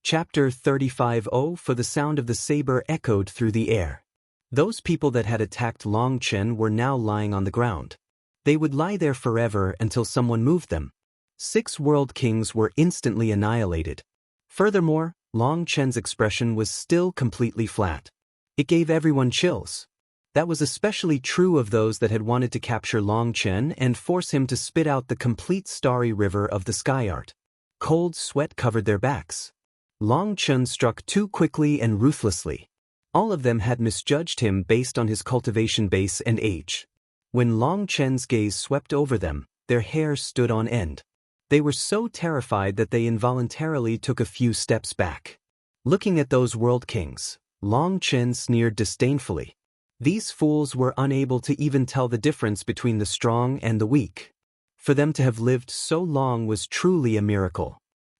Chapter 35. Oh, for the sound of the saber echoed through the air. Those people that had attacked Long Chen were now lying on the ground. They would lie there forever until someone moved them. 6 world kings were instantly annihilated. Furthermore, Long Chen's expression was still completely flat. It gave everyone chills. That was especially true of those that had wanted to capture Long Chen and force him to spit out the complete starry river of the sky art. Cold sweat covered their backs. Long Chen struck too quickly and ruthlessly. All of them had misjudged him based on his cultivation base and age. When Long Chen's gaze swept over them, their hair stood on end. They were so terrified that they involuntarily took a few steps back. Looking at those world kings, Long Chen sneered disdainfully. These fools were unable to even tell the difference between the strong and the weak. For them to have lived so long was truly a miracle.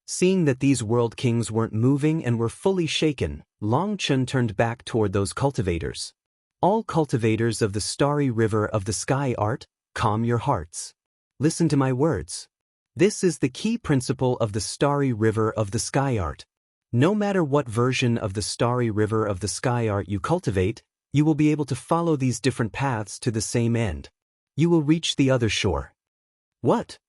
Seeing that these world kings weren't moving and were fully shaken, Long Chen turned back toward those cultivators. All cultivators of the starry river of the sky art, calm your hearts. Listen to my words. This is the key principle of the starry river of the sky art. No matter what version of the starry river of the sky art you cultivate, you will be able to follow these different paths to the same end. You will reach the other shore. What?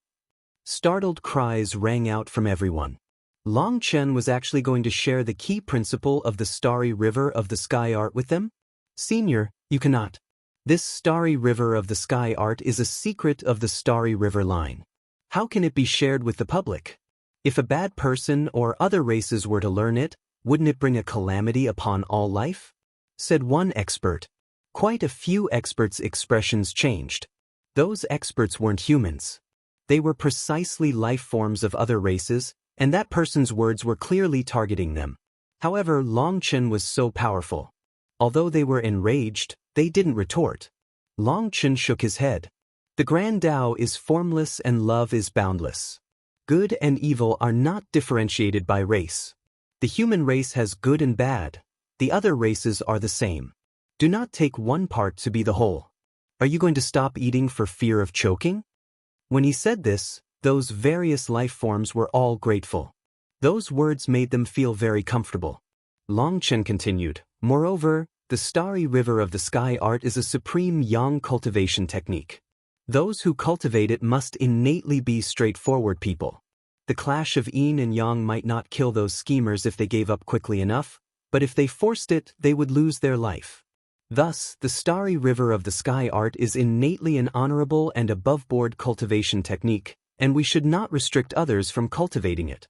Startled cries rang out from everyone. Long Chen was actually going to share the key principle of the starry river of the sky art with them? Senior, you cannot. This starry river of the sky art is a secret of the starry river line. How can it be shared with the public? If a bad person or other races were to learn it, wouldn't it bring a calamity upon all life? Said one expert. Quite a few experts' expressions changed. Those experts weren't humans. They were precisely life forms of other races, and that person's words were clearly targeting them. However, Long Chen was so powerful. Although they were enraged, they didn't retort. Long Chen shook his head. The Grand Tao is formless and love is boundless. Good and evil are not differentiated by race. The human race has good and bad. The other races are the same. Do not take one part to be the whole. Are you going to stop eating for fear of choking? When he said this, those various life forms were all grateful. Those words made them feel very comfortable. Long Chen continued, moreover, the starry river of the sky art is a supreme yang cultivation technique. Those who cultivate it must innately be straightforward people. The clash of yin and yang might not kill those schemers if they gave up quickly enough, but if they forced it, they would lose their life. Thus, the starry river of the sky art is innately an honorable and above-board cultivation technique, and we should not restrict others from cultivating it.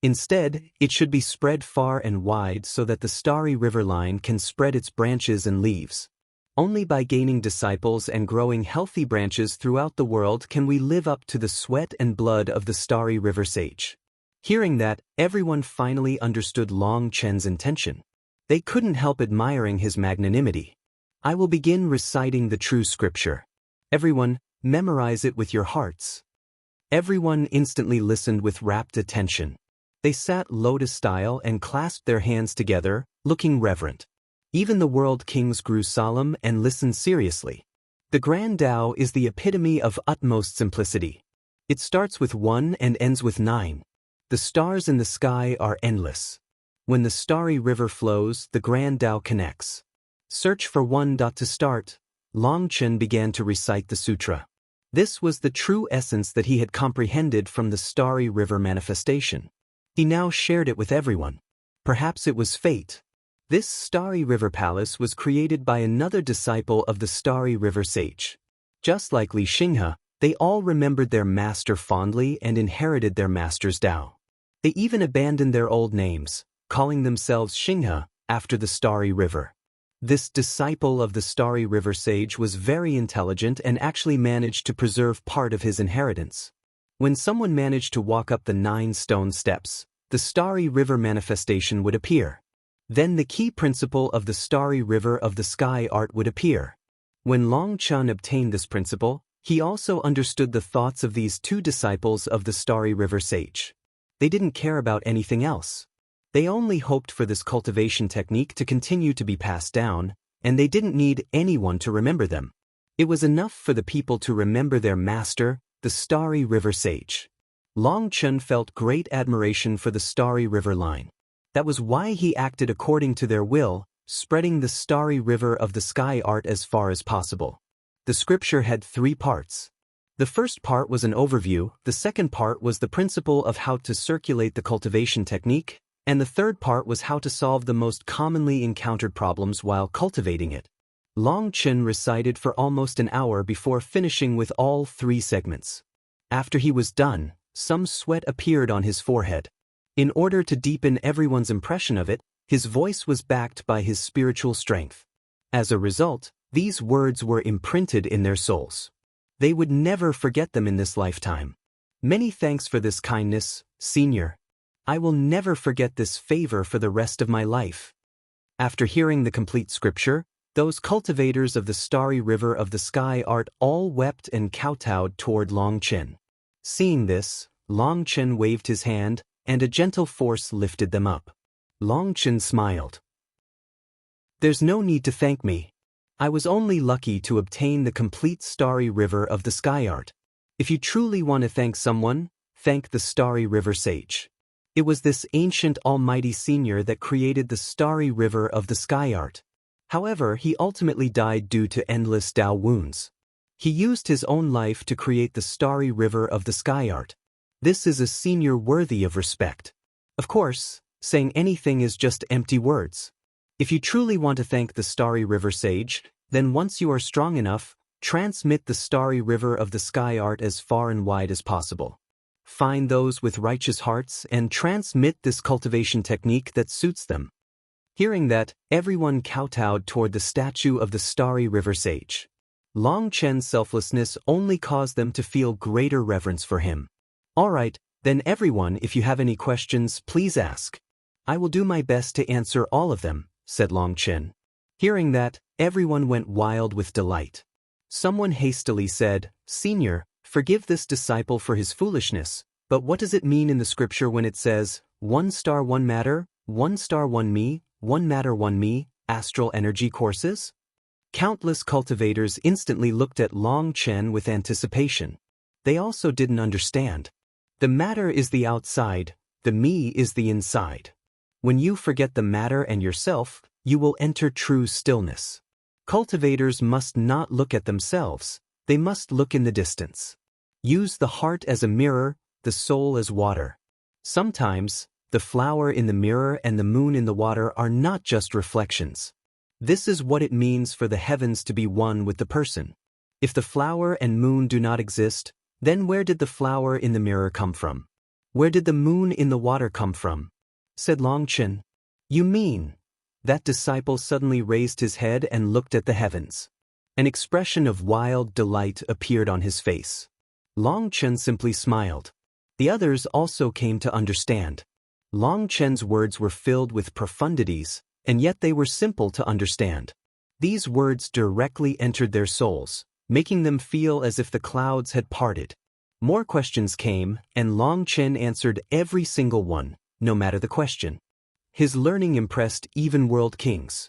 Instead, it should be spread far and wide so that the starry river line can spread its branches and leaves. Only by gaining disciples and growing healthy branches throughout the world can we live up to the sweat and blood of the starry river sage. Hearing that, everyone finally understood Long Chen's intention. They couldn't help admiring his magnanimity. I will begin reciting the true scripture. Everyone, memorize it with your hearts. Everyone instantly listened with rapt attention. They sat lotus-style and clasped their hands together, looking reverent. Even the world kings grew solemn and listened seriously. The Grand Tao is the epitome of utmost simplicity. It starts with 1 and ends with 9. The stars in the sky are endless. When the starry river flows, the Grand Tao connects. Search for 1. To start, Long Chen began to recite the sutra. This was the true essence that he had comprehended from the starry river manifestation. He now shared it with everyone. Perhaps it was fate. This starry river palace was created by another disciple of the starry river sage. Just like Li Xinghe, they all remembered their master fondly and inherited their master's Tao. They even abandoned their old names, calling themselves Xinghe, after the starry river. This disciple of the starry river sage was very intelligent and actually managed to preserve part of his inheritance. When someone managed to walk up the 9 stone steps, the starry river manifestation would appear. Then the key principle of the starry river of the sky art would appear. When Long Chen obtained this principle, he also understood the thoughts of these 2 disciples of the starry river sage. They didn't care about anything else. They only hoped for this cultivation technique to continue to be passed down, and they didn't need anyone to remember them. It was enough for the people to remember their master, the starry river sage. Long Chen felt great admiration for the Starry River line. That was why he acted according to their will, spreading the Starry River of the Sky art as far as possible. The scripture had 3 parts. The first part was an overview, the second part was the principle of how to circulate the cultivation technique, and the third part was how to solve the most commonly encountered problems while cultivating it. Long Chen recited for almost an hour before finishing with all 3 segments. After he was done, some sweat appeared on his forehead. In order to deepen everyone's impression of it, his voice was backed by his spiritual strength. As a result, these words were imprinted in their souls. They would never forget them in this lifetime. Many thanks for this kindness, Senior. I will never forget this favor for the rest of my life. After hearing the complete scripture, those cultivators of the Starry River of the Sky art all wept and kowtowed toward Long Chen. Seeing this, Long Chen waved his hand, and a gentle force lifted them up. Long Chen smiled. There's no need to thank me. I was only lucky to obtain the complete Starry River of the Sky art. If you truly want to thank someone, thank the Starry River Sage. It was this ancient almighty senior that created the Starry River of the Sky art. However, he ultimately died due to endless Tao wounds. He used his own life to create the Starry River of the Sky art. This is a senior worthy of respect. Of course, saying anything is just empty words. If you truly want to thank the Starry River Sage, then once you are strong enough, transmit the Starry River of the Sky art as far and wide as possible. Find those with righteous hearts and transmit this cultivation technique that suits them. Hearing that, everyone kowtowed toward the statue of the Starry River Sage. Long Chen's selflessness only caused them to feel greater reverence for him. Alright, then everyone, if you have any questions, please ask. I will do my best to answer all of them, said Long Chen. Hearing that, everyone went wild with delight. Someone hastily said, Senior, forgive this disciple for his foolishness, but what does it mean in the scripture when it says, 1 star 1 matter, 1 star 1 me, 1 matter 1 me, astral energy courses? Countless cultivators instantly looked at Long Chen with anticipation. They also didn't understand. The matter is the outside, the me is the inside. When you forget the matter and yourself, you will enter true stillness. Cultivators must not look at themselves, they must look in the distance. Use the heart as a mirror, the soul as water. Sometimes, the flower in the mirror and the moon in the water are not just reflections. This is what it means for the heavens to be one with the person. If the flower and moon do not exist, then where did the flower in the mirror come from? Where did the moon in the water come from? Said Long Chen. You mean? That disciple suddenly raised his head and looked at the heavens. An expression of wild delight appeared on his face. Long Chen simply smiled. The others also came to understand. Long Chen's words were filled with profundities, and yet they were simple to understand. These words directly entered their souls, making them feel as if the clouds had parted. More questions came, and Long Chen answered every single one, no matter the question. His learning impressed even world kings.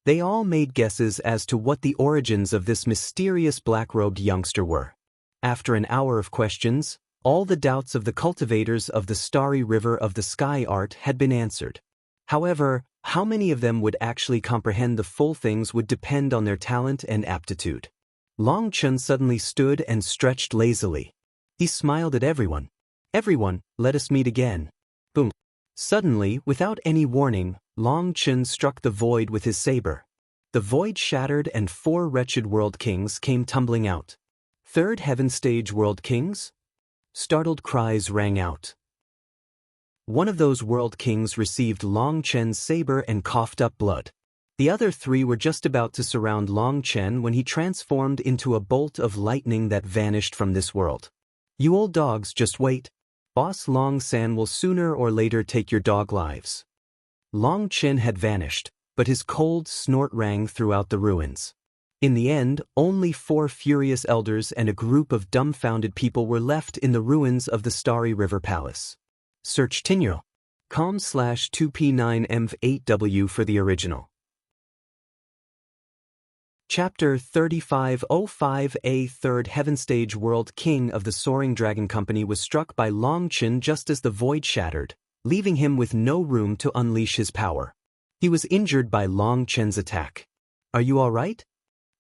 They all made guesses as to what the origins of this mysterious black-robed youngster were. After an hour of questions, all the doubts of the cultivators of the Starry River of the Sky art had been answered. However, how many of them would actually comprehend the full things would depend on their talent and aptitude. Long Chen suddenly stood and stretched lazily. He smiled at everyone. Everyone, let us meet again. Boom. Suddenly, without any warning, Long Chen struck the void with his saber. The void shattered and 4 wretched world kings came tumbling out. 3rd heaven stage world kings? Startled cries rang out. One of those world kings received Long Chen's saber and coughed up blood. The other 3 were just about to surround Long Chen when he transformed into a bolt of lightning that vanished from this world. You old dogs, just wait. Boss Long San will sooner or later take your dog lives. Long Chen had vanished, but his cold snort rang throughout the ruins. In the end, only 4 furious elders and a group of dumbfounded people were left in the ruins of the Starry River Palace. Search tinyo.com/2p9mv8w for the original. Chapter 3505. A third Heaven Stage World King of the Soaring Dragon Company was struck by Long Chen just as the void shattered, leaving him with no room to unleash his power. He was injured by Long Chen's attack. "Are you all right?"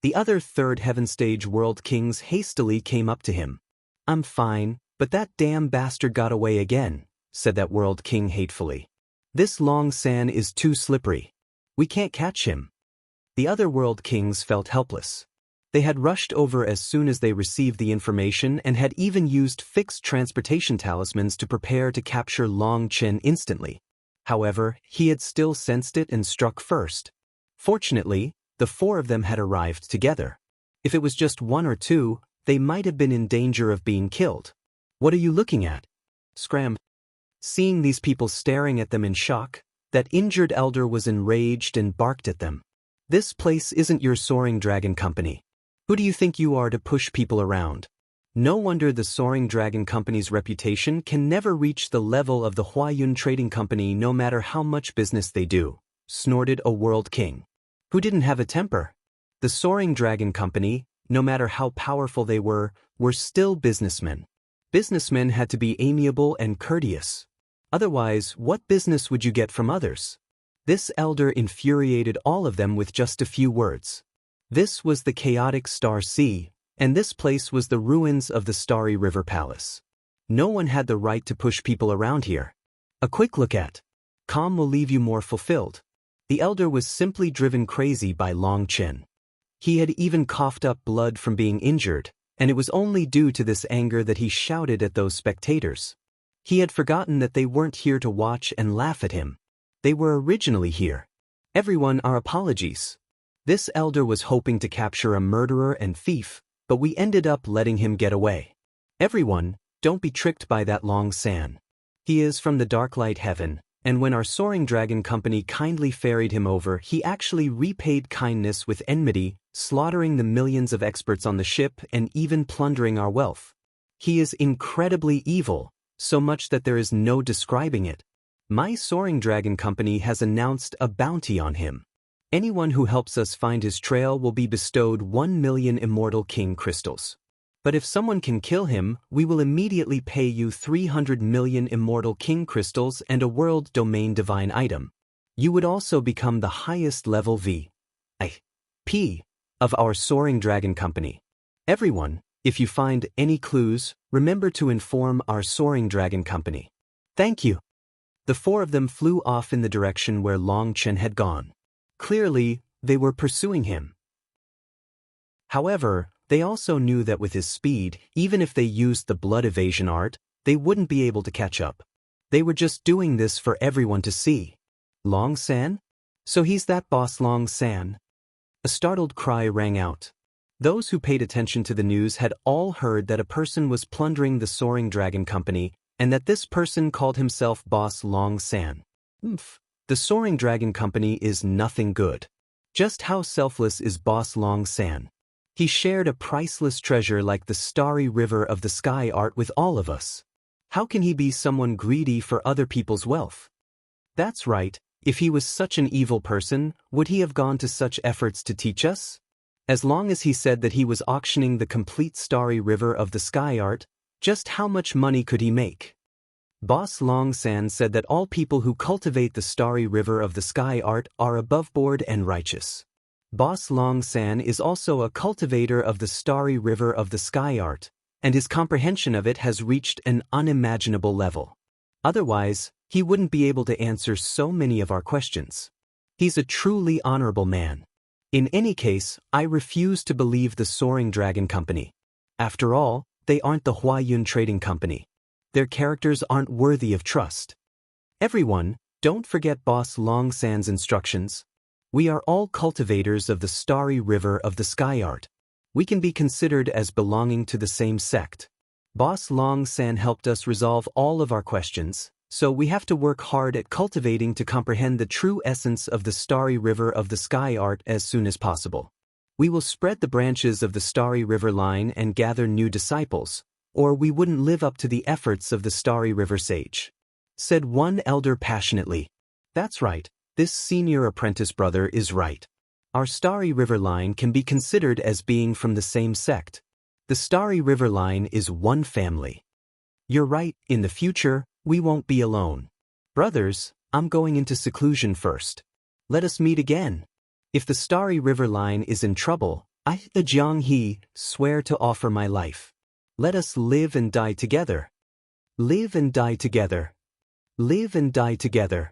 The other third Heaven Stage World Kings hastily came up to him. "I'm fine, but that damn bastard got away again," said that World King hatefully. "This Long San is too slippery. We can't catch him." The other World Kings felt helpless. They had rushed over as soon as they received the information and had even used fixed transportation talismans to prepare to capture Long Chen instantly. However, he had still sensed it and struck first. Fortunately, the four of them had arrived together. If it was just one or two, they might have been in danger of being killed. "What are you looking at?" Scram. Seeing these people staring at them in shock, that injured elder was enraged and barked at them. "This place isn't your Soaring Dragon Company. Who do you think you are to push people around? No wonder the Soaring Dragon Company's reputation can never reach the level of the Huayun Trading Company no matter how much business they do," snorted a World King. Who didn't have a temper? The Soaring Dragon Company, no matter how powerful they were still businessmen. Businessmen had to be amiable and courteous. Otherwise, what business would you get from others? This elder infuriated all of them with just a few words. This was the chaotic Star Sea, and this place was the ruins of the Starry River Palace. No one had the right to push people around here. A quick look at calm will leave you more fulfilled. The elder was simply driven crazy by Long Chen. He had even coughed up blood from being injured, and it was only due to this anger that he shouted at those spectators. He had forgotten that they weren't here to watch and laugh at him. They were originally here. "Everyone, our apologies. This elder was hoping to capture a murderer and thief, but we ended up letting him get away. Everyone, don't be tricked by that Long San. He is from the Dark Light Heaven, and when our Soaring Dragon Company kindly ferried him over, he actually repaid kindness with enmity, slaughtering the millions of experts on the ship and even plundering our wealth. He is incredibly evil, so much that there is no describing it. My Soaring Dragon Company has announced a bounty on him. Anyone who helps us find his trail will be bestowed 1 million Immortal King crystals. But if someone can kill him, we will immediately pay you 300 million Immortal King crystals and a World Domain Divine item. You would also become the highest level VIP of our Soaring Dragon Company. Everyone, if you find any clues, remember to inform our Soaring Dragon Company. Thank you." The four of them flew off in the direction where Long Chen had gone. Clearly, they were pursuing him. However, they also knew that with his speed, even if they used the blood evasion art, they wouldn't be able to catch up. They were just doing this for everyone to see. "Long San? So he's that boss Long San?" A startled cry rang out. Those who paid attention to the news had all heard that a person was plundering the Soaring Dragon Company, and that this person called himself Boss Long San. The Soaring Dragon Company is nothing good. Just how selfless is Boss Long San? He shared a priceless treasure like the Starry River of the Sky art with all of us. How can he be someone greedy for other people's wealth? That's right, if he was such an evil person, would he have gone to such efforts to teach us? As long as he said that he was auctioning the complete Starry River of the Sky art, just how much money could he make? Boss Long San said that all people who cultivate the Starry River of the Sky art are above board and righteous. Boss Long San is also a cultivator of the Starry River of the Sky art, and his comprehension of it has reached an unimaginable level. Otherwise, he wouldn't be able to answer so many of our questions. He's a truly honorable man. In any case, I refuse to believe the Soaring Dragon Company. After all, they aren't the Huayun Trading Company. Their characters aren't worthy of trust. Everyone, don't forget Boss Long San's instructions. We are all cultivators of the Starry River of the Sky art. We can be considered as belonging to the same sect. Boss Long San helped us resolve all of our questions, so we have to work hard at cultivating to comprehend the true essence of the Starry River of the Sky art as soon as possible. We will spread the branches of the Starry River line and gather new disciples, or we wouldn't live up to the efforts of the Starry River Sage," said one elder passionately. "That's right, this senior apprentice brother is right. Our Starry River line can be considered as being from the same sect. The Starry River line is one family. You're right, in the future, we won't be alone. Brothers, I'm going into seclusion first. Let us meet again. If the Starry River line is in trouble, I, the Jiang He, swear to offer my life. Let us live and die together. Live and die together. Live and die together.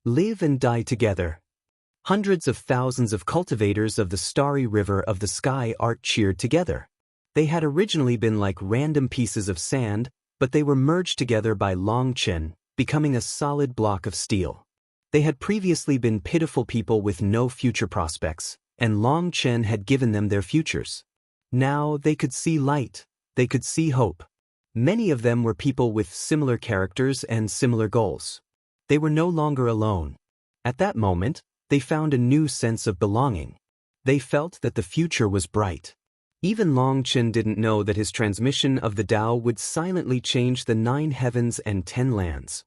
Live and die together. Hundreds of thousands of cultivators of the Starry River of the Sky Art cheered together. They had originally been like random pieces of sand, but they were merged together by Long Chen, becoming a solid block of steel. They had previously been pitiful people with no future prospects, and Long Chen had given them their futures. Now they could see light, they could see hope. Many of them were people with similar characters and similar goals. They were no longer alone. At that moment, they found a new sense of belonging. They felt that the future was bright. Even Long Chen didn't know that his transmission of the Tao would silently change the 9 heavens and 10 lands.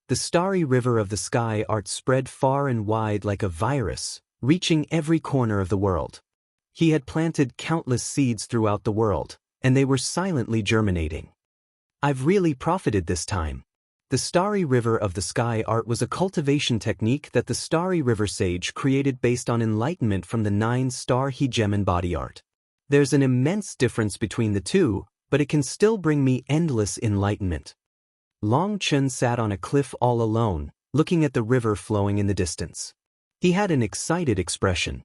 The Starry River of the Sky Art spread far and wide like a virus, reaching every corner of the world. He had planted countless seeds throughout the world, and they were silently germinating. I've really profited this time. The Starry River of the Sky Art was a cultivation technique that the Starry River Sage created based on enlightenment from the 9-star He Gem Body Art. There's an immense difference between the two, but it can still bring me endless enlightenment. Long Chen sat on a cliff all alone, looking at the river flowing in the distance. He had an excited expression.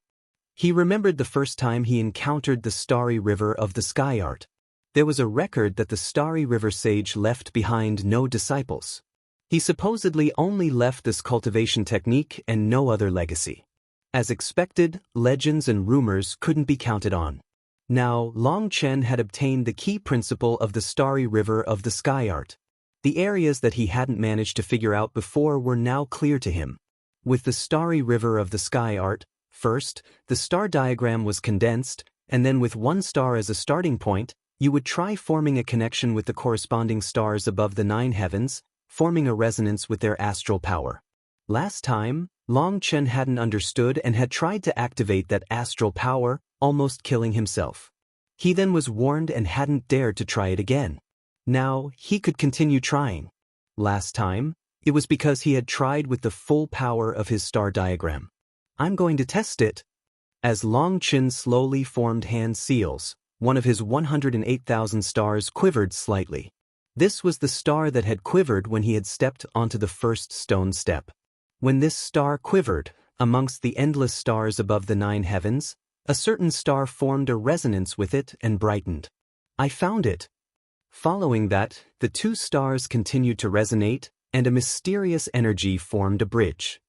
He remembered the first time he encountered the Starry River of the Sky Art. There was a record that the Starry River Sage left behind no disciples. He supposedly only left this cultivation technique and no other legacy. As expected, legends and rumors couldn't be counted on. Now, Long Chen had obtained the key principle of the Starry River of the Sky Art. The areas that he hadn't managed to figure out before were now clear to him. With the Starry River of the Sky Art, first, the star diagram was condensed, and then with one star as a starting point, you would try forming a connection with the corresponding stars above the 9 heavens, forming a resonance with their astral power. Last time, Long Chen hadn't understood and had tried to activate that astral power, almost killing himself. He then was warned and hadn't dared to try it again. Now, he could continue trying. Last time, it was because he had tried with the full power of his star diagram. I'm going to test it. As Long Chen slowly formed hand seals, one of his 108,000 stars quivered slightly. This was the star that had quivered when he had stepped onto the first stone step. When this star quivered, amongst the endless stars above the 9 heavens, a certain star formed a resonance with it and brightened. I found it. Following that, the 2 stars continued to resonate, and a mysterious energy formed a bridge.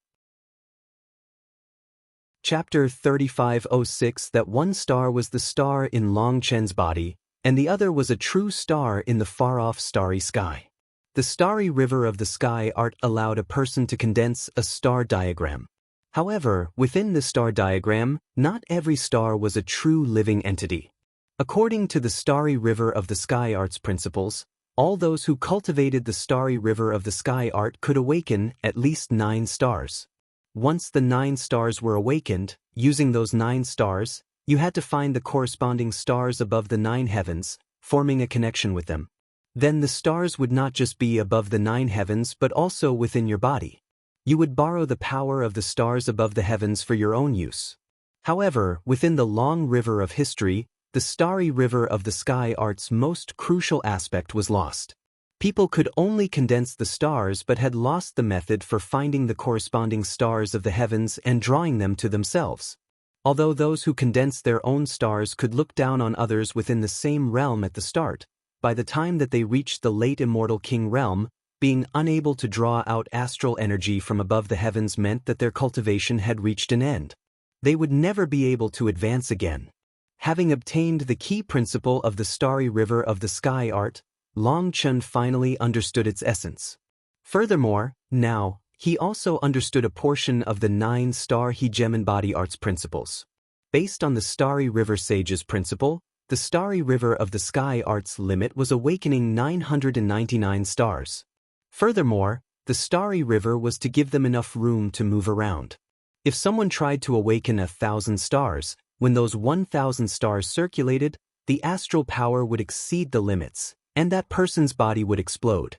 Chapter 3506. That one star was the star in Long Chen's body, and the other was a true star in the far-off starry sky. The Starry River of the Sky Art allowed a person to condense a star diagram. However, within the star diagram, not every star was a true living entity. According to the Starry River of the Sky Art's principles, all those who cultivated the Starry River of the Sky Art could awaken at least 9 stars. Once the 9 stars were awakened, using those 9 stars, you had to find the corresponding stars above the 9 heavens, forming a connection with them. Then the stars would not just be above the 9 heavens but also within your body. You would borrow the power of the stars above the heavens for your own use. However, within the long river of history, the Starry River of the Sky Art's most crucial aspect was lost. People could only condense the stars but had lost the method for finding the corresponding stars of the heavens and drawing them to themselves. Although those who condensed their own stars could look down on others within the same realm at the start, by the time that they reached the late immortal king realm, being unable to draw out astral energy from above the heavens meant that their cultivation had reached an end. They would never be able to advance again. Having obtained the key principle of the Starry River of the Sky Art, Long Chen finally understood its essence. Furthermore, now, he also understood a portion of the 9-star He Gem Body Art's principles. Based on the Starry River Sage's principle, the Starry River of the Sky Art's limit was awakening 999 stars. Furthermore, the Starry River was to give them enough room to move around. If someone tried to awaken 1,000 stars, when those 1,000 stars circulated, the astral power would exceed the limits, and that person's body would explode.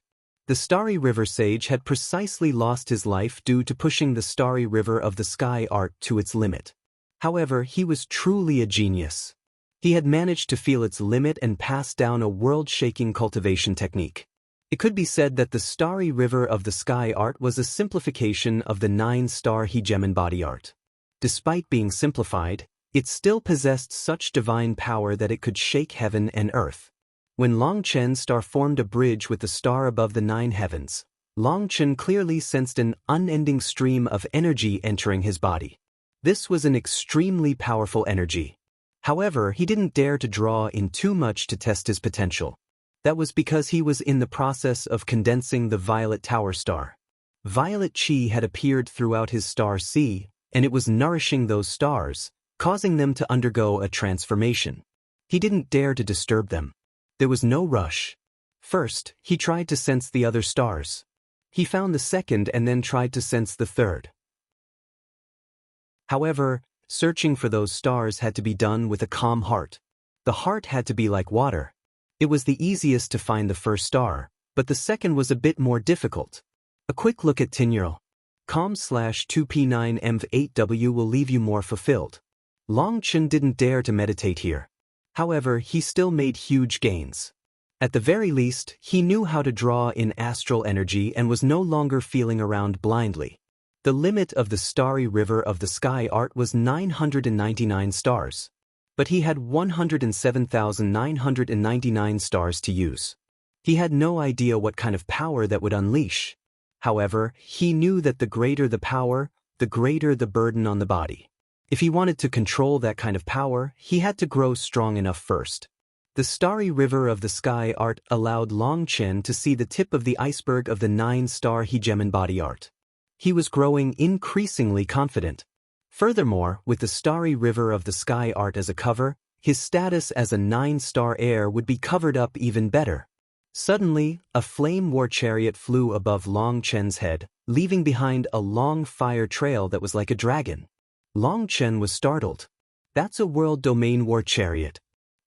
The Starry River sage had precisely lost his life due to pushing the Starry River of the Sky art to its limit. However, he was truly a genius. He had managed to feel its limit and pass down a world-shaking cultivation technique. It could be said that the Starry River of the Sky art was a simplification of the 9-star hegemon body art. Despite being simplified, it still possessed such divine power that it could shake heaven and earth. When Long Chen's star formed a bridge with the star above the 9 heavens, Long Chen clearly sensed an unending stream of energy entering his body. This was an extremely powerful energy. However, he didn't dare to draw in too much to test his potential. That was because he was in the process of condensing the Violet Tower star. Violet Chi had appeared throughout his star sea, and it was nourishing those stars, causing them to undergo a transformation. He didn't dare to disturb them. There was no rush. First, he tried to sense the other stars. He found the second and then tried to sense the third. However, searching for those stars had to be done with a calm heart. The heart had to be like water. It was the easiest to find the first star, but the second was a bit more difficult. A quick look at Tinyurl. com/2p9mv8w will leave you more fulfilled. Long Chen didn't dare to meditate here. However, he still made huge gains. At the very least, he knew how to draw in astral energy and was no longer feeling around blindly. The limit of the Starry River of the Sky art was 999 stars. But he had 107,999 stars to use. He had no idea what kind of power that would unleash. However, he knew that the greater the power, the greater the burden on the body. If he wanted to control that kind of power, he had to grow strong enough first. The Starry River of the Sky art allowed Long Chen to see the tip of the iceberg of the 9-star hegemon body art. He was growing increasingly confident. Furthermore, with the Starry River of the Sky art as a cover, his status as a 9-star heir would be covered up even better. Suddenly, a flame war chariot flew above Long Chen's head, leaving behind a long fire trail that was like a dragon. Long Chen was startled. That's a world domain war chariot.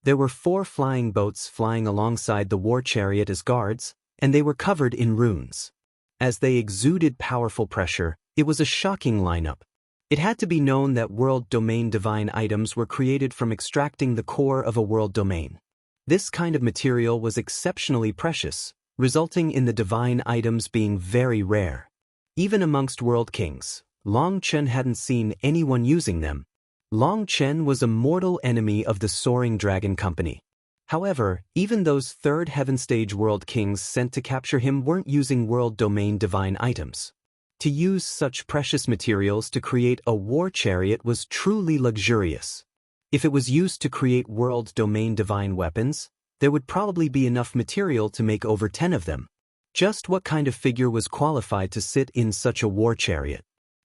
There were 4 flying boats flying alongside the war chariot as guards, and they were covered in runes. As they exuded powerful pressure, it was a shocking lineup. It had to be known that world domain divine items were created from extracting the core of a world domain. This kind of material was exceptionally precious, resulting in the divine items being very rare. Even amongst world kings, Long Chen hadn't seen anyone using them. Long Chen was a mortal enemy of the Soaring Dragon Company. However, even those 3rd heaven stage world kings sent to capture him weren't using world domain divine items. To use such precious materials to create a war chariot was truly luxurious. If it was used to create world domain divine weapons, there would probably be enough material to make over 10 of them. Just what kind of figure was qualified to sit in such a war chariot?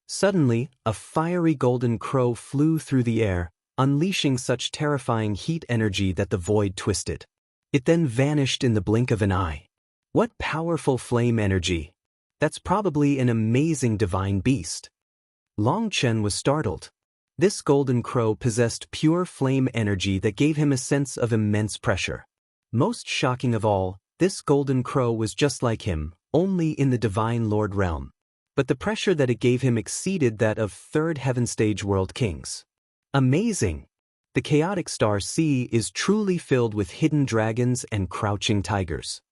Suddenly, a fiery golden crow flew through the air, unleashing such terrifying heat energy that the void twisted. It then vanished in the blink of an eye. What powerful flame energy! That's probably an amazing divine beast. Long Chen was startled. This golden crow possessed pure flame energy that gave him a sense of immense pressure. Most shocking of all, this golden crow was just like him, only in the Divine Lord realm. But the pressure that it gave him exceeded that of 3rd heaven stage world kings. Amazing! The chaotic star sea is truly filled with hidden dragons and crouching tigers.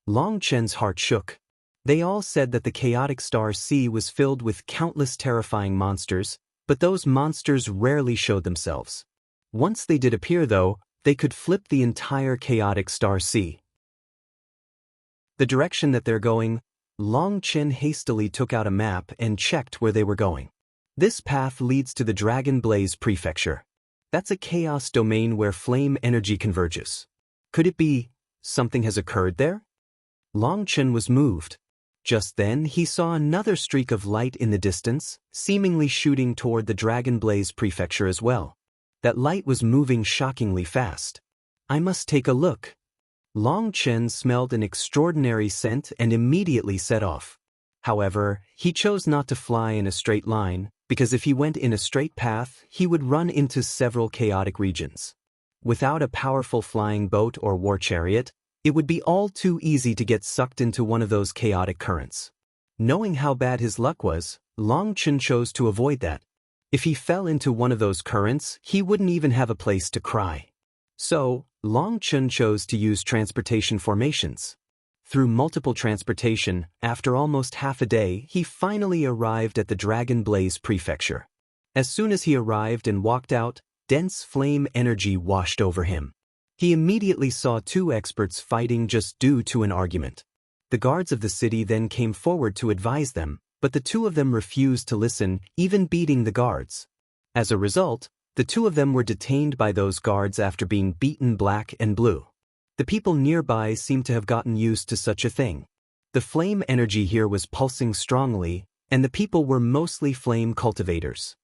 Long Chen's heart shook. They all said that the chaotic star sea was filled with countless terrifying monsters, but those monsters rarely showed themselves. Once they did appear though, they could flip the entire chaotic star sea. The direction that they're going, Long Chen hastily took out a map and checked where they were going. This path leads to the Dragon Blaze Prefecture. That's a chaos domain where flame energy converges. Could it be something has occurred there? Long Chen was moved. Just then he saw another streak of light in the distance, seemingly shooting toward the Dragon Blaze Prefecture as well. That light was moving shockingly fast. I must take a look. Long Chen smelled an extraordinary scent and immediately set off. However, he chose not to fly in a straight line, because if he went in a straight path, he would run into several chaotic regions. Without a powerful flying boat or war chariot, it would be all too easy to get sucked into one of those chaotic currents. Knowing how bad his luck was, Long Chen chose to avoid that. If he fell into one of those currents, he wouldn't even have a place to cry. So, Long Chen chose to use transportation formations. Through multiple transportation, after almost half a day, he finally arrived at the Dragon Blaze Prefecture. As soon as he arrived and walked out, dense flame energy washed over him. He immediately saw two experts fighting just due to an argument. The guards of the city then came forward to advise them, but the two of them refused to listen, even beating the guards. As a result, the two of them were detained by those guards after being beaten black and blue. The people nearby seemed to have gotten used to such a thing. The flame energy here was pulsing strongly, and the people were mostly flame cultivators.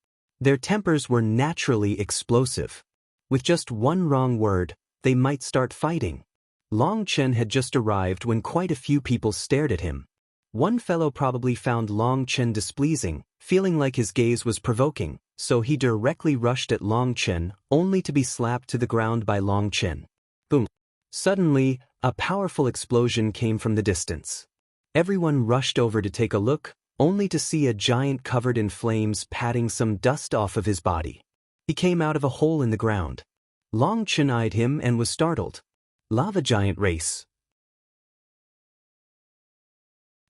Their tempers were naturally explosive. With just one wrong word, they might start fighting. Long Chen had just arrived when quite a few people stared at him. One fellow probably found Long Chen displeasing, feeling like his gaze was provoking, so he directly rushed at Long Chen, only to be slapped to the ground by Long Chen. Boom! Suddenly, a powerful explosion came from the distance. Everyone rushed over to take a look, only to see a giant covered in flames patting some dust off of his body. He came out of a hole in the ground. Long Chen eyed him and was startled. Lava Giant Race.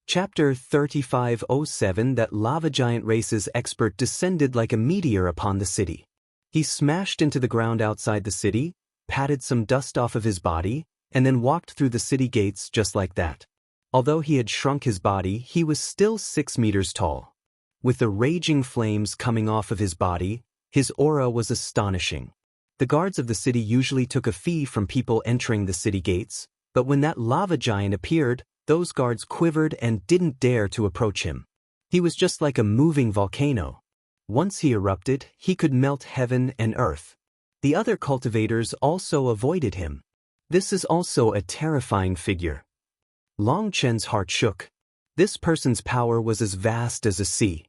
Chapter 3507. That Lava Giant Race's expert descended like a meteor upon the city. He smashed into the ground outside the city, patted some dust off of his body, and then walked through the city gates just like that. Although he had shrunk his body, he was still 6 meters tall. With the raging flames coming off of his body, his aura was astonishing. The guards of the city usually took a fee from people entering the city gates, but when that lava giant appeared, those guards quivered and didn't dare to approach him. He was just like a moving volcano. Once he erupted, he could melt heaven and earth. The other cultivators also avoided him. This is also a terrifying figure. Long Chen's heart shook. This person's power was as vast as a sea.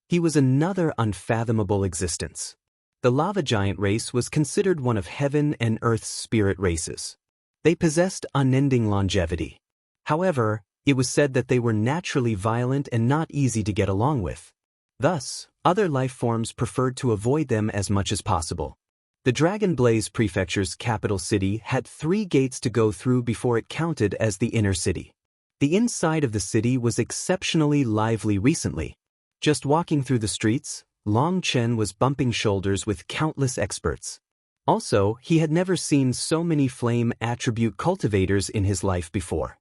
He was another unfathomable existence. The Lava Giant race was considered one of heaven and earth's spirit races. They possessed unending longevity. However, it was said that they were naturally violent and not easy to get along with. Thus, other life forms preferred to avoid them as much as possible. The Dragon Blaze Prefecture's capital city had 3 gates to go through before it counted as the inner city. The inside of the city was exceptionally lively recently. Just walking through the streets, Long Chen was bumping shoulders with countless experts. Also, he had never seen so many flame attribute cultivators in his life before.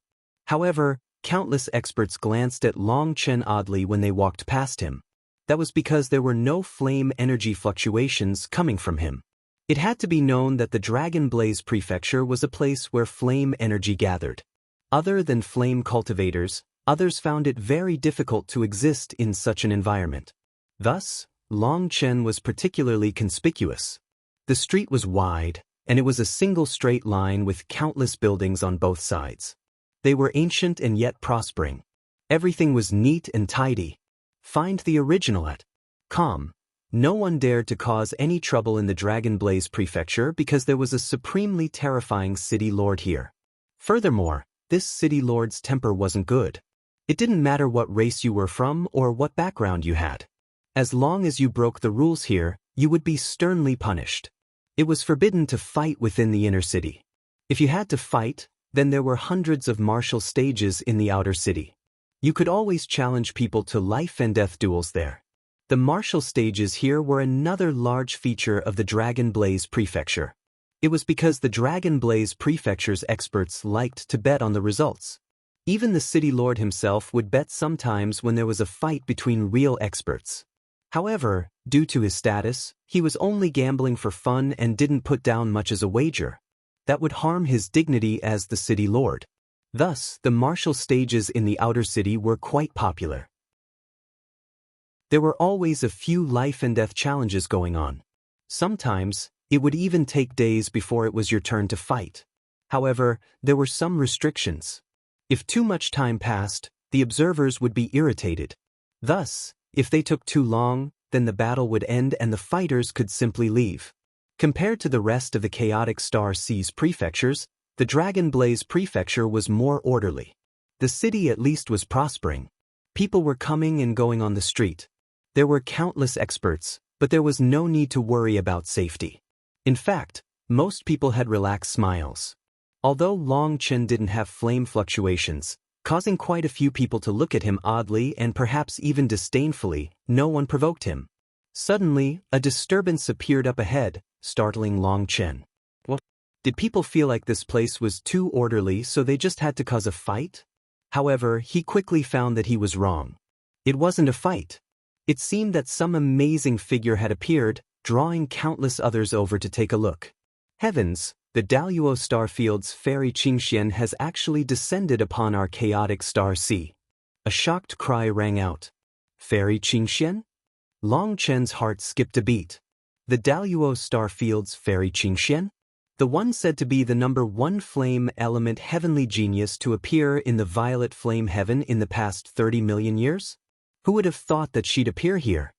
However, countless experts glanced at Long Chen oddly when they walked past him. That was because there were no flame energy fluctuations coming from him. It had to be known that the Dragon Blaze Prefecture was a place where flame energy gathered. Other than flame cultivators, others found it very difficult to exist in such an environment. Thus, Long Chen was particularly conspicuous. The street was wide, and it was a single straight line with countless buildings on both sides. They were ancient and yet prospering. Everything was neat and tidy. Find the original at com. No one dared to cause any trouble in the Dragon Blaze Prefecture because there was a supremely terrifying city lord here. Furthermore, this city lord's temper wasn't good. It didn't matter what race you were from or what background you had. As long as you broke the rules here, you would be sternly punished. It was forbidden to fight within the inner city. If you had to fight, then there were hundreds of martial stages in the outer city. You could always challenge people to life and death duels there. The martial stages here were another large feature of the Dragon Blaze Prefecture. It was because the Dragon Blaze Prefecture's experts liked to bet on the results. Even the city lord himself would bet sometimes when there was a fight between real experts. However, due to his status, he was only gambling for fun and didn't put down much as a wager. That would harm his dignity as the city lord. Thus, the martial stages in the outer city were quite popular. There were always a few life and death challenges going on. Sometimes, it would even take days before it was your turn to fight. However, there were some restrictions. If too much time passed, the observers would be irritated. Thus, if they took too long, then the battle would end and the fighters could simply leave. Compared to the rest of the chaotic Star Sea's prefectures, the Dragon Blaze prefecture was more orderly. The city at least was prospering. People were coming and going on the street. There were countless experts, but there was no need to worry about safety. In fact, most people had relaxed smiles. Although Long Chen didn't have flame fluctuations, causing quite a few people to look at him oddly and perhaps even disdainfully, no one provoked him. Suddenly, a disturbance appeared up ahead, startling Long Chen. What? Did people feel like this place was too orderly so they just had to cause a fight? However, he quickly found that he was wrong. It wasn't a fight. It seemed that some amazing figure had appeared, drawing countless others over to take a look. Heavens, the Daluo Starfield's fairy Qingxian has actually descended upon our chaotic Star Sea. A shocked cry rang out. Fairy Qingxian? Long Chen's heart skipped a beat. The Daluo Starfield's fairy Qingxian? The one said to be the #1 flame element heavenly genius to appear in the violet flame heaven in the past 30 million years? Who would have thought that she'd appear here?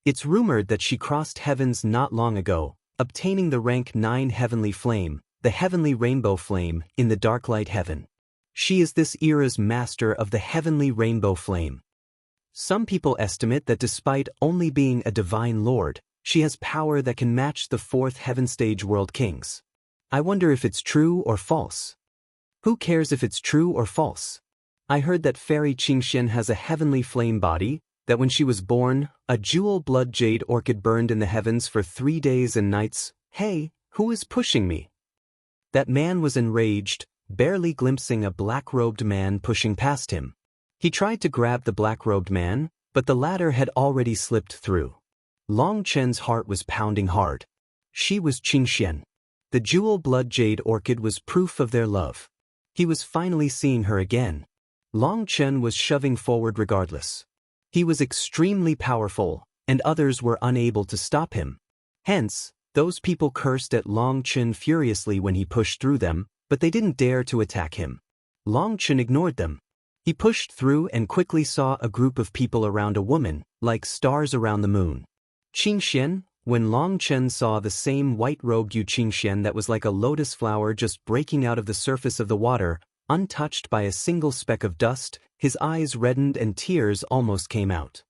It's rumored that she crossed heavens not long ago, obtaining the rank 9 heavenly flame, the heavenly rainbow flame, in the dark light heaven. She is this era's master of the heavenly rainbow flame. Some people estimate that despite only being a divine lord, she has power that can match the 4th heaven stage world kings. I wonder if it's true or false. Who cares if it's true or false? I heard that fairy Qingxian has a heavenly flame body, that when she was born, a jewel blood jade orchid burned in the heavens for 3 days and nights. Hey, who is pushing me? That man was enraged, barely glimpsing a black-robed man pushing past him. He tried to grab the black-robed man, but the latter had already slipped through. Long Chen's heart was pounding hard. She was Qingxian. The jewel blood jade orchid was proof of their love. He was finally seeing her again. Long Chen was shoving forward regardless. He was extremely powerful, and others were unable to stop him. Hence, those people cursed at Long Chen furiously when he pushed through them, but they didn't dare to attack him. Long Chen ignored them. He pushed through and quickly saw a group of people around a woman, like stars around the moon. Qingxian, when Long Chen saw the same white-robed Yu Qingxian that was like a lotus flower just breaking out of the surface of the water, untouched by a single speck of dust, his eyes reddened and tears almost came out.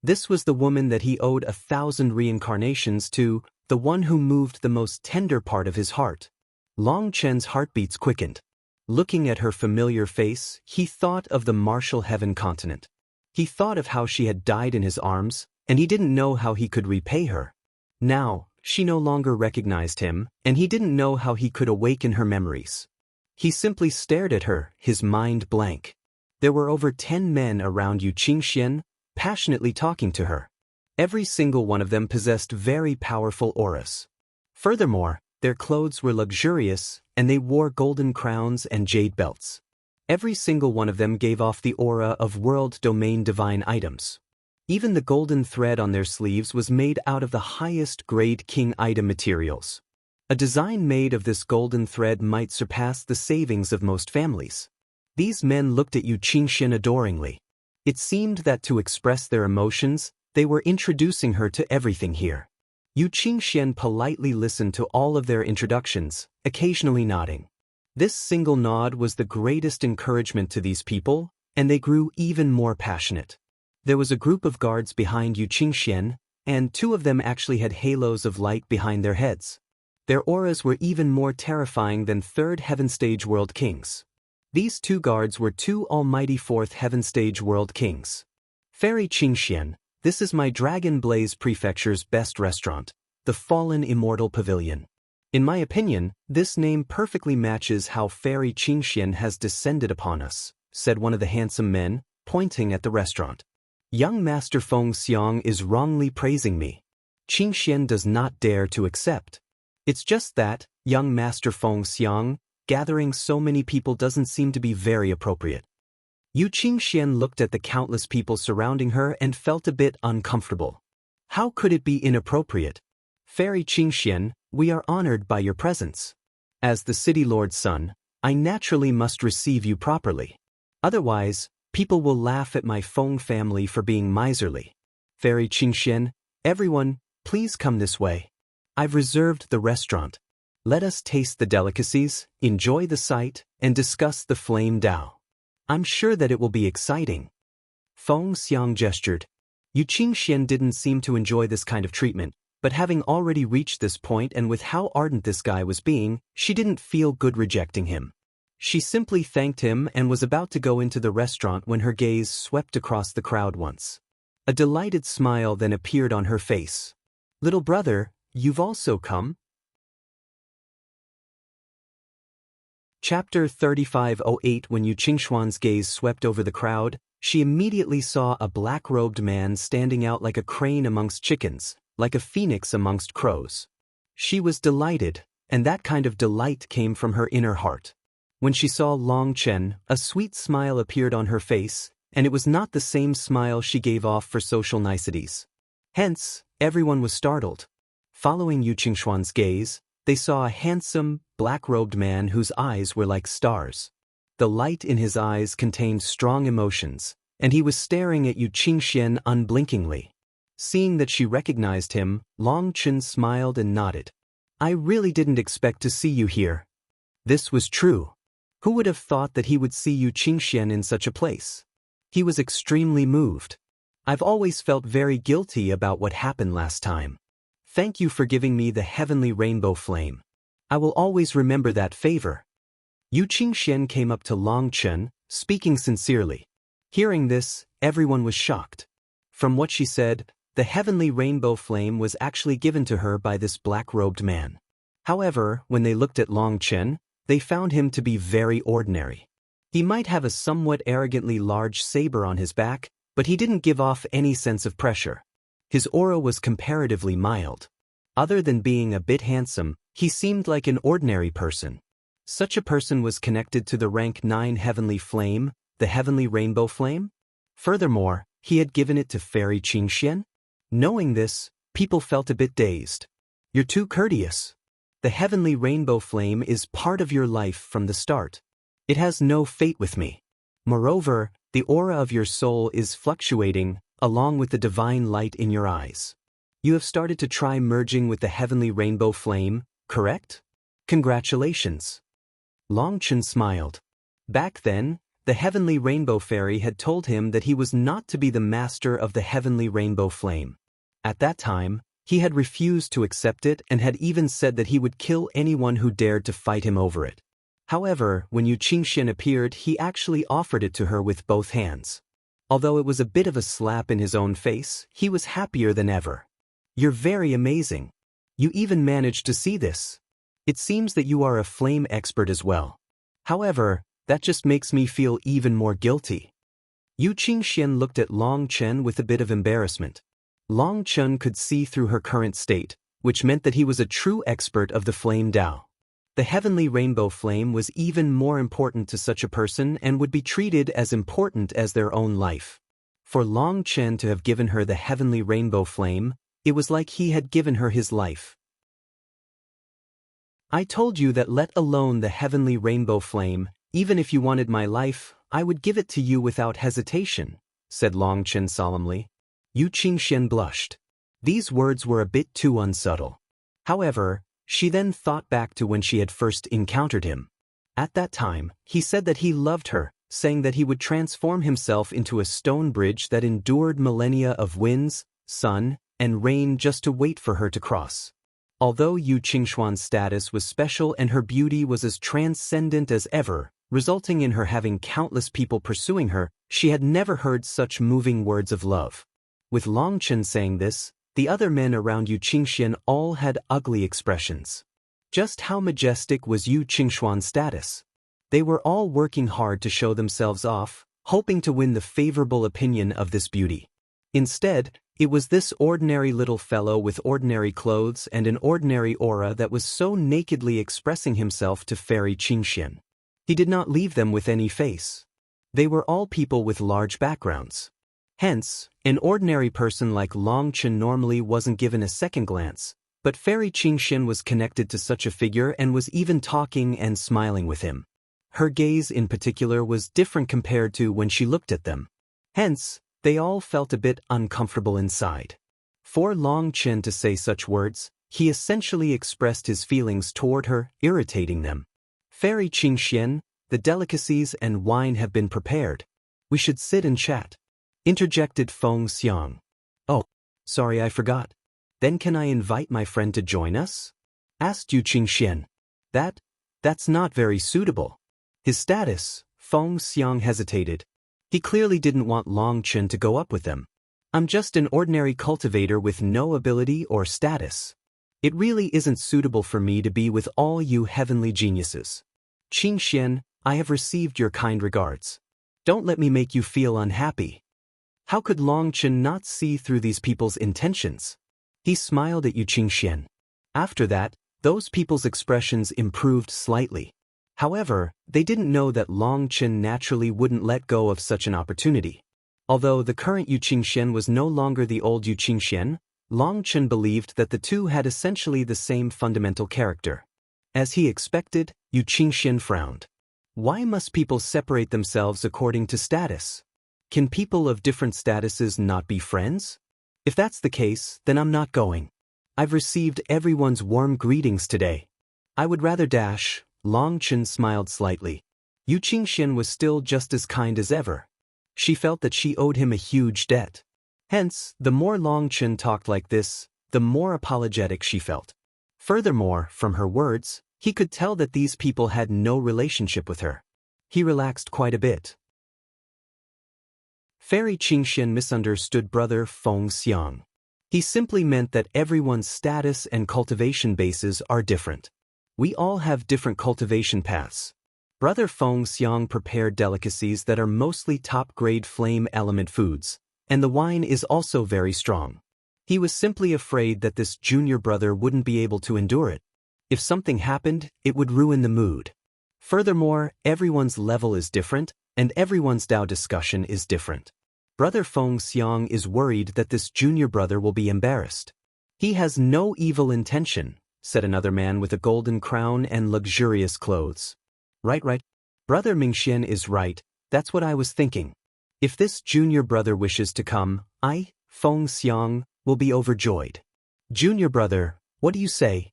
This was the woman that he owed 1,000 reincarnations to, the one who moved the most tender part of his heart. Long Chen's heartbeats quickened. Looking at her familiar face, he thought of the martial heaven continent. He thought of how she had died in his arms, and he didn't know how he could repay her. Now, she no longer recognized him, and he didn't know how he could awaken her memories. He simply stared at her, his mind blank. There were over 10 men around Yu Qingxian, passionately talking to her. Every single one of them possessed very powerful auras. Furthermore, their clothes were luxurious, and they wore golden crowns and jade belts. Every single one of them gave off the aura of world domain divine items. Even the golden thread on their sleeves was made out of the highest grade king item materials. A design made of this golden thread might surpass the savings of most families. These men looked at Yu Qingxian adoringly. It seemed that to express their emotions, they were introducing her to everything here. Yu Qingxian politely listened to all of their introductions, occasionally nodding. This single nod was the greatest encouragement to these people, and they grew even more passionate. There was a group of guards behind Yu Qingxian, and 2 of them actually had halos of light behind their heads. Their auras were even more terrifying than 3rd Heaven Stage World Kings. These 2 guards were 2 almighty 4th Heaven Stage World Kings. Fairy Qingxian, this is my Dragon Blaze Prefecture's best restaurant, the Fallen Immortal Pavilion. In my opinion, this name perfectly matches how Fairy Qingxian has descended upon us, said one of the handsome men, pointing at the restaurant. Young Master Feng Xiang is wrongly praising me. Qingxian does not dare to accept. It's just that, young Master Feng Xiang, gathering so many people doesn't seem to be very appropriate. Yu Qingxian looked at the countless people surrounding her and felt a bit uncomfortable. How could it be inappropriate? Fairy Qingxian, we are honored by your presence. As the city lord's son, I naturally must receive you properly. Otherwise, people will laugh at my Feng family for being miserly. Fairy Qingxian, everyone, please come this way. I've reserved the restaurant. Let us taste the delicacies, enjoy the sight, and discuss the flame Dao. I'm sure that it will be exciting. Feng Xiang gestured. Yu Qingxian didn't seem to enjoy this kind of treatment, but having already reached this point and with how ardent this guy was being, she didn't feel good rejecting him. She simply thanked him and was about to go into the restaurant when her gaze swept across the crowd once. A delighted smile then appeared on her face. Little brother, you've also come? Chapter 3508. When Yu Qingxuan's gaze swept over the crowd, she immediately saw a black-robed man standing out like a crane amongst chickens, like a phoenix amongst crows. She was delighted, and that kind of delight came from her inner heart. When she saw Long Chen, a sweet smile appeared on her face, and it was not the same smile she gave off for social niceties. Hence, everyone was startled. Following Yu Qingxuan's gaze, they saw a handsome, black-robed man whose eyes were like stars. The light in his eyes contained strong emotions, and he was staring at Yu Qingxian unblinkingly. Seeing that she recognized him, Long Chen smiled and nodded. I really didn't expect to see you here. This was true. Who would have thought that he would see Yu Qingxian in such a place? He was extremely moved. I've always felt very guilty about what happened last time. Thank you for giving me the heavenly rainbow flame. I will always remember that favor. Yu Qingxian came up to Long Chen, speaking sincerely. Hearing this, everyone was shocked. From what she said, the heavenly rainbow flame was actually given to her by this black-robed man. However, when they looked at Long Chen, they found him to be very ordinary. He might have a somewhat arrogantly large saber on his back, but he didn't give off any sense of pressure. His aura was comparatively mild. Other than being a bit handsome, he seemed like an ordinary person. Such a person was connected to the rank 9 heavenly flame, the heavenly rainbow flame. Furthermore, he had given it to Fairy Qingxian. Knowing this, people felt a bit dazed. You're too courteous. The heavenly rainbow flame is part of your life from the start. It has no fate with me. Moreover, the aura of your soul is fluctuating, along with the divine light in your eyes. You have started to try merging with the heavenly rainbow flame, correct? Congratulations. Long Chen smiled. Back then, the heavenly rainbow fairy had told him that he was not to be the master of the heavenly rainbow flame. At that time, he had refused to accept it and had even said that he would kill anyone who dared to fight him over it. However, when Yu Qingxian appeared, he actually offered it to her with both hands. Although it was a bit of a slap in his own face, he was happier than ever. You're very amazing. You even managed to see this. It seems that you are a flame expert as well. However, that just makes me feel even more guilty. Yu Qingxian looked at Long Chen with a bit of embarrassment. Long Chen could see through her current state, which meant that he was a true expert of the flame Dao. The heavenly rainbow flame was even more important to such a person and would be treated as important as their own life. For Long Chen to have given her the heavenly rainbow flame, it was like he had given her his life. I told you that let alone the heavenly rainbow flame, even if you wanted my life, I would give it to you without hesitation, said Long Chen solemnly. Yu Qingxian blushed. These words were a bit too unsubtle. However, she then thought back to when she had first encountered him. At that time, he said that he loved her, saying that he would transform himself into a stone bridge that endured millennia of winds, sun, and rain just to wait for her to cross. Although Yu Qingxuan's status was special and her beauty was as transcendent as ever, resulting in her having countless people pursuing her, she had never heard such moving words of love. With Long Chen saying this, the other men around Yu Qingxian all had ugly expressions. Just how majestic was Yu Qingxuan's status? They were all working hard to show themselves off, hoping to win the favorable opinion of this beauty. Instead, it was this ordinary little fellow with ordinary clothes and an ordinary aura that was so nakedly expressing himself to Fairy Qingxian. He did not leave them with any face. They were all people with large backgrounds. Hence, an ordinary person like Long Chen normally wasn't given a second glance, but Fairy Qingxian was connected to such a figure and was even talking and smiling with him. Her gaze in particular was different compared to when she looked at them. Hence, they all felt a bit uncomfortable inside. For Long Chen to say such words, he essentially expressed his feelings toward her, irritating them. Fairy Qingxian, the delicacies and wine have been prepared. We should sit and chat. Interjected Feng Xiang. Oh, sorry I forgot. Then can I invite my friend to join us? Asked Yu Qingxian. That's not very suitable. His status, Feng Xiang hesitated. He clearly didn't want Long Chen to go up with them. I'm just an ordinary cultivator with no ability or status. It really isn't suitable for me to be with all you heavenly geniuses. Qingxian, I have received your kind regards. Don't let me make you feel unhappy. How could Long Chen not see through these people's intentions? He smiled at Yu Qingxian. After that, those people's expressions improved slightly. However, they didn't know that Long Chen naturally wouldn't let go of such an opportunity. Although the current Yu Qingxian was no longer the old Yu Qingxian, Long Chen believed that the two had essentially the same fundamental character. As he expected, Yu Qingxian frowned. Why must people separate themselves according to status? Can people of different statuses not be friends? If that's the case, then I'm not going. I've received everyone's warm greetings today. I would rather dash. Long Chen smiled slightly. Yu Qingxian was still just as kind as ever. She felt that she owed him a huge debt. Hence, the more Long Chen talked like this, the more apologetic she felt. Furthermore, from her words, he could tell that these people had no relationship with her. He relaxed quite a bit. Fairy Qingxian misunderstood brother Feng Xiang. He simply meant that everyone's status and cultivation bases are different. We all have different cultivation paths. Brother Feng Xiang prepared delicacies that are mostly top-grade flame element foods, and the wine is also very strong. He was simply afraid that this junior brother wouldn't be able to endure it. If something happened, it would ruin the mood. Furthermore, everyone's level is different, and everyone's Dao discussion is different. Brother Feng Xiang is worried that this junior brother will be embarrassed. He has no evil intention, said another man with a golden crown and luxurious clothes. Right. Brother Mingxian is right, that's what I was thinking. If this junior brother wishes to come, I, Feng Xiang, will be overjoyed. Junior brother, what do you say?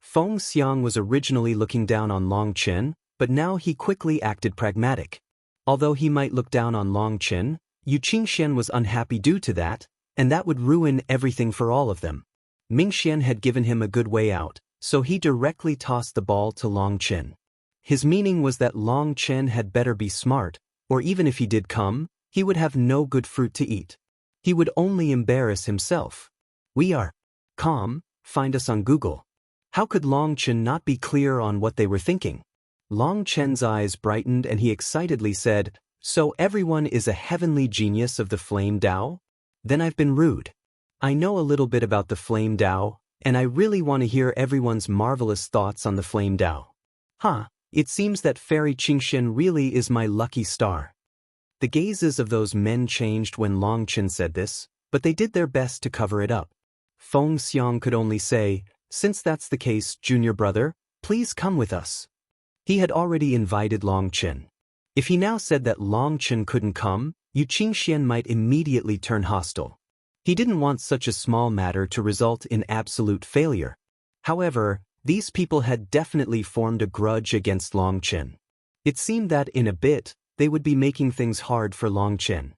Feng Xiang was originally looking down on Long Chen, but now he quickly acted pragmatic. Although he might look down on Long Chen, Yu Qingxian was unhappy due to that, and that would ruin everything for all of them. Mingxian had given him a good way out, so he directly tossed the ball to Long Chen. His meaning was that Long Chen had better be smart, or even if he did come, he would have no good fruit to eat. He would only embarrass himself. We are calm, find us on Google. How could Long Chen not be clear on what they were thinking? Long Chen's eyes brightened and he excitedly said, So everyone is a heavenly genius of the Flame Dao? Then I've been rude. I know a little bit about the Flame Dao, and I really want to hear everyone's marvelous thoughts on the Flame Dao. It seems that Fairy Qingxian really is my lucky star. The gazes of those men changed when Long Chen said this, but they did their best to cover it up. Feng Xiang could only say, Since that's the case, junior brother, please come with us. He had already invited Long Chen. If he now said that Long Chen couldn't come, Yu Qingxian might immediately turn hostile. He didn't want such a small matter to result in absolute failure. However, these people had definitely formed a grudge against Long Chen. It seemed that in a bit, they would be making things hard for Long Chen.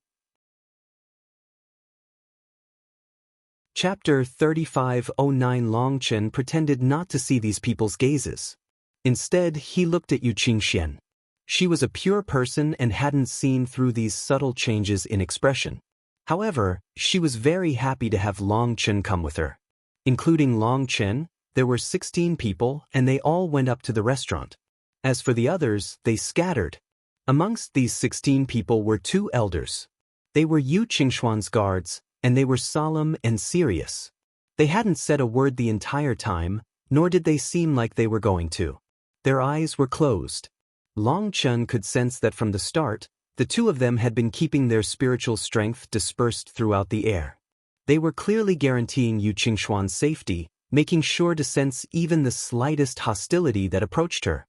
Chapter 3509 Long Chen pretended not to see these people's gazes. Instead, he looked at Yu Qingxian. She was a pure person and hadn't seen through these subtle changes in expression. However, she was very happy to have Long Chen come with her. Including Long Chen, there were 16 people and they all went up to the restaurant. As for the others, they scattered. Amongst these 16 people were 2 elders. They were Yu Qingshuan's guards, and they were solemn and serious. They hadn't said a word the entire time, nor did they seem like they were going to. Their eyes were closed. Long Chen could sense that from the start, the 2 of them had been keeping their spiritual strength dispersed throughout the air. They were clearly guaranteeing Yu Qingshuan's safety, making sure to sense even the slightest hostility that approached her.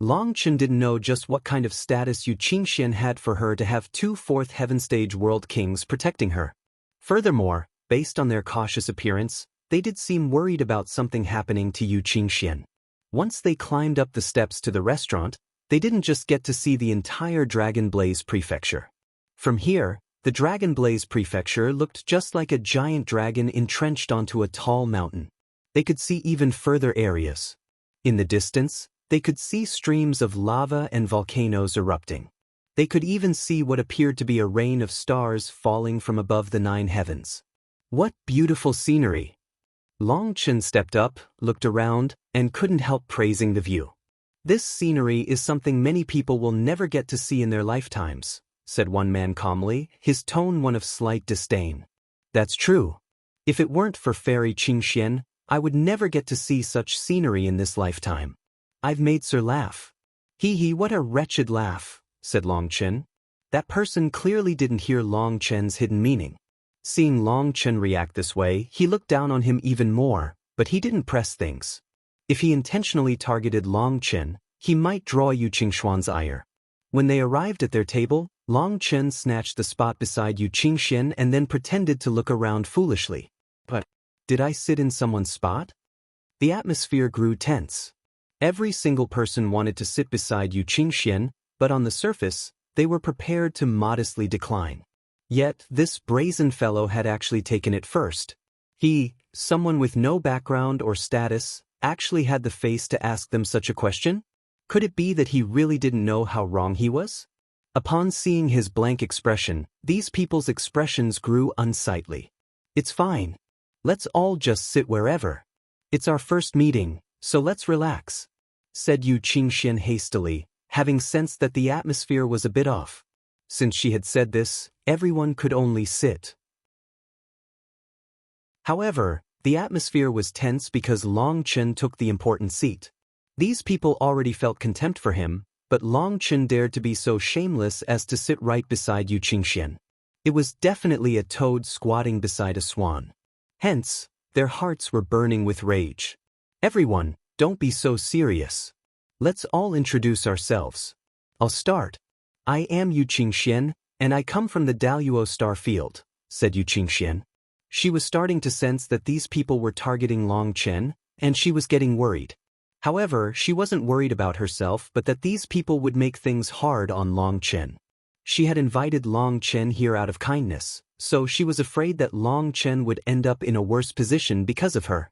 Long Chen didn't know just what kind of status Yu Qingxian had for her to have two fourth heaven stage world kings protecting her. Furthermore, based on their cautious appearance, they did seem worried about something happening to Yu Qingxian. Once they climbed up the steps to the restaurant, they didn't just get to see the entire Dragon Blaze Prefecture. From here, the Dragon Blaze Prefecture looked just like a giant dragon entrenched onto a tall mountain. They could see even further areas. In the distance, they could see streams of lava and volcanoes erupting. They could even see what appeared to be a rain of stars falling from above the 9 heavens. What beautiful scenery! Long Chen stepped up, looked around, and couldn't help praising the view. This scenery is something many people will never get to see in their lifetimes, said one man calmly, his tone one of slight disdain. That's true. If it weren't for Fairy Qingxian, I would never get to see such scenery in this lifetime. I've made Sir laugh. Hee, what a wretched laugh, said Long Chen. That person clearly didn't hear Long Chen's hidden meaning. Seeing Long Chen react this way, he looked down on him even more, but he didn't press things. If he intentionally targeted Long Chen, he might draw Yu Qingxuan's ire. When they arrived at their table, Long Chen snatched the spot beside Yu Qingxian and then pretended to look around foolishly. But, did I sit in someone's spot? The atmosphere grew tense. Every single person wanted to sit beside Yu Qingxian, but on the surface, they were prepared to modestly decline. Yet, this brazen fellow had actually taken it first. He, someone with no background or status, actually had the face to ask them such a question? Could it be that he really didn't know how wrong he was? Upon seeing his blank expression, these people's expressions grew unsightly. It's fine. Let's all just sit wherever. It's our first meeting, so let's relax, said Yu Qingxian hastily, having sensed that the atmosphere was a bit off. Since she had said this, everyone could only sit. However, the atmosphere was tense because Long Chen took the important seat. These people already felt contempt for him, but Long Chen dared to be so shameless as to sit right beside Yu Qingxian. It was definitely a toad squatting beside a swan. Hence, their hearts were burning with rage. Everyone, don't be so serious. Let's all introduce ourselves. I'll start. I am Yu Qingxian, and I come from the Daluo star field, said Yu Qingxian. She was starting to sense that these people were targeting Long Chen, and she was getting worried. However, she wasn't worried about herself but that these people would make things hard on Long Chen. She had invited Long Chen here out of kindness, so she was afraid that Long Chen would end up in a worse position because of her.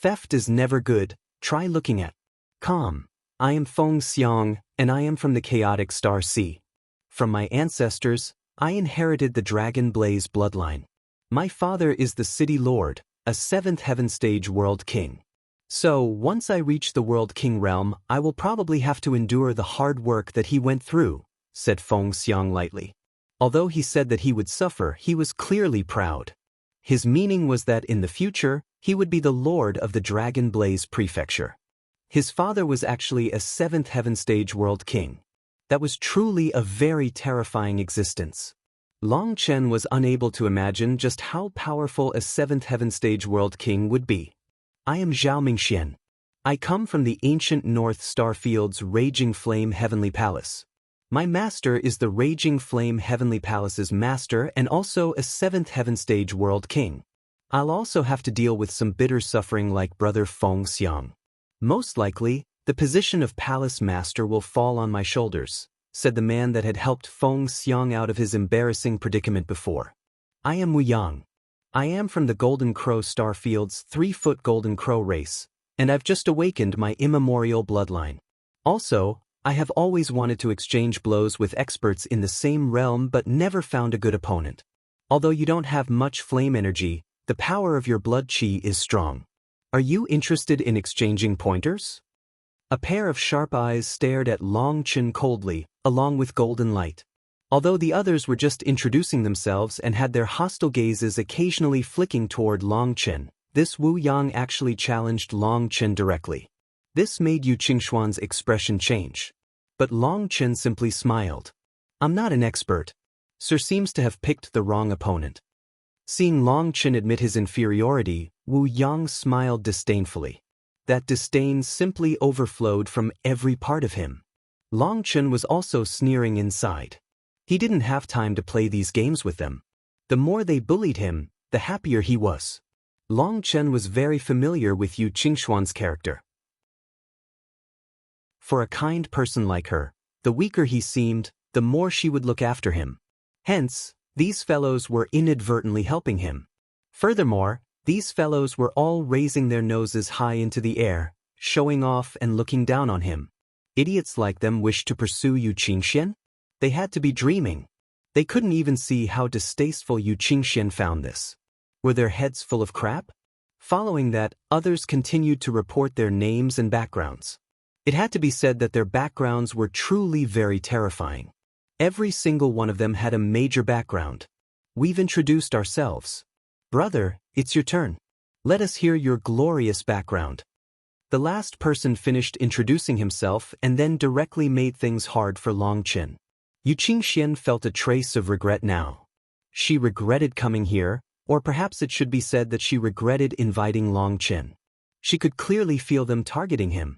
Theft is never good, try looking at. Calm. I am Feng Xiang, and I am from the chaotic star sea. From my ancestors, I inherited the Dragon Blaze bloodline. My father is the City Lord, a 7th Heaven Stage World King. So, once I reach the World King realm, I will probably have to endure the hard work that he went through, said Feng Xiang lightly. Although he said that he would suffer, he was clearly proud. His meaning was that in the future, he would be the Lord of the Dragon Blaze Prefecture. His father was actually a 7th Heaven Stage World King. That was truly a very terrifying existence. Long Chen was unable to imagine just how powerful a 7th Heaven Stage World King would be. I am Zhao Mingxian. I come from the ancient North Starfield's Raging Flame Heavenly Palace. My master is the Raging Flame Heavenly Palace's master and also a 7th Heaven Stage World King. I'll also have to deal with some bitter suffering like Brother Feng Xiang. Most likely, the position of Palace Master will fall on my shoulders, said the man that had helped Feng Xiang out of his embarrassing predicament before. I am Wu Yang. I am from the Golden Crow Starfield's 3-foot Golden Crow race, and I've just awakened my immemorial bloodline. Also, I have always wanted to exchange blows with experts in the same realm but never found a good opponent. Although you don't have much flame energy, the power of your blood chi is strong. Are you interested in exchanging pointers? A pair of sharp eyes stared at Long Chen coldly, along with golden light. Although the others were just introducing themselves and had their hostile gazes occasionally flicking toward Long Chen, this Wu Yang actually challenged Long Chen directly. This made Yu Qingxuan's expression change. But Long Chen simply smiled. I'm not an expert. Sir seems to have picked the wrong opponent. Seeing Long Chen admit his inferiority, Wu Yang smiled disdainfully. That disdain simply overflowed from every part of him. Long Chen was also sneering inside. He didn't have time to play these games with them. The more they bullied him, the happier he was. Long Chen was very familiar with Yu Qingxuan's character. For a kind person like her, the weaker he seemed, the more she would look after him. Hence, these fellows were inadvertently helping him. Furthermore, these fellows were all raising their noses high into the air, showing off and looking down on him. Idiots like them wished to pursue Yu Qingxian? They had to be dreaming. They couldn't even see how distasteful Yu Qingxian found this. Were their heads full of crap? Following that, others continued to report their names and backgrounds. It had to be said that their backgrounds were truly very terrifying. Every single one of them had a major background. We've introduced ourselves. Brother, it's your turn. Let us hear your glorious background. The last person finished introducing himself and then directly made things hard for Long Chen. Yu Qingxian felt a trace of regret now. She regretted coming here, or perhaps it should be said that she regretted inviting Long Chen. She could clearly feel them targeting him.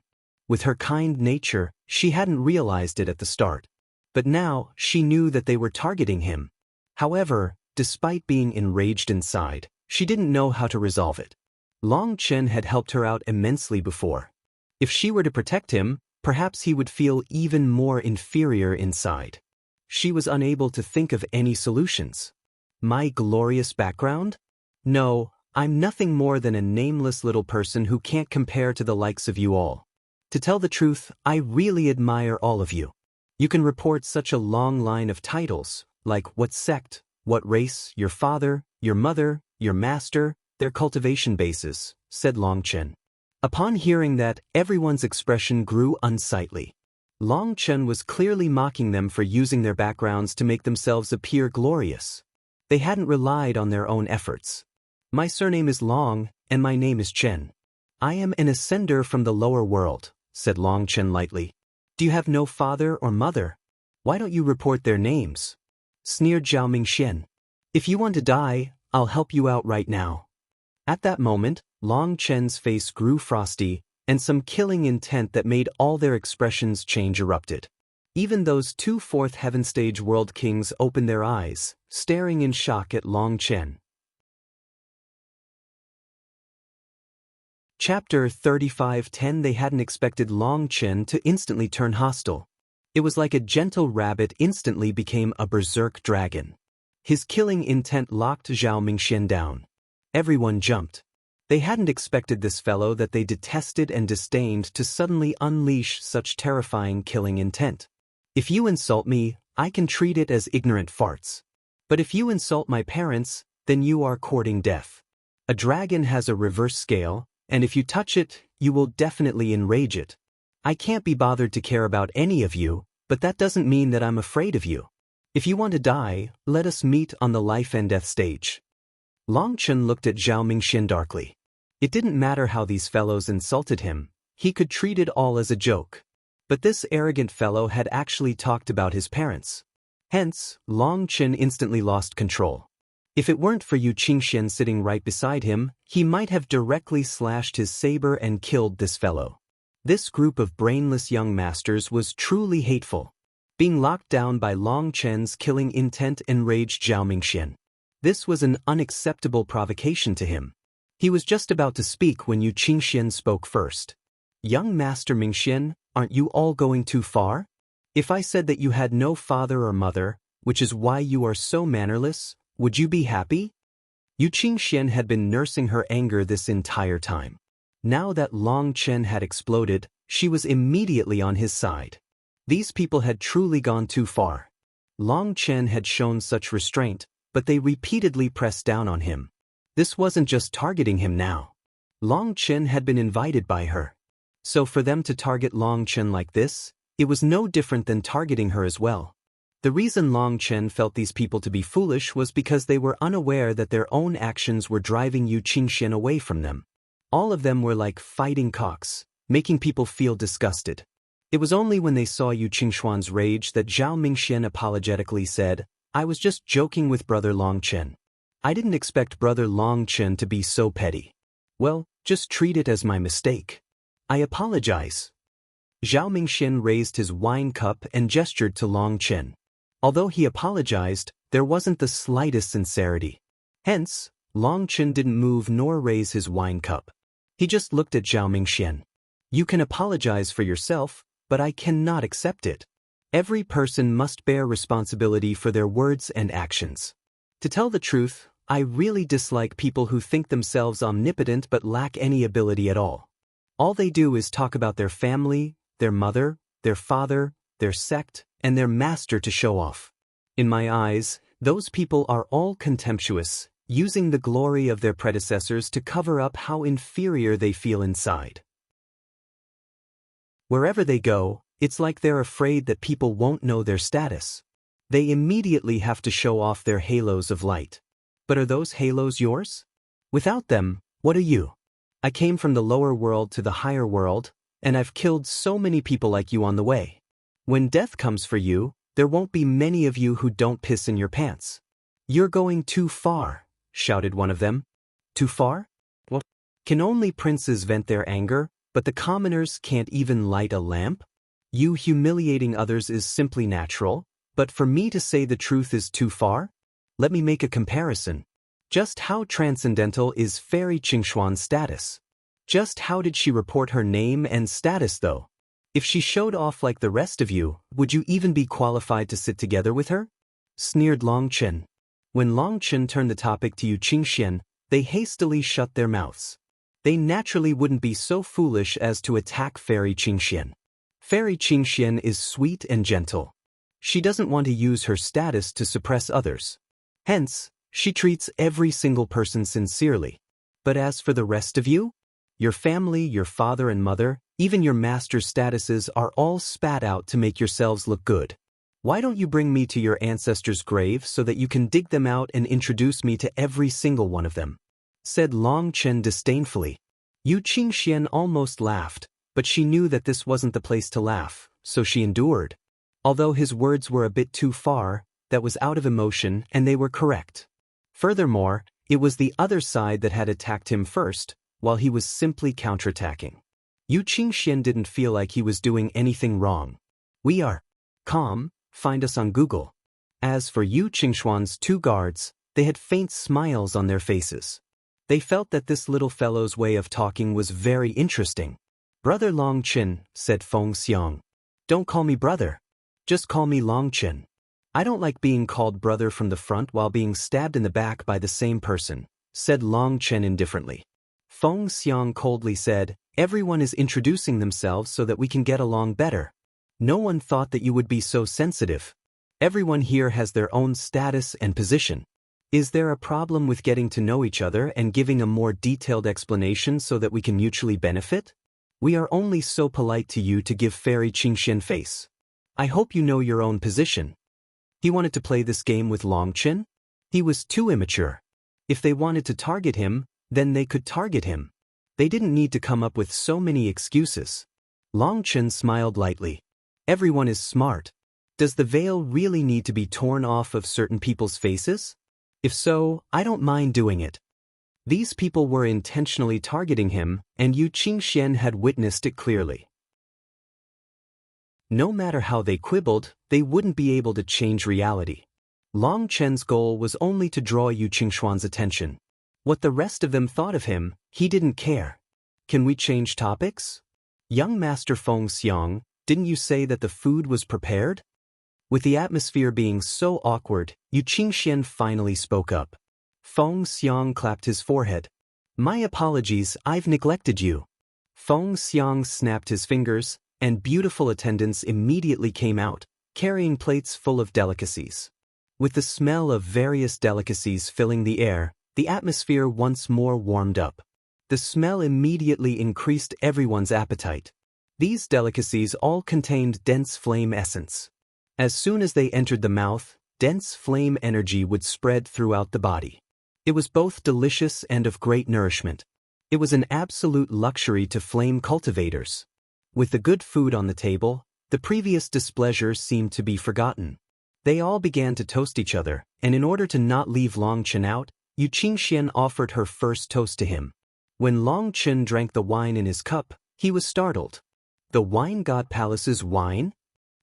With her kind nature, she hadn't realized it at the start. But now, she knew that they were targeting him. However, despite being enraged inside, she didn't know how to resolve it. Long Chen had helped her out immensely before. If she were to protect him, perhaps he would feel even more inferior inside. She was unable to think of any solutions. My glorious background? No, I'm nothing more than a nameless little person who can't compare to the likes of you all. To tell the truth, I really admire all of you. You can report such a long line of titles, like what sect, what race, your father, your mother, your master, their cultivation bases, said Long Chen. Upon hearing that, everyone's expression grew unsightly. Long Chen was clearly mocking them for using their backgrounds to make themselves appear glorious. They hadn't relied on their own efforts. My surname is Long, and my name is Chen. I am an ascender from the lower world, said Long Chen lightly. Do you have no father or mother? Why don't you report their names? Sneered Zhao Mingxian. If you want to die, I'll help you out right now. At that moment, Long Chen's face grew frosty, and some killing intent that made all their expressions change erupted. Even those two fourth heaven stage world kings opened their eyes, staring in shock at Long Chen. Chapter 35:10. They hadn't expected Long Chen to instantly turn hostile. It was like a gentle rabbit instantly became a berserk dragon. His killing intent locked Zhao Mingxian down. Everyone jumped. They hadn't expected this fellow that they detested and disdained to suddenly unleash such terrifying killing intent. If you insult me, I can treat it as ignorant farts. But if you insult my parents, then you are courting death. A dragon has a reverse scale, and if you touch it, you will definitely enrage it. I can't be bothered to care about any of you, but that doesn't mean that I'm afraid of you. If you want to die, let us meet on the life and death stage. Long Chen looked at Zhao Mingxian darkly. It didn't matter how these fellows insulted him, he could treat it all as a joke. But this arrogant fellow had actually talked about his parents. Hence, Long Chen instantly lost control. If it weren't for Yu Qingxian sitting right beside him, he might have directly slashed his saber and killed this fellow. This group of brainless young masters was truly hateful. Being locked down by Long Chen's killing intent enraged Zhao Mingxian. This was an unacceptable provocation to him. He was just about to speak when Yu Qingxian spoke first. Young Master Mingxian, aren't you all going too far? If I said that you had no father or mother, which is why you are so mannerless, would you be happy? Yu Qingxian had been nursing her anger this entire time. Now that Long Chen had exploded, she was immediately on his side. These people had truly gone too far. Long Chen had shown such restraint, but they repeatedly pressed down on him. This wasn't just targeting him now. Long Chen had been invited by her. So for them to target Long Chen like this, it was no different than targeting her as well. The reason Long Chen felt these people to be foolish was because they were unaware that their own actions were driving Yu Qingxian away from them. All of them were like fighting cocks, making people feel disgusted. It was only when they saw Yu Qingxuan's rage that Zhao Mingxian apologetically said, I was just joking with Brother Long Chen. I didn't expect Brother Long Chen to be so petty. Well, just treat it as my mistake. I apologize. Zhao Mingxian raised his wine cup and gestured to Long Chen. Although he apologized, there wasn't the slightest sincerity. Hence, Long Chen didn't move nor raise his wine cup. He just looked at Zhao Mingxian. You can apologize for yourself, but I cannot accept it. Every person must bear responsibility for their words and actions. To tell the truth, I really dislike people who think themselves omnipotent but lack any ability at all. All they do is talk about their family, their mother, their father, their sect, and their master to show off. In my eyes, those people are all contemptuous, using the glory of their predecessors to cover up how inferior they feel inside. Wherever they go, it's like they're afraid that people won't know their status. They immediately have to show off their halos of light. But are those halos yours? Without them, what are you? I came from the lower world to the higher world, and I've killed so many people like you on the way. When death comes for you, there won't be many of you who don't piss in your pants. You're going too far, shouted one of them. Too far? What? Can only princes vent their anger, but the commoners can't even light a lamp? You humiliating others is simply natural, but for me to say the truth is too far? Let me make a comparison. Just how transcendental is Fairy Qingxuan's status? Just how did she report her name and status though? If she showed off like the rest of you, would you even be qualified to sit together with her? Sneered Long Chen. When Long Chen turned the topic to Yu Qingxian, they hastily shut their mouths. They naturally wouldn't be so foolish as to attack Fairy Qingxian. Fairy Qingxian is sweet and gentle. She doesn't want to use her status to suppress others. Hence, she treats every single person sincerely. But as for the rest of you, your family, your father and mother, even your master's statuses are all spat out to make yourselves look good. Why don't you bring me to your ancestors' grave so that you can dig them out and introduce me to every single one of them? Said Long Chen disdainfully. Yu Qingxian almost laughed, but she knew that this wasn't the place to laugh, so she endured. Although his words were a bit too far, that was out of emotion and they were correct. Furthermore, it was the other side that had attacked him first, while he was simply counterattacking. Yu Qingxian didn't feel like he was doing anything wrong. We are calm, find us on Google. As for Yu Qingxuan's two guards, they had faint smiles on their faces. They felt that this little fellow's way of talking was very interesting. Brother Long Chen, said Feng Xiang. Don't call me brother. Just call me Long Chen. I don't like being called brother from the front while being stabbed in the back by the same person, said Long Chen indifferently. Feng Xiang coldly said, everyone is introducing themselves so that we can get along better. No one thought that you would be so sensitive. Everyone here has their own status and position. Is there a problem with getting to know each other and giving a more detailed explanation so that we can mutually benefit? We are only so polite to you to give Fairy Qingxian face. I hope you know your own position. He wanted to play this game with Long Chen? He was too immature. If they wanted to target him, then they could target him. They didn't need to come up with so many excuses. Long Chen smiled lightly. Everyone is smart. Does the veil really need to be torn off of certain people's faces? If so, I don't mind doing it. These people were intentionally targeting him, and Yu Qingxian had witnessed it clearly. No matter how they quibbled, they wouldn't be able to change reality. Long Chen's goal was only to draw Yu Qingxuan's attention. What the rest of them thought of him, he didn't care. Can we change topics? Young Master Feng Xiang, didn't you say that the food was prepared? With the atmosphere being so awkward, Yu Qingxian finally spoke up. Feng Xiang clapped his forehead. My apologies, I've neglected you. Feng Xiang snapped his fingers, and beautiful attendants immediately came out, carrying plates full of delicacies. With the smell of various delicacies filling the air, the atmosphere once more warmed up. The smell immediately increased everyone's appetite. These delicacies all contained dense flame essence. As soon as they entered the mouth, dense flame energy would spread throughout the body. It was both delicious and of great nourishment. It was an absolute luxury to flame cultivators. With the good food on the table, the previous displeasure seemed to be forgotten. They all began to toast each other, and in order to not leave Long Chen out, Yu Qingxian offered her first toast to him. When Long Chen drank the wine in his cup, he was startled. The wine god palace's wine?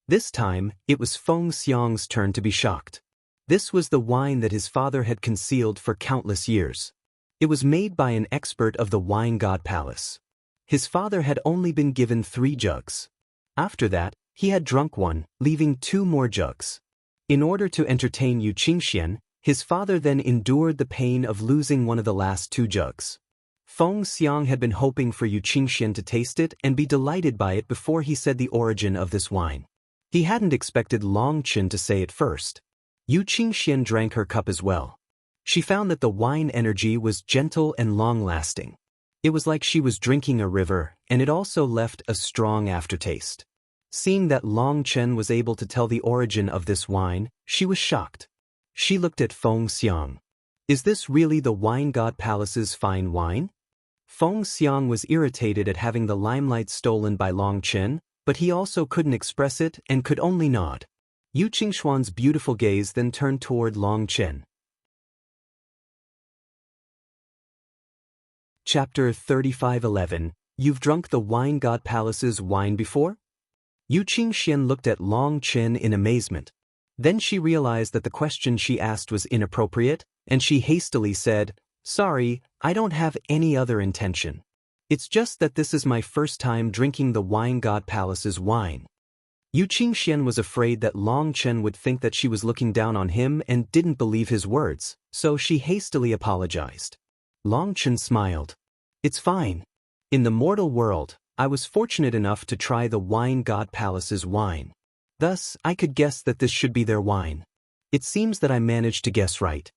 This time, it was Feng Xiang's turn to be shocked. This was the wine that his father had concealed for countless years. It was made by an expert of the wine god palace. His father had only been given 3 jugs. After that, he had drunk one, leaving 2 more jugs. In order to entertain Yu Qingxian, his father then endured the pain of losing one of the last 2 jugs. Feng Xiang had been hoping for Yu Qingxian to taste it and be delighted by it before he said the origin of this wine. He hadn't expected Long Chen to say it first. Yu Qingxian drank her cup as well. She found that the wine energy was gentle and long-lasting. It was like she was drinking a river, and it also left a strong aftertaste. Seeing that Long Chen was able to tell the origin of this wine, she was shocked. She looked at Feng Xiang. Is this really the wine god palace's fine wine? Feng Xiang was irritated at having the limelight stolen by Long Chen, but he also couldn't express it and could only nod. Yu Qingxuan's beautiful gaze then turned toward Long Chen. Chapter 35:11. You've drunk the wine god palace's wine before? Yu Qingxian looked at Long Chen in amazement. Then she realized that the question she asked was inappropriate, and she hastily said, "Sorry, I don't have any other intention. It's just that this is my first time drinking the wine god palace's wine." Yu Qingxian was afraid that Long Chen would think that she was looking down on him and didn't believe his words, so she hastily apologized. Long Chen smiled. "It's fine. In the mortal world, I was fortunate enough to try the wine god palace's wine. Thus, I could guess that this should be their wine. It seems that I managed to guess right.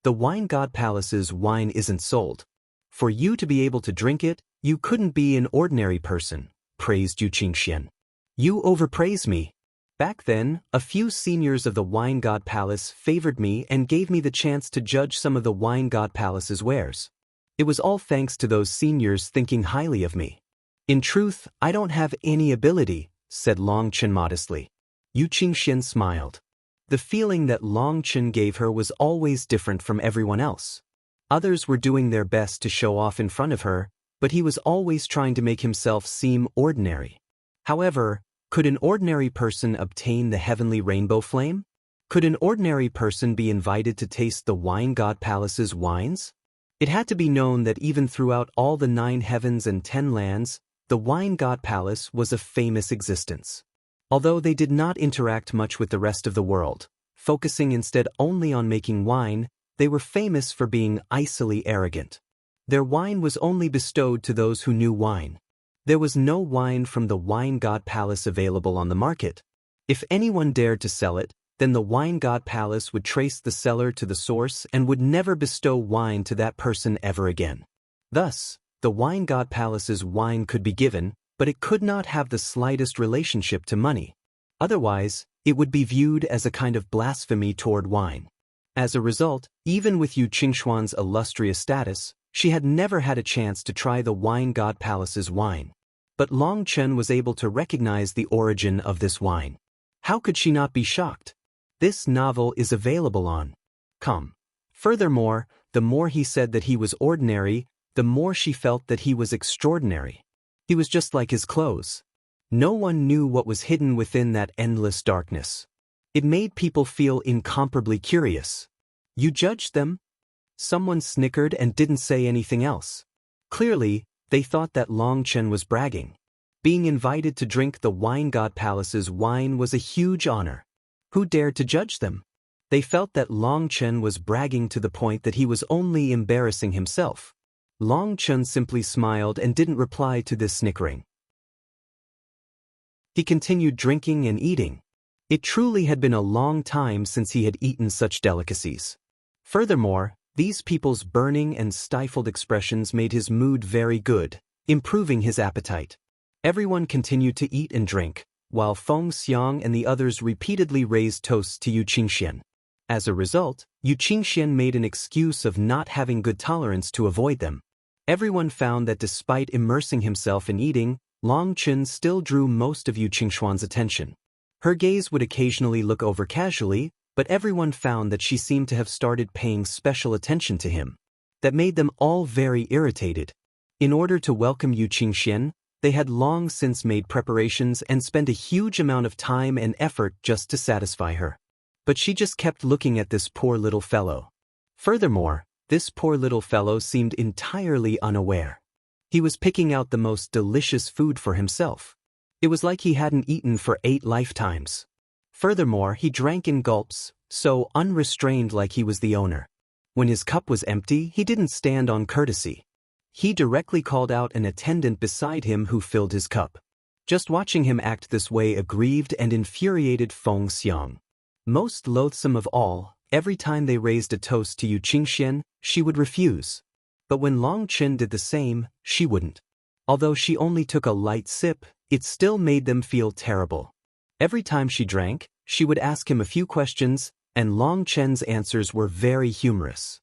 The wine god palace's wine isn't sold. For you to be able to drink it, you couldn't be an ordinary person," praised Yu Qingxian. "You overpraise me. Back then, a few seniors of the wine god palace favored me and gave me the chance to judge some of the wine god palace's wares. It was all thanks to those seniors thinking highly of me. In truth, I don't have any ability," said Long Chen modestly. Yu Qingxian smiled. The feeling that Long Chen gave her was always different from everyone else. Others were doing their best to show off in front of her, but he was always trying to make himself seem ordinary. However, could an ordinary person obtain the heavenly rainbow flame? Could an ordinary person be invited to taste the wine god palace's wines? It had to be known that even throughout all the 9 heavens and 10 lands, the wine god palace was a famous existence. Although they did not interact much with the rest of the world, focusing instead only on making wine, they were famous for being icily arrogant. Their wine was only bestowed to those who knew wine. There was no wine from the wine god palace available on the market. If anyone dared to sell it, then the wine god palace would trace the seller to the source and would never bestow wine to that person ever again. Thus, the wine god palace's wine could be given, but it could not have the slightest relationship to money. Otherwise, it would be viewed as a kind of blasphemy toward wine. As a result, even with Yu Qingxuan's illustrious status, she had never had a chance to try the wine god palace's wine. But Long Chen was able to recognize the origin of this wine. How could she not be shocked? This novel is available on com. Furthermore, the more he said that he was ordinary, the more she felt that he was extraordinary. He was just like his clothes. No one knew what was hidden within that endless darkness. It made people feel incomparably curious. You judged them? Someone snickered and didn't say anything else. Clearly, they thought that Long Chen was bragging. Being invited to drink the wine god palace's wine was a huge honor. Who dared to judge them? They felt that Long Chen was bragging to the point that he was only embarrassing himself. Long Chen simply smiled and didn't reply to this snickering. He continued drinking and eating. It truly had been a long time since he had eaten such delicacies. Furthermore, these people's burning and stifled expressions made his mood very good, improving his appetite. Everyone continued to eat and drink, while Feng Xiang and the others repeatedly raised toasts to Yu Qingxian. As a result, Yu Qingxian made an excuse of not having good tolerance to avoid them. Everyone found that despite immersing himself in eating, Long Chen still drew most of Yu Qingxuan's attention. Her gaze would occasionally look over casually, but everyone found that she seemed to have started paying special attention to him. That made them all very irritated. In order to welcome Yu Qingxian, They had long since made preparations and spent a huge amount of time and effort just to satisfy her. But she just kept looking at this poor little fellow. Furthermore, this poor little fellow seemed entirely unaware. He was picking out the most delicious food for himself. It was like he hadn't eaten for 8 lifetimes. Furthermore, he drank in gulps, so unrestrained like he was the owner. When his cup was empty, he didn't stand on courtesy. He directly called out an attendant beside him who filled his cup. Just watching him act this way aggrieved and infuriated Feng Xiang. Most loathsome of all, every time they raised a toast to Yu Qingxian, she would refuse. But when Long Chen did the same, she wouldn't. Although she only took a light sip, it still made them feel terrible. Every time she drank, she would ask him a few questions, and Long Chen's answers were very humorous.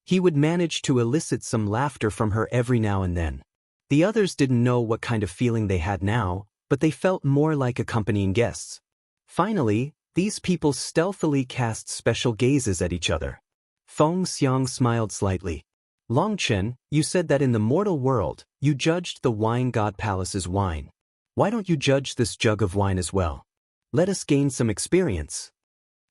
He would manage to elicit some laughter from her every now and then. The others didn't know what kind of feeling they had now, but they felt more like accompanying guests. Finally, these people stealthily cast special gazes at each other. Feng Xiang smiled slightly. Long Chen, you said that in the mortal world, you judged the wine god palace's wine. Why don't you judge this jug of wine as well? Let us gain some experience.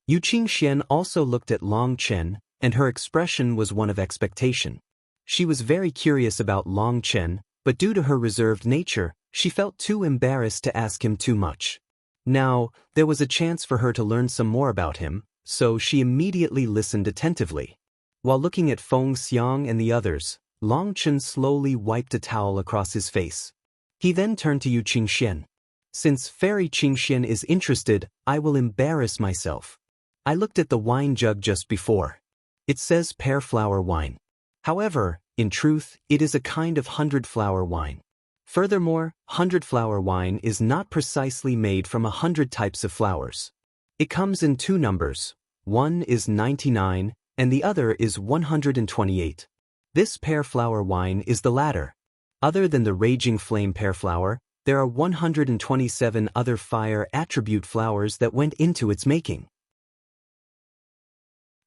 Yu Qingxian also looked at Long Chen, and her expression was one of expectation. She was very curious about Long Chen, but due to her reserved nature, she felt too embarrassed to ask him too much. Now, there was a chance for her to learn some more about him, so she immediately listened attentively. While looking at Feng Xiang and the others, Long Chen slowly wiped a towel across his face. He then turned to Yu Qingxian. Since Fairy Qingxian is interested, I will embarrass myself. I looked at the wine jug just before. It says pear flower wine. However, in truth, it is a kind of 100-flower wine. Furthermore, 100-flower wine is not precisely made from 100 types of flowers. It comes in 2 numbers. One is 99, and the other is 128. This pear flower wine is the latter. Other than the raging flame pear flower, there are 127 other fire attribute flowers that went into its making.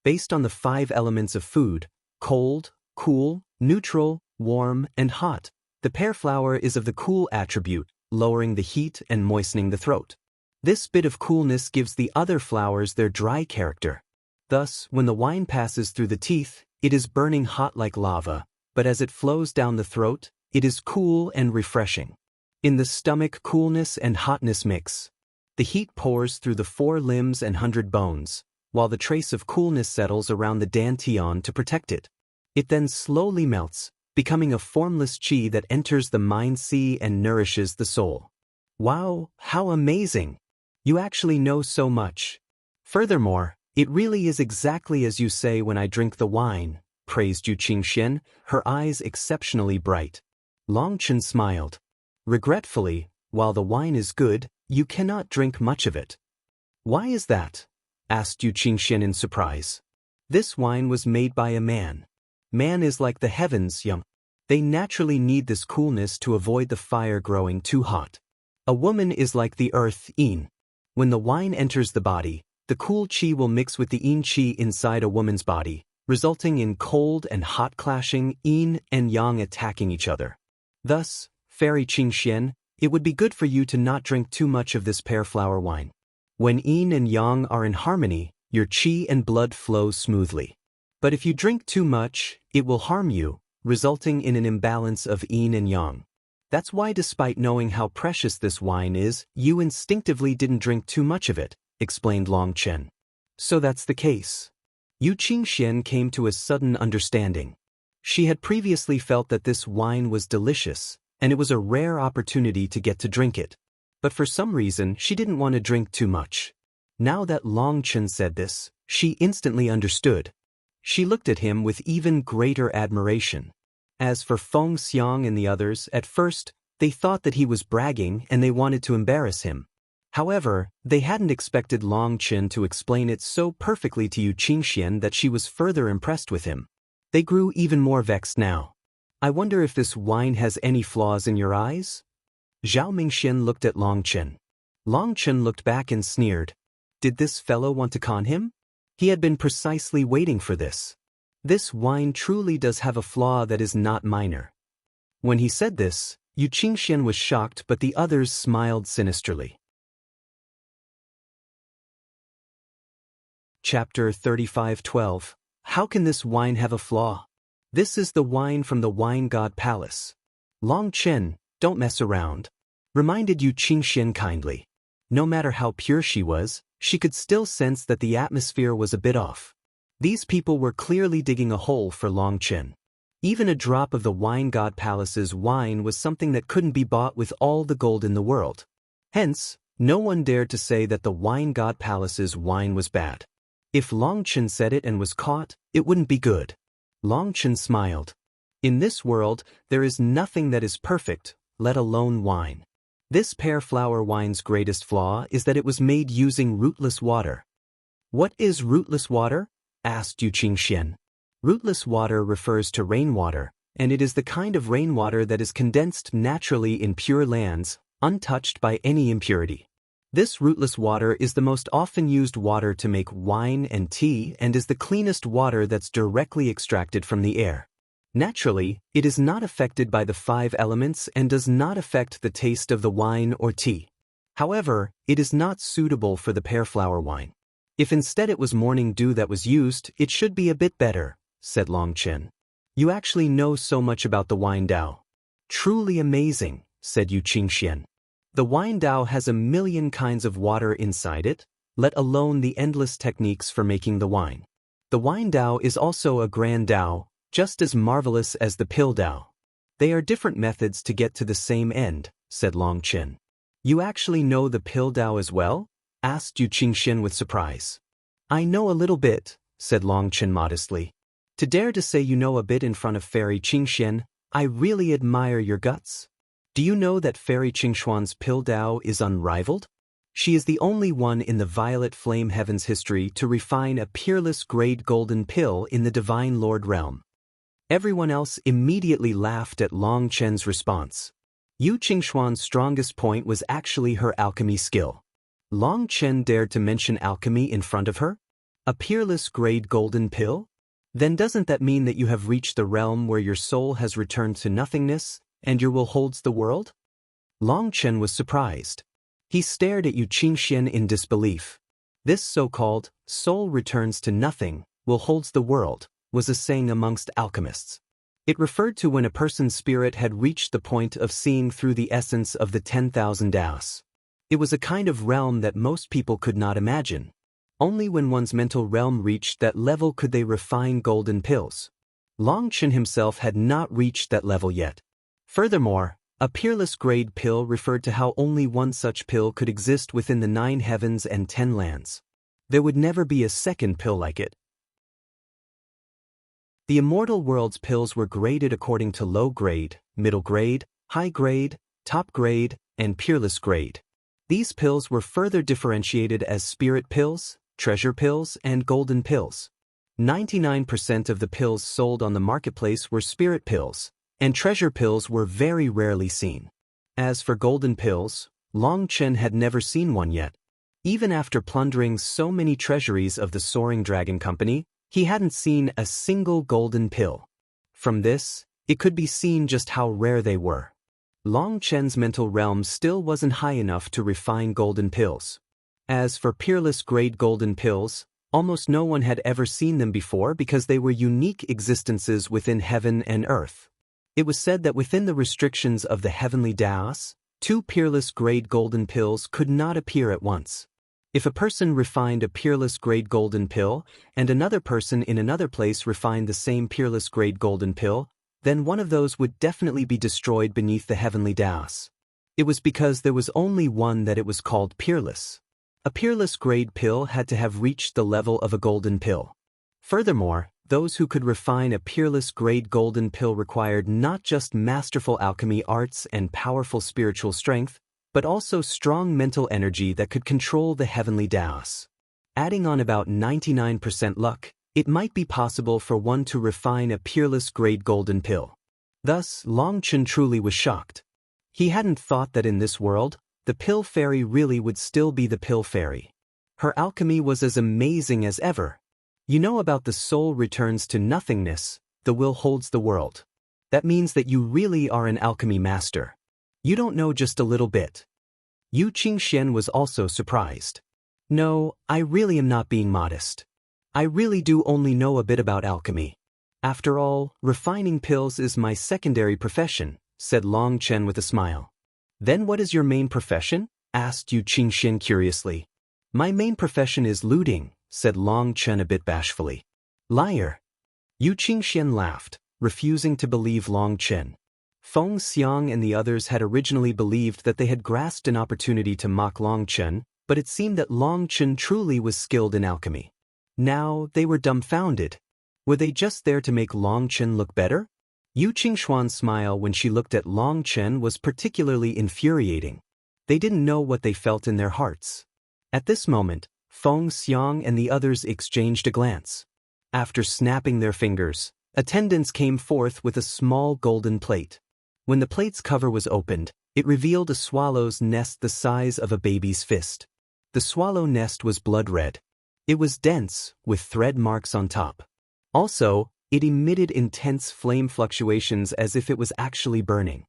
Based on the 5 elements of food, cold, cool, neutral, warm, and hot, the pear flower is of the cool attribute, lowering the heat and moistening the throat. This bit of coolness gives the other flowers their dry character. Thus, when the wine passes through the teeth, it is burning hot like lava, but as it flows down the throat, it is cool and refreshing. In the stomach, coolness and hotness mix. The heat pours through the 4 limbs and 100 bones, while the trace of coolness settles around the dantian to protect it. It then slowly melts, becoming a formless qi that enters the mind sea and nourishes the soul. Wow, how amazing! You actually know so much. Furthermore, it really is exactly as you say when I drink the wine, praised Yu Qingxian, her eyes exceptionally bright. Long Chen smiled. Regretfully, while the wine is good, you cannot drink much of it. Why is that? Asked Yu Qingxian in surprise. This wine was made by a man. Man is like the heavens, young. They naturally need this coolness to avoid the fire growing too hot. A woman is like the earth, yin. When the wine enters the body, the cool qi will mix with the yin qi inside a woman's body, resulting in cold and hot clashing, yin and yang attacking each other. Thus, Fairy Qingxian, it would be good for you to not drink too much of this pear flower wine. When yin and yang are in harmony, your qi and blood flows smoothly. But if you drink too much, it will harm you, resulting in an imbalance of yin and yang. That's why despite knowing how precious this wine is, you instinctively didn't drink too much of it, explained Long Chen. So that's the case. Yu Qingxian came to a sudden understanding. She had previously felt that this wine was delicious, and it was a rare opportunity to get to drink it. But for some reason, she didn't want to drink too much. Now that Long Chen said this, she instantly understood. She looked at him with even greater admiration. As for Feng Xiang and the others, at first, they thought that he was bragging and they wanted to embarrass him. However, they hadn't expected Long Chen to explain it so perfectly to Yu Qingxian that she was further impressed with him. They grew even more vexed now. I wonder if this wine has any flaws in your eyes? Zhao Mingxian looked at Long Chen. Long Chen looked back and sneered. Did this fellow want to con him? He had been precisely waiting for this. This wine truly does have a flaw that is not minor. When he said this, Yu Qingxian was shocked, but the others smiled sinisterly. Chapter 35:12. How can this wine have a flaw? This is the wine from the wine god palace. Long Chen, don't mess around, reminded Yu Qingxian kindly. No matter how pure she was, she could still sense that the atmosphere was a bit off. These people were clearly digging a hole for Long Chen. Even a drop of the wine god palace's wine was something that couldn't be bought with all the gold in the world. Hence, no one dared to say that the wine god palace's wine was bad. If Long Chen said it and was caught, it wouldn't be good. Long Chen smiled. In this world, there is nothing that is perfect, let alone wine. This pear flower wine's greatest flaw is that it was made using rootless water. What is rootless water? Asked Yu Qingxian. Rootless water refers to rainwater, and it is the kind of rainwater that is condensed naturally in pure lands, untouched by any impurity. This rootless water is the most often used water to make wine and tea and is the cleanest water that's directly extracted from the air. Naturally, it is not affected by the 5 elements and does not affect the taste of the wine or tea. However, it is not suitable for the pear flower wine. If instead it was morning dew that was used, it should be a bit better, said Long Chen. You actually know so much about the wine Dao. Truly amazing, said Yu Qingxian. The wine Dao has a million kinds of water inside it, let alone the endless techniques for making the wine. The wine Dao is also a grand Dao, just as marvelous as the pill Dao. They are different methods to get to the same end, said Long Chen. You actually know the pill Dao as well? Asked Yu Qingxian with surprise. I know a little bit, said Long Chen modestly. To dare to say you know a bit in front of Fairy Qingxian, I really admire your guts. Do you know that Fairy Qingxuan's pill Dao is unrivaled? She is the only one in the Violet Flame Heaven's history to refine a peerless grade golden pill in the Divine Lord realm. Everyone else immediately laughed at Long Chen's response. Yu Qingxuan's strongest point was actually her alchemy skill. Long Chen dared to mention alchemy in front of her? A peerless grade golden pill? Then doesn't that mean that you have reached the realm where your soul has returned to nothingness, and your will holds the world? Long Chen was surprised. He stared at Yu Qingxian in disbelief. This so-called soul returns to nothing, will holds the world, was a saying amongst alchemists. It referred to when a person's spirit had reached the point of seeing through the essence of the 10,000 Daos. It was a kind of realm that most people could not imagine. Only when one's mental realm reached that level could they refine golden pills. Long Chen himself had not reached that level yet. Furthermore, a peerless grade pill referred to how only one such pill could exist within the 9 heavens and 10 lands. There would never be a second pill like it. The immortal world's pills were graded according to low grade, middle grade, high grade, top grade, and peerless grade. These pills were further differentiated as spirit pills, treasure pills, and golden pills. 99% of the pills sold on the marketplace were spirit pills, and treasure pills were very rarely seen. As for golden pills, Long Chen had never seen one yet. Even after plundering so many treasuries of the Soaring Dragon Company, he hadn't seen a single golden pill. From this, it could be seen just how rare they were. Long Chen's mental realm still wasn't high enough to refine golden pills. As for peerless grade golden pills, almost no one had ever seen them before because they were unique existences within heaven and earth. It was said that within the restrictions of the heavenly Daos, 2 peerless grade golden pills could not appear at once. If a person refined a peerless grade golden pill, and another person in another place refined the same peerless grade golden pill, then one of those would definitely be destroyed beneath the heavenly Daos. It was because there was only one that it was called peerless. A peerless grade pill had to have reached the level of a golden pill. Furthermore, those who could refine a peerless grade golden pill required not just masterful alchemy arts and powerful spiritual strength, but also strong mental energy that could control the heavenly Daos. Adding on about 99% luck, it might be possible for one to refine a peerless grade golden pill. Thus, Long Chen truly was shocked. He hadn't thought that in this world, the pill fairy really would still be the pill fairy. Her alchemy was as amazing as ever. You know about the soul returns to nothingness, the will holds the world. That means that you really are an alchemy master. You don't know just a little bit. Yu Qingxian was also surprised. No, I really am not being modest. I really do only know a bit about alchemy. After all, refining pills is my secondary profession, said Long Chen with a smile. Then what is your main profession? Asked Yu Qingxian curiously. My main profession is looting, said Long Chen a bit bashfully. Liar. Yu Qingxian laughed, refusing to believe Long Chen. Feng Xiang and the others had originally believed that they had grasped an opportunity to mock Long Chen, but it seemed that Long Chen truly was skilled in alchemy. Now they were dumbfounded. Were they just there to make Long Chen look better? Yu Qingshuan's smile when she looked at Long Chen was particularly infuriating. They didn't know what they felt in their hearts. At this moment, Feng Xiang and the others exchanged a glance. After snapping their fingers, attendants came forth with a small golden plate. When the plate's cover was opened, it revealed a swallow's nest the size of a baby's fist. The swallow nest was blood red. It was dense, with thread marks on top. Also, it emitted intense flame fluctuations as if it was actually burning.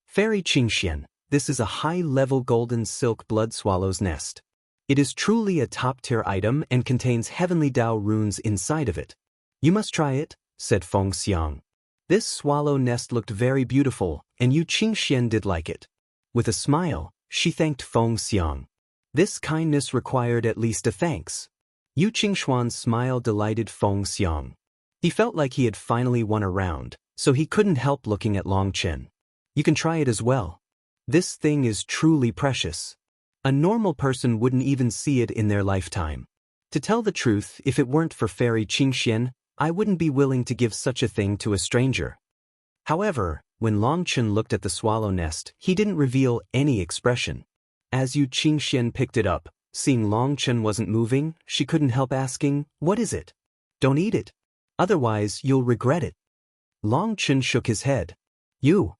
Fairy Qingxian, this is a high-level golden silk blood swallow's nest. It is truly a top-tier item and contains heavenly Dao runes inside of it. You must try it, said Feng Xiang. This swallow nest looked very beautiful, and Yu Qingxian did like it. With a smile, she thanked Feng Xiang. This kindness required at least a thanks. Yu Qingshuan's smile delighted Feng Xiang. He felt like he had finally won a round, so he couldn't help looking at Long Chen. You can try it as well. This thing is truly precious. A normal person wouldn't even see it in their lifetime. To tell the truth, if it weren't for Fairy Qingxian, I wouldn't be willing to give such a thing to a stranger. However, when Long Chen looked at the swallow nest, he didn't reveal any expression. As Yu Qingxian picked it up, seeing Long Chen wasn't moving, she couldn't help asking, "What is it?" "Don't eat it. Otherwise, you'll regret it." Long Chen shook his head. "You."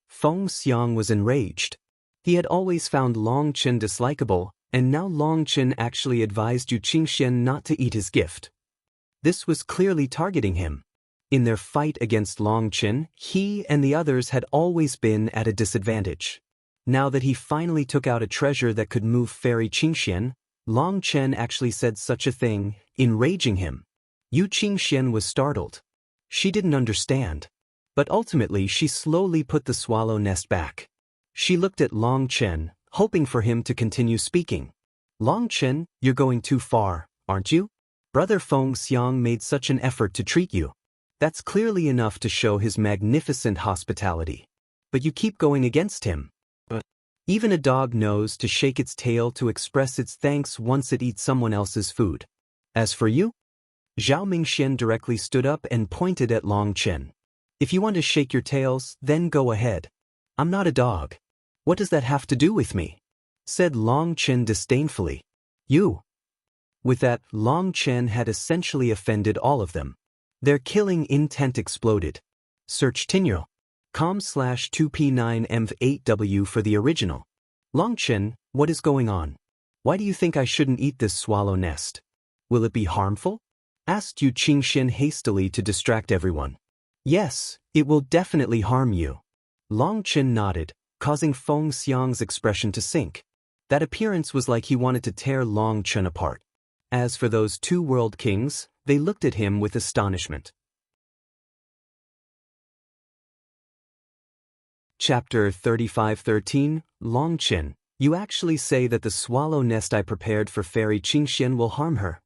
Feng Xiang was enraged. He had always found Long Chen dislikable, and now Long Chen actually advised Yu Qingxian not to eat his gift. This was clearly targeting him. In their fight against Long Chen, he and the others had always been at a disadvantage. Now that he finally took out a treasure that could move Fairy Qingxian, Long Chen actually said such a thing, enraging him. Yu Qingxian was startled. She didn't understand. But ultimately she slowly put the swallow nest back. She looked at Long Chen, hoping for him to continue speaking. "Long Chen, you're going too far, aren't you? Brother Feng Xiang made such an effort to treat you. That's clearly enough to show his magnificent hospitality. But you keep going against him. Even a dog knows to shake its tail to express its thanks once it eats someone else's food. As for you?" Zhao Mingxian directly stood up and pointed at Long Chen. "If you want to shake your tails, then go ahead. I'm not a dog. What does that have to do with me?" said Long Chen disdainfully. "You." With that, Long Chen had essentially offended all of them. Their killing intent exploded. Search Tinyo.com/2p9mv8w for the original. Long Chen, what is going on? Why do you think I shouldn't eat this swallow nest? Will it be harmful? Asked Yu Qingxian hastily to distract everyone. Yes, it will definitely harm you. Long Chen nodded, causing Feng Xiang's expression to sink. That appearance was like he wanted to tear Long Chen apart. As for those two world kings, they looked at him with astonishment. Chapter 35:13, Long Chen, you actually say that the swallow nest I prepared for Fairy Qingxian will harm her.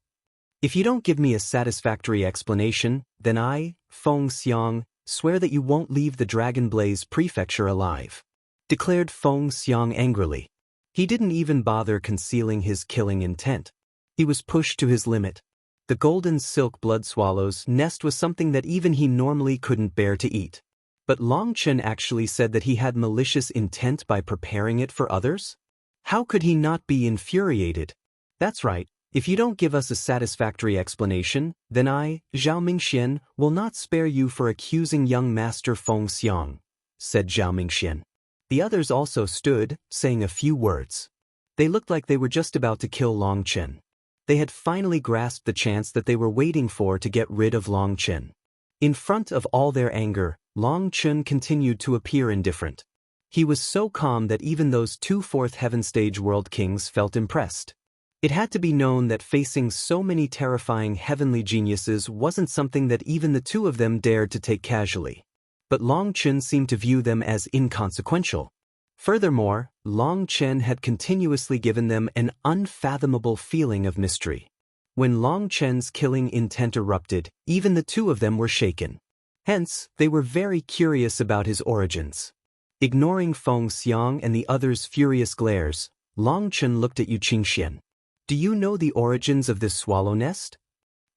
If you don't give me a satisfactory explanation, then I, Feng Xiang, swear that you won't leave the Dragon Blaze Prefecture alive, declared Feng Xiang angrily. He didn't even bother concealing his killing intent. He was pushed to his limit. The golden silk blood swallow's nest was something that even he normally couldn't bear to eat. But Long Chen actually said that he had malicious intent by preparing it for others? How could he not be infuriated? That's right, if you don't give us a satisfactory explanation, then I, Zhao Mingxian, will not spare you for accusing young Master Feng Xiang, said Zhao Mingxian. The others also stood, saying a few words. They looked like they were just about to kill Long Chen. They had finally grasped the chance that they were waiting for to get rid of Long Chen. In front of all their anger, Long Chun continued to appear indifferent. He was so calm that even those two fourth heaven stage world kings felt impressed. It had to be known that facing so many terrifying heavenly geniuses wasn't something that even the two of them dared to take casually. But Long Chun seemed to view them as inconsequential. Furthermore, Long Chen had continuously given them an unfathomable feeling of mystery. When Long Chen's killing intent erupted, even the two of them were shaken. Hence, they were very curious about his origins. Ignoring Feng Xiang and the others' furious glares, Long Chen looked at Yu Qingxian. Do you know the origins of this swallow nest?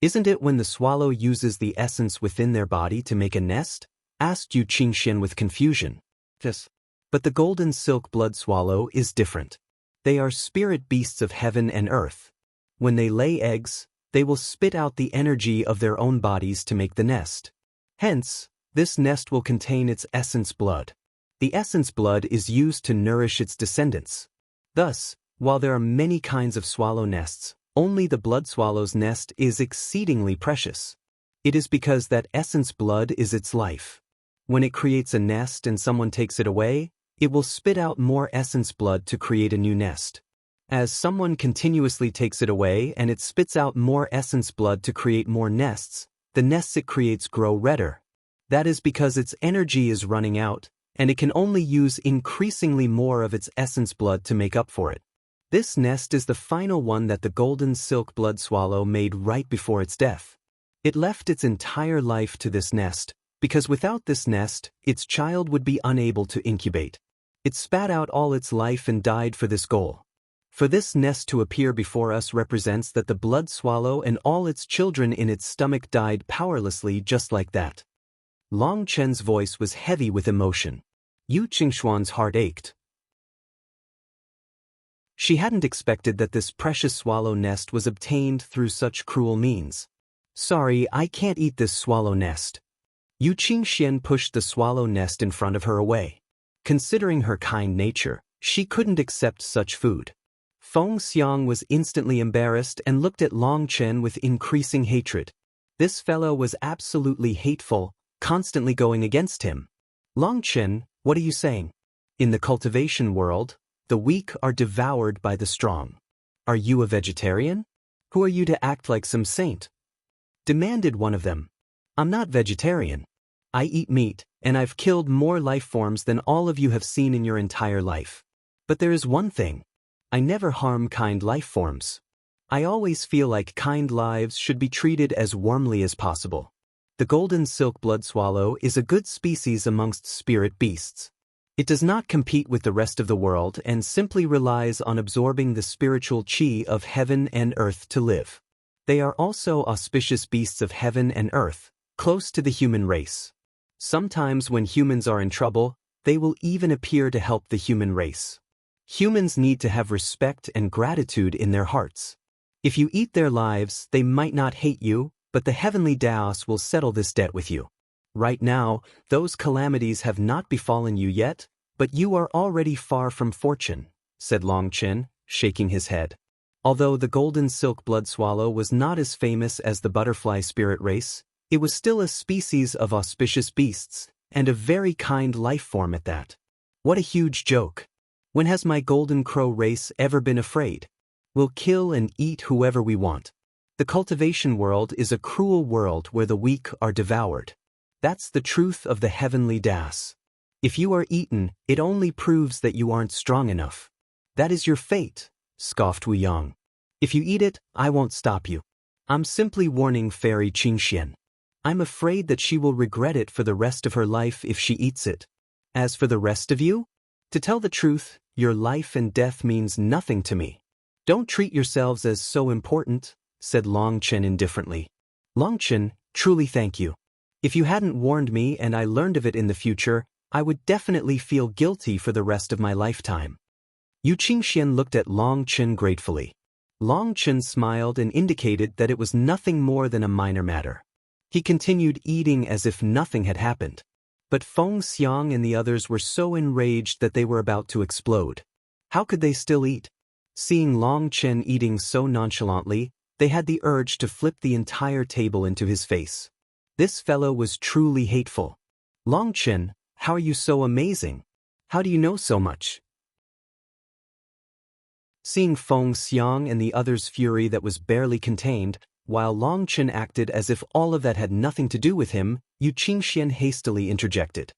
Isn't it when the swallow uses the essence within their body to make a nest? Asked Yu Qingxian with confusion. Yes. But the golden silk blood swallow is different. They are spirit beasts of heaven and earth. When they lay eggs, they will spit out the energy of their own bodies to make the nest. Hence, this nest will contain its essence blood. The essence blood is used to nourish its descendants. Thus, while there are many kinds of swallow nests, only the blood swallow's nest is exceedingly precious. It is because that essence blood is its life. When it creates a nest and someone takes it away, it will spit out more essence blood to create a new nest. As someone continuously takes it away and it spits out more essence blood to create more nests, the nests it creates grow redder. That is because its energy is running out, and it can only use increasingly more of its essence blood to make up for it. This nest is the final one that the golden silk blood swallow made right before its death. It left its entire life to this nest, because without this nest, its child would be unable to incubate. It spat out all its life and died for this goal. For this nest to appear before us represents that the blood swallow and all its children in its stomach died powerlessly just like that. Long Chen's voice was heavy with emotion. Yu Qingxuan's heart ached. She hadn't expected that this precious swallow nest was obtained through such cruel means. Sorry, I can't eat this swallow nest. Yu Qingxian pushed the swallow nest in front of her away. Considering her kind nature, she couldn't accept such food. Feng Xiang was instantly embarrassed and looked at Long Chen with increasing hatred. This fellow was absolutely hateful, constantly going against him. Long Chen, what are you saying? In the cultivation world, the weak are devoured by the strong. Are you a vegetarian? Who are you to act like some saint? Demanded one of them. I'm not vegetarian. I eat meat, and I've killed more life forms than all of you have seen in your entire life. But there is one thing. I never harm kind life forms. I always feel like kind lives should be treated as warmly as possible. The golden silk blood swallow is a good species amongst spirit beasts. It does not compete with the rest of the world and simply relies on absorbing the spiritual qi of heaven and earth to live. They are also auspicious beasts of heaven and earth, close to the human race. Sometimes when humans are in trouble, they will even appear to help the human race. Humans need to have respect and gratitude in their hearts. If you eat their lives, they might not hate you, but the heavenly Daos will settle this debt with you. Right now, those calamities have not befallen you yet, but you are already far from fortune, said Long Chen, shaking his head. Although the golden silk blood swallow was not as famous as the butterfly spirit race, it was still a species of auspicious beasts, and a very kind life form at that. What a huge joke. When has my golden crow race ever been afraid? We'll kill and eat whoever we want. The cultivation world is a cruel world where the weak are devoured. That's the truth of the heavenly Das. If you are eaten, it only proves that you aren't strong enough. That is your fate, scoffed Wu Yang. If you eat it, I won't stop you. I'm simply warning Fairy Qingxian. I'm afraid that she will regret it for the rest of her life if she eats it. As for the rest of you, to tell the truth, your life and death means nothing to me. Don't treat yourselves as so important, said Long Chen indifferently. Long Chen, truly thank you. If you hadn't warned me and I learned of it in the future, I would definitely feel guilty for the rest of my lifetime. Yu Qingxian looked at Long Chen gratefully. Long Chen smiled and indicated that it was nothing more than a minor matter. He continued eating as if nothing had happened. But Feng Xiang and the others were so enraged that they were about to explode. How could they still eat? Seeing Long Chen eating so nonchalantly, they had the urge to flip the entire table into his face. This fellow was truly hateful. Longchen, how are you so amazing? How do you know so much? Seeing Feng Xiang and the others' fury that was barely contained, while Longchen acted as if all of that had nothing to do with him, Yu Qingxian hastily interjected.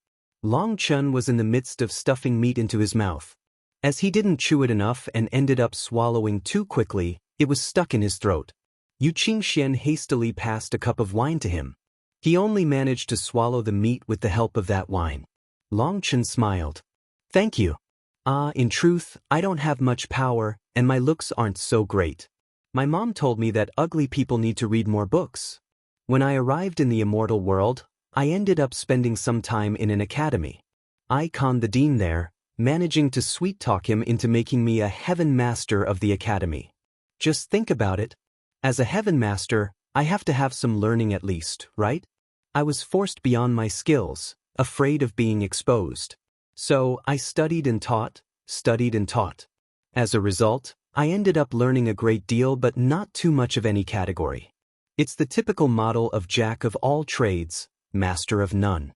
Longchen was in the midst of stuffing meat into his mouth. As he didn't chew it enough and ended up swallowing too quickly, it was stuck in his throat. Yu Qingxian hastily passed a cup of wine to him. He only managed to swallow the meat with the help of that wine. Longchen smiled. Thank you. In truth, I don't have much power, and my looks aren't so great. My mom told me that ugly people need to read more books. When I arrived in the immortal world, I ended up spending some time in an academy. I conned the dean there, managing to sweet-talk him into making me a heaven master of the academy. Just think about it. As a heaven master, I have to have some learning at least, right? I was forced beyond my skills, afraid of being exposed. So, I studied and taught. As a result, I ended up learning a great deal but not too much of any category. It's the typical model of jack of all trades, master of none.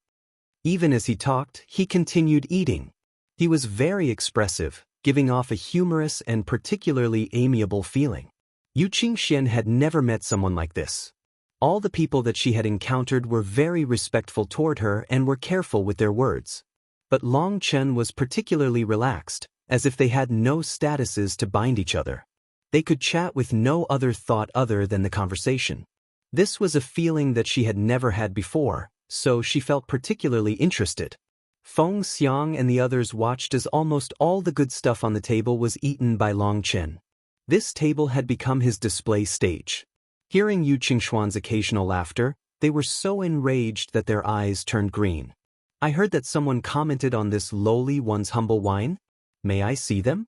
Even as he talked, he continued eating. He was very expressive, giving off a humorous and particularly amiable feeling. Yu Qingxian had never met someone like this. All the people that she had encountered were very respectful toward her and were careful with their words. But Longchen was particularly relaxed, as if they had no statuses to bind each other. They could chat with no other thought other than the conversation. This was a feeling that she had never had before, so she felt particularly interested. Feng Xiang and the others watched as almost all the good stuff on the table was eaten by Longchen. This table had become his display stage. Hearing Yu Qingshuan's occasional laughter, they were so enraged that their eyes turned green. I heard that someone commented on this lowly one's humble wine. May I see them?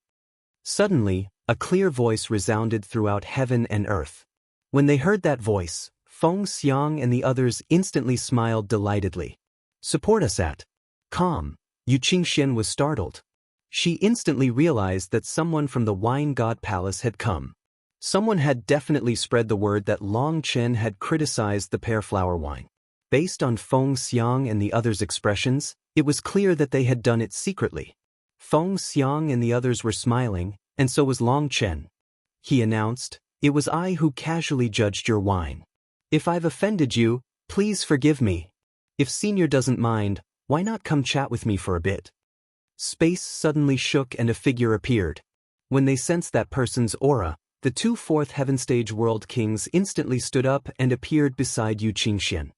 Suddenly, a clear voice resounded throughout heaven and earth. When they heard that voice, Feng Xiang and the others instantly smiled delightedly. Support us at Com. Yu Qingxian was startled. She instantly realized that someone from the Wine God Palace had come. Someone had definitely spread the word that Longchen had criticized the pear flower wine. Based on Feng Xiang and the others' expressions, it was clear that they had done it secretly. Feng Xiang and the others were smiling, and so was Longchen. He announced, "It was I who casually judged your wine. If I've offended you, please forgive me. If Senior doesn't mind, why not come chat with me for a bit?" Space suddenly shook and a figure appeared. When they sensed that person's aura, the two fourth heaven stage world kings instantly stood up and appeared beside Yu Qingxian.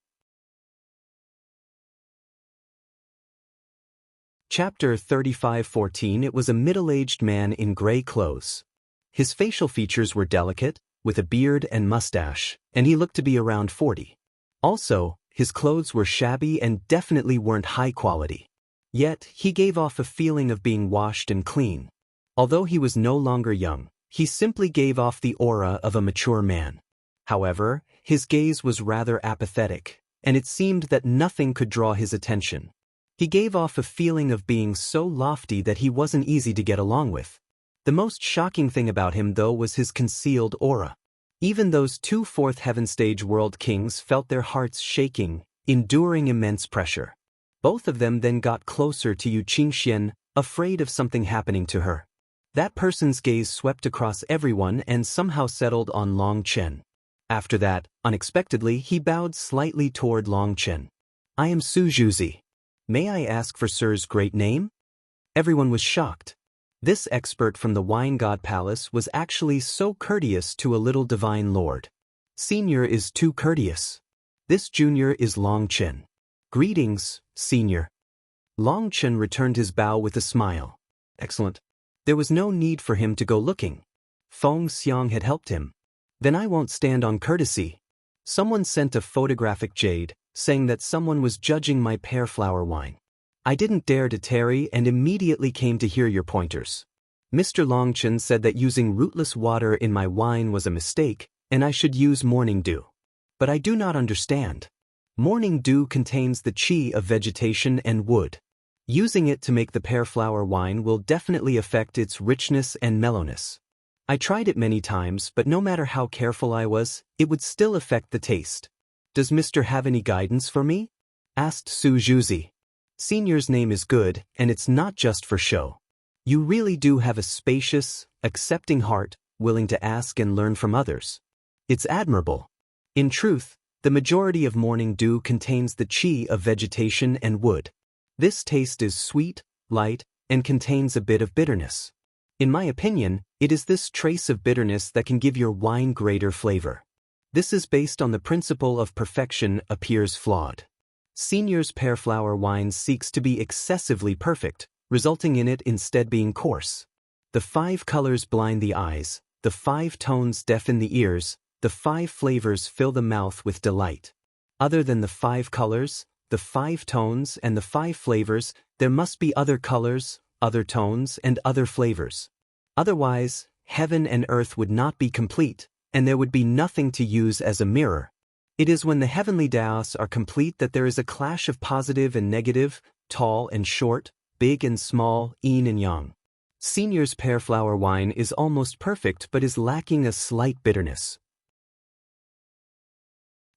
Chapter 35:14. It was a middle-aged man in gray clothes. His facial features were delicate, with a beard and mustache, and he looked to be around 40. Also, his clothes were shabby and definitely weren't high quality. Yet, he gave off a feeling of being washed and clean. Although he was no longer young, he simply gave off the aura of a mature man. However, his gaze was rather apathetic, and it seemed that nothing could draw his attention. He gave off a feeling of being so lofty that he wasn't easy to get along with. The most shocking thing about him, though, was his concealed aura. Even those two fourth heaven stage world kings felt their hearts shaking, enduring immense pressure. Both of them then got closer to Yu Qingxian, afraid of something happening to her. That person's gaze swept across everyone and somehow settled on Longchen. After that, unexpectedly, he bowed slightly toward Longchen. "I am Su Zhuzi. May I ask for Sir's great name?" Everyone was shocked. This expert from the Wine God Palace was actually so courteous to a little divine lord. Senior is too courteous. This junior is Longchen. "Greetings, Senior." Longchen returned his bow with a smile. Excellent. There was no need for him to go looking. Feng Xiang had helped him. Then I won't stand on courtesy. Someone sent a photographic jade, saying that someone was judging my pear flower wine. I didn't dare to tarry and immediately came to hear your pointers. Mr. Longchen said that using rootless water in my wine was a mistake, and I should use morning dew. But I do not understand. Morning dew contains the qi of vegetation and wood. Using it to make the pear flower wine will definitely affect its richness and mellowness. I tried it many times, but no matter how careful I was, it would still affect the taste. Does Mr. have any guidance for me? asked Su Zhuzi. Senior's name is good, and it's not just for show. You really do have a spacious, accepting heart, willing to ask and learn from others. It's admirable. In truth, the majority of morning dew contains the qi of vegetation and wood. This taste is sweet, light, and contains a bit of bitterness. In my opinion, it is this trace of bitterness that can give your wine greater flavor. This is based on the principle of perfection appears flawed. Senior's pear flower wine seeks to be excessively perfect, resulting in it instead being coarse. The 5 colors blind the eyes, the 5 tones deafen the ears, the 5 flavors fill the mouth with delight. Other than the 5 colors, the 5 tones, and the 5 flavors, there must be other colors, other tones, and other flavors. Otherwise, heaven and earth would not be complete, and there would be nothing to use as a mirror. It is when the heavenly Taoists are complete that there is a clash of positive and negative, tall and short, big and small, yin and yang. Senior's pear flower wine is almost perfect but is lacking a slight bitterness.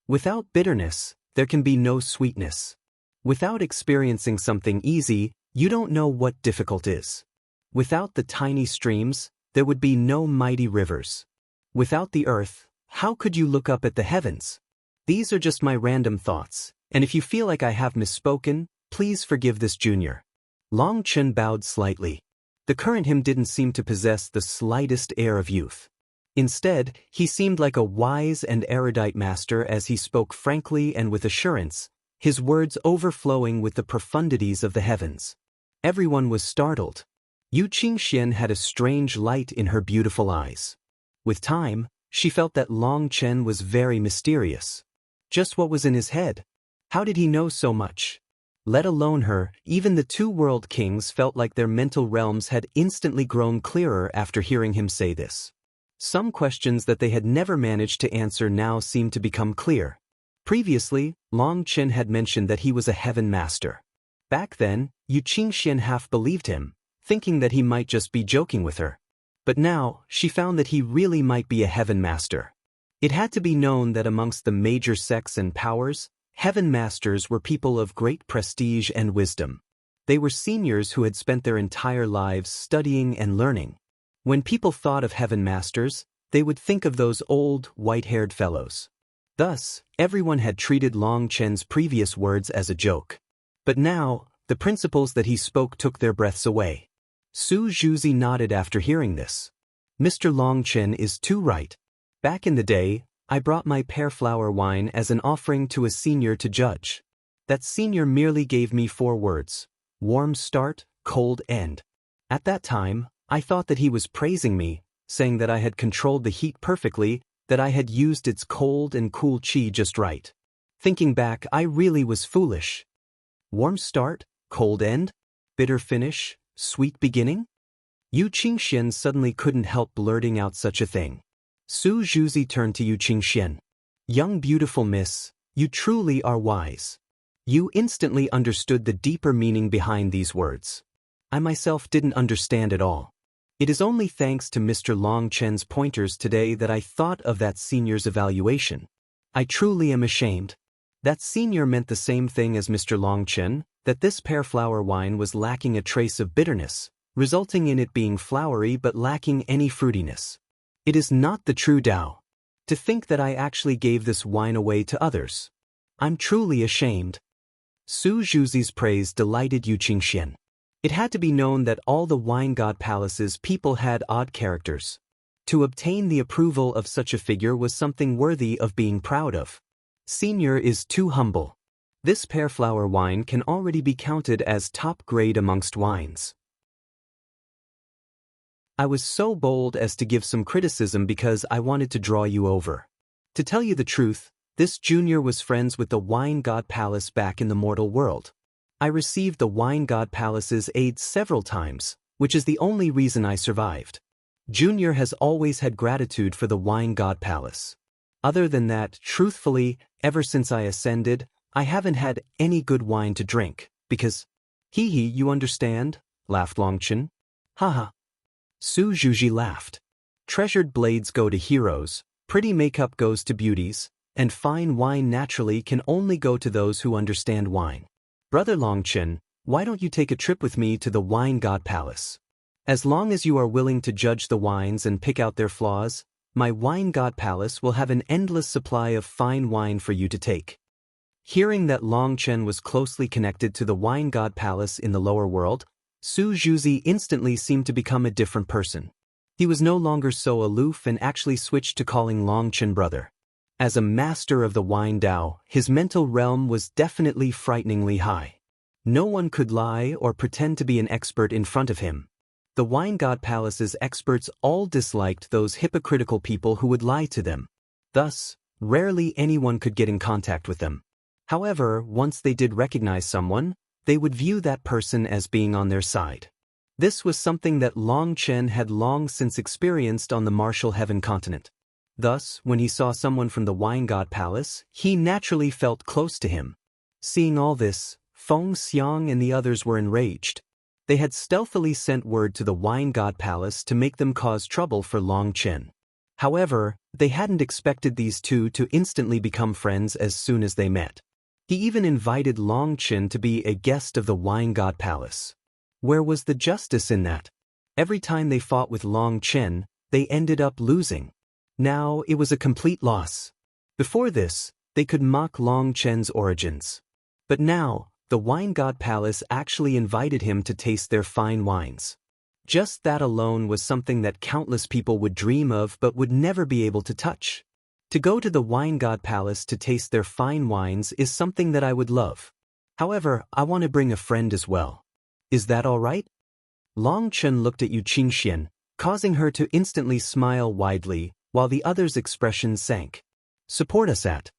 Without bitterness, there can be no sweetness. Without experiencing something easy, you don't know what difficult is. Without the tiny streams, there would be no mighty rivers. Without the earth, how could you look up at the heavens? These are just my random thoughts, and if you feel like I have misspoken, please forgive this junior. Long Chen bowed slightly. The current him didn't seem to possess the slightest air of youth. Instead, he seemed like a wise and erudite master as he spoke frankly and with assurance, his words overflowing with the profundities of the heavens. Everyone was startled. Yu Qingxian had a strange light in her beautiful eyes. With time, she felt that Long Chen was very mysterious. Just what was in his head? How did he know so much? Let alone her, even the 2 world kings felt like their mental realms had instantly grown clearer after hearing him say this. Some questions that they had never managed to answer now seemed to become clear. Previously, Long Chen had mentioned that he was a heaven master. Back then, Yu Qingxian half believed him, thinking that he might just be joking with her. But now, she found that he really might be a heaven master. It had to be known that amongst the major sects and powers, heaven masters were people of great prestige and wisdom. They were seniors who had spent their entire lives studying and learning. When people thought of heaven masters, they would think of those old, white-haired fellows. Thus, everyone had treated Long Chen's previous words as a joke. But now, the principles that he spoke took their breaths away. Su Zhuzi nodded after hearing this. Mr. Long Chen is too right. Back in the day, I brought my pear flower wine as an offering to a senior to judge. That senior merely gave me 4 words: warm start, cold end. At that time, I thought that he was praising me, saying that I had controlled the heat perfectly, that I had used its cold and cool qi just right. Thinking back, I really was foolish. Warm start, cold end, bitter finish, sweet beginning? Yu Qingxian suddenly couldn't help blurting out such a thing. Su Zhuzi turned to Yu Qingxian. Young beautiful miss, you truly are wise. You instantly understood the deeper meaning behind these words. I myself didn't understand at all. It is only thanks to Mr. Long Chen's pointers today that I thought of that senior's evaluation. I truly am ashamed. That senior meant the same thing as Mr. Long Chen, that this pear flower wine was lacking a trace of bitterness, resulting in it being flowery but lacking any fruitiness. It is not the true Tao. To think that I actually gave this wine away to others. I'm truly ashamed. Su Zhuzi's praise delighted Yu Qingxian. It had to be known that all the wine god palace's people had odd characters. To obtain the approval of such a figure was something worthy of being proud of. Senior is too humble. This pear flower wine can already be counted as top grade amongst wines. I was so bold as to give some criticism because I wanted to draw you over. To tell you the truth, this junior was friends with the wine god palace back in the mortal world. I received the wine god palace's aid several times, which is the only reason I survived. Junior has always had gratitude for the wine god palace. Other than that, truthfully, ever since I ascended, I haven't had any good wine to drink, because... Hee, you understand? Laughed Long Chen. Haha. Su Zhuzi laughed. Treasured blades go to heroes, pretty makeup goes to beauties, and fine wine naturally can only go to those who understand wine. Brother Longchen, why don't you take a trip with me to the Wine God Palace? As long as you are willing to judge the wines and pick out their flaws, my Wine God Palace will have an endless supply of fine wine for you to take. Hearing that Longchen was closely connected to the Wine God Palace in the lower world, Su Zhuzi instantly seemed to become a different person. He was no longer so aloof and actually switched to calling Longchen brother. As a master of the wine Dao, his mental realm was definitely frighteningly high. No one could lie or pretend to be an expert in front of him. The Wine God Palace's experts all disliked those hypocritical people who would lie to them. Thus, rarely anyone could get in contact with them. However, once they did recognize someone, they would view that person as being on their side. This was something that Longchen had long since experienced on the martial heaven continent. Thus, when he saw someone from the Wine God Palace, he naturally felt close to him. Seeing all this, Feng Xiang and the others were enraged. They had stealthily sent word to the Wine God Palace to make them cause trouble for Longchen. However, they hadn't expected these two to instantly become friends as soon as they met. He even invited Longchen to be a guest of the Wine God Palace. Where was the justice in that? Every time they fought with Longchen, they ended up losing. Now it was a complete loss. Before this, they could mock Longchen's origins. But now, the Wine God Palace actually invited him to taste their fine wines. Just that alone was something that countless people would dream of but would never be able to touch. To go to the Wine God Palace to taste their fine wines is something that I would love. However, I want to bring a friend as well. Is that all right? Longchen looked at Yu Qingxian, causing her to instantly smile widely, while the other's expression sank. Support us at.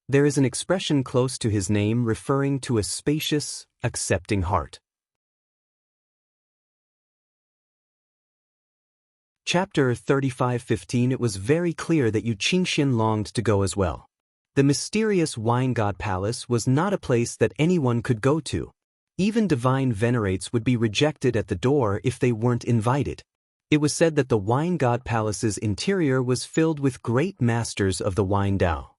There is an expression close to his name referring to a spacious, accepting heart. Chapter 35:15. It was very clear that Yu Qingxian longed to go as well. The mysterious Wine God Palace was not a place that anyone could go to. Even divine venerates would be rejected at the door if they weren't invited. It was said that the Wine God Palace's interior was filled with great masters of the wine Dao.